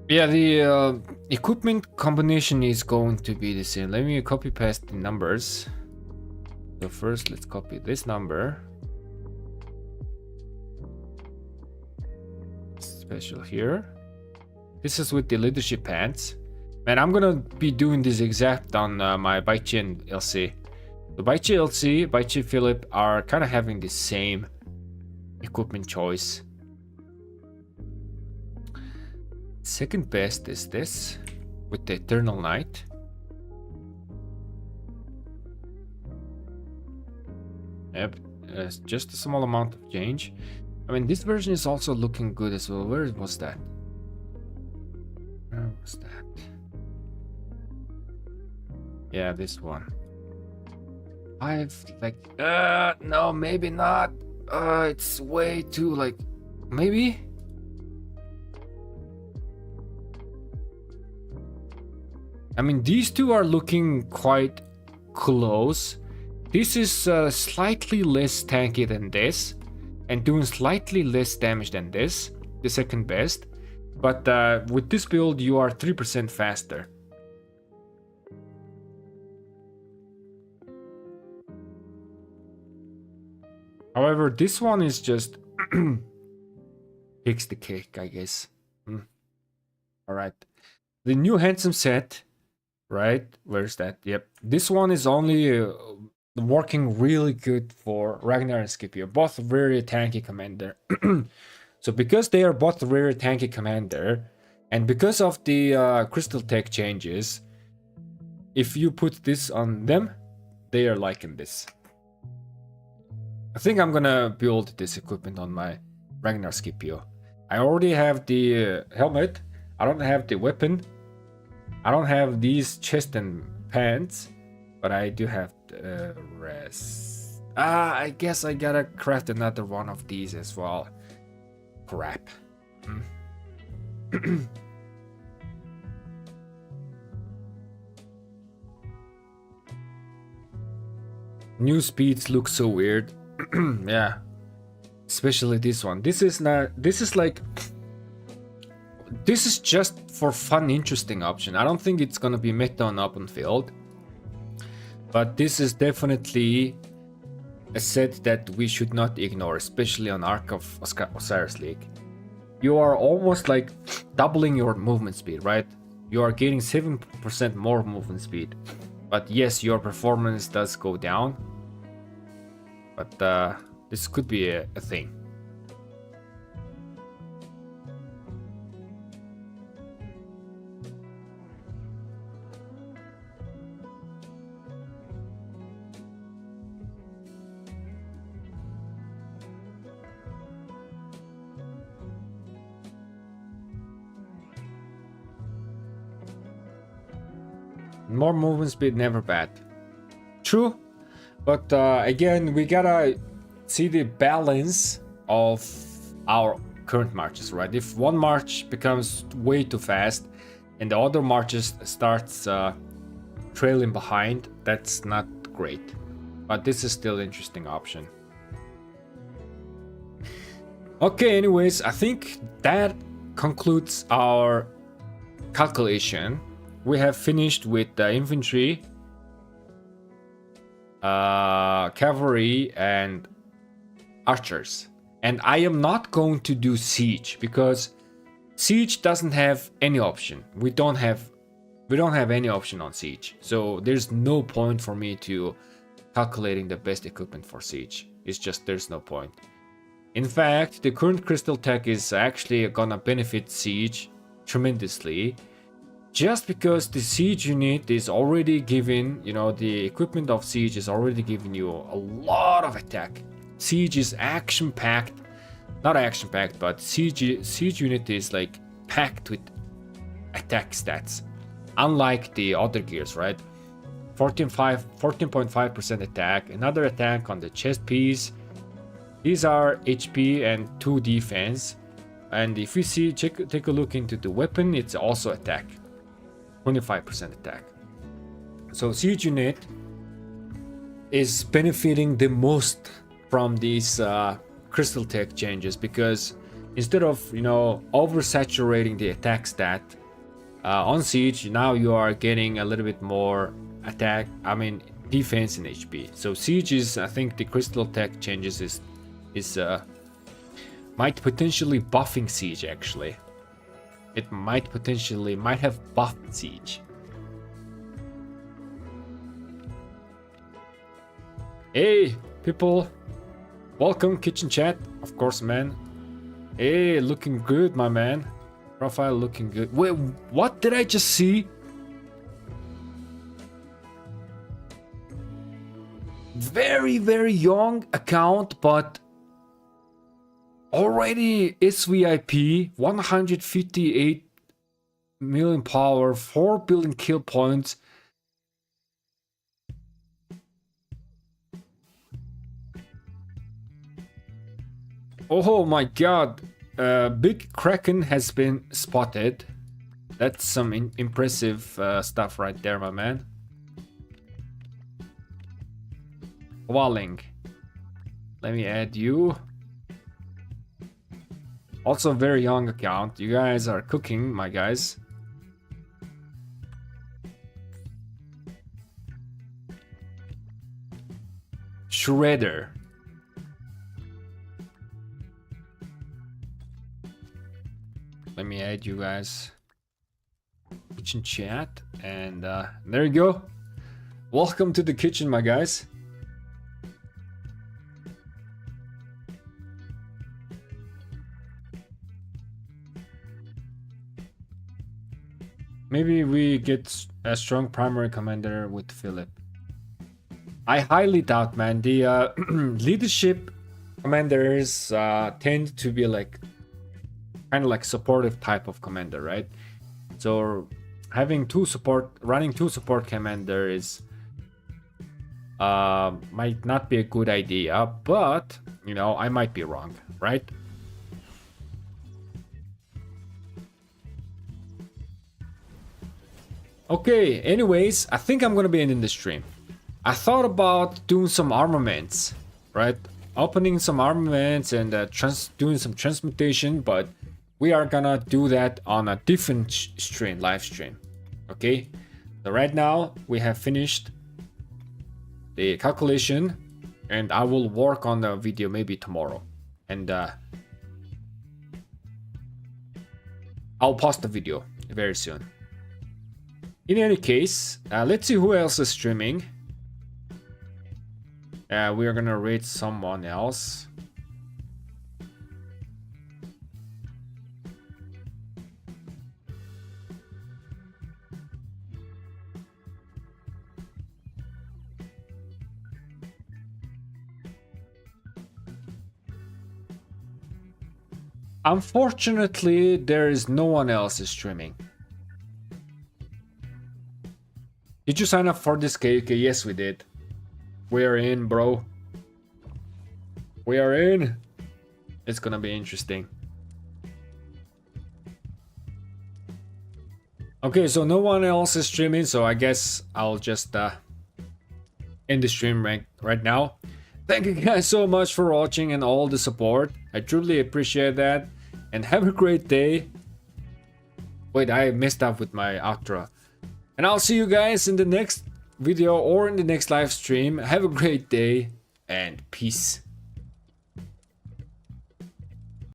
Yeah, the equipment combination is going to be the same. Let me copy paste the numbers. So first, let's copy this number. Special here. This is with the leadership pants. Man, I'm gonna be doing this exact on my Baichi and LC. The Baichi LC, Baichi Philip are kind of having the same equipment choice. Second best is this with the Eternal Knight. Yep, just a small amount of change. I mean, this version is also looking good as well. Where was that? Where was that? Yeah, this one. No, maybe not. It's way too, like, maybe? I mean, these two are looking quite close. This is slightly less tanky than this, and doing slightly less damage than this, the second best. But with this build, you are 3% faster. However, this one is just takes the cake, I guess. Alright. The new handsome set, right? Where's that? Yep. This one is only working really good for Ragnar and Scipio, both very tanky commander. So because they are both very tanky commander, and because of the crystal tech changes, if you put this on them, they are liking this. I think I'm gonna build this equipment on my Ragnar Scipio. I already have the helmet. I don't have the weapon. I don't have these chest and pants, but I do have the rest. I guess I gotta craft another one of these as well. Crap. New speeds look so weird. Yeah, especially this one. This is just for fun, interesting option. I don't think it's gonna be meta on open field, but this is definitely a set that we should not ignore, especially on Ark of Osiris League. You are almost like doubling your movement speed, right? You are getting 7% more movement speed, but yes, your performance does go down. But this could be a thing. More movement speed, never bad. True, but again, we gotta see the balance of our current marches, right? If one march becomes way too fast and the other marches starts trailing behind, that's not great. But this is still an interesting option. Okay, anyways, I think that concludes our calculation. We have finished with the infantry, cavalry, and archers. And I am not going to do siege because siege doesn't have any option. We don't have any option on siege. So there's no point for me to calculating the best equipment for siege. It's just there's no point. In fact, the current crystal tech is actually gonna benefit siege tremendously, just because the siege unit is already giving, you know, the equipment of siege is already giving you a lot of attack. Siege is action packed, not action packed, but siege unit is like packed with attack stats, unlike the other gears, right? 14.5% attack, another attack on the chest piece. These are HP and 2 defense. And if you see, take a look into the weapon, it's also attack. 25% attack. So siege unit is benefiting the most from these crystal tech changes, because instead of, you know, oversaturating the attack stat on siege, now you are getting a little bit more defense and HP. So siege is, I think the crystal tech changes is might potentially buffing siege. Actually, it might have buffed siege. Hey people, welcome kitchen chat, of course, man. Hey, looking good, my man. Profile looking good. Wait, what did I just see? Very, very young account, but already SVIP, 158 million power, 4 billion kill points. Oh my god, big Kraken has been spotted. That's some impressive stuff right there, my man. Walling. Let me add you. Also very young account. You guys are cooking, my guys. Shredder. Let me add you guys. Kitchen chat. And there you go. Welcome to the kitchen, my guys. Maybe we get a strong primary commander with Philip. I highly doubt, man. The leadership commanders tend to be like kind of like supportive type of commander, right? So running two support commander is might not be a good idea, but you know, I might be wrong, right? Okay, anyways, I think I'm gonna be ending the stream. I thought about doing some armaments, right? Opening some armaments and doing some transmutation, but we are gonna do that on a different stream, live stream. Okay, so right now we have finished the calculation, and I will work on the video maybe tomorrow, and I'll post the video very soon. In any case, let's see who else is streaming. We are gonna rate someone else. Unfortunately, there is no one else streaming. Did you sign up for this KK? Yes, we did. We're in, bro. We are in. It's gonna be interesting. Okay, so no one else is streaming, so I guess I'll just end the stream right now. Thank you guys so much for watching and all the support. I truly appreciate that. And have a great day. Wait, I messed up with my outro. And I'll see you guys in the next video or in the next live stream. Have a great day and peace.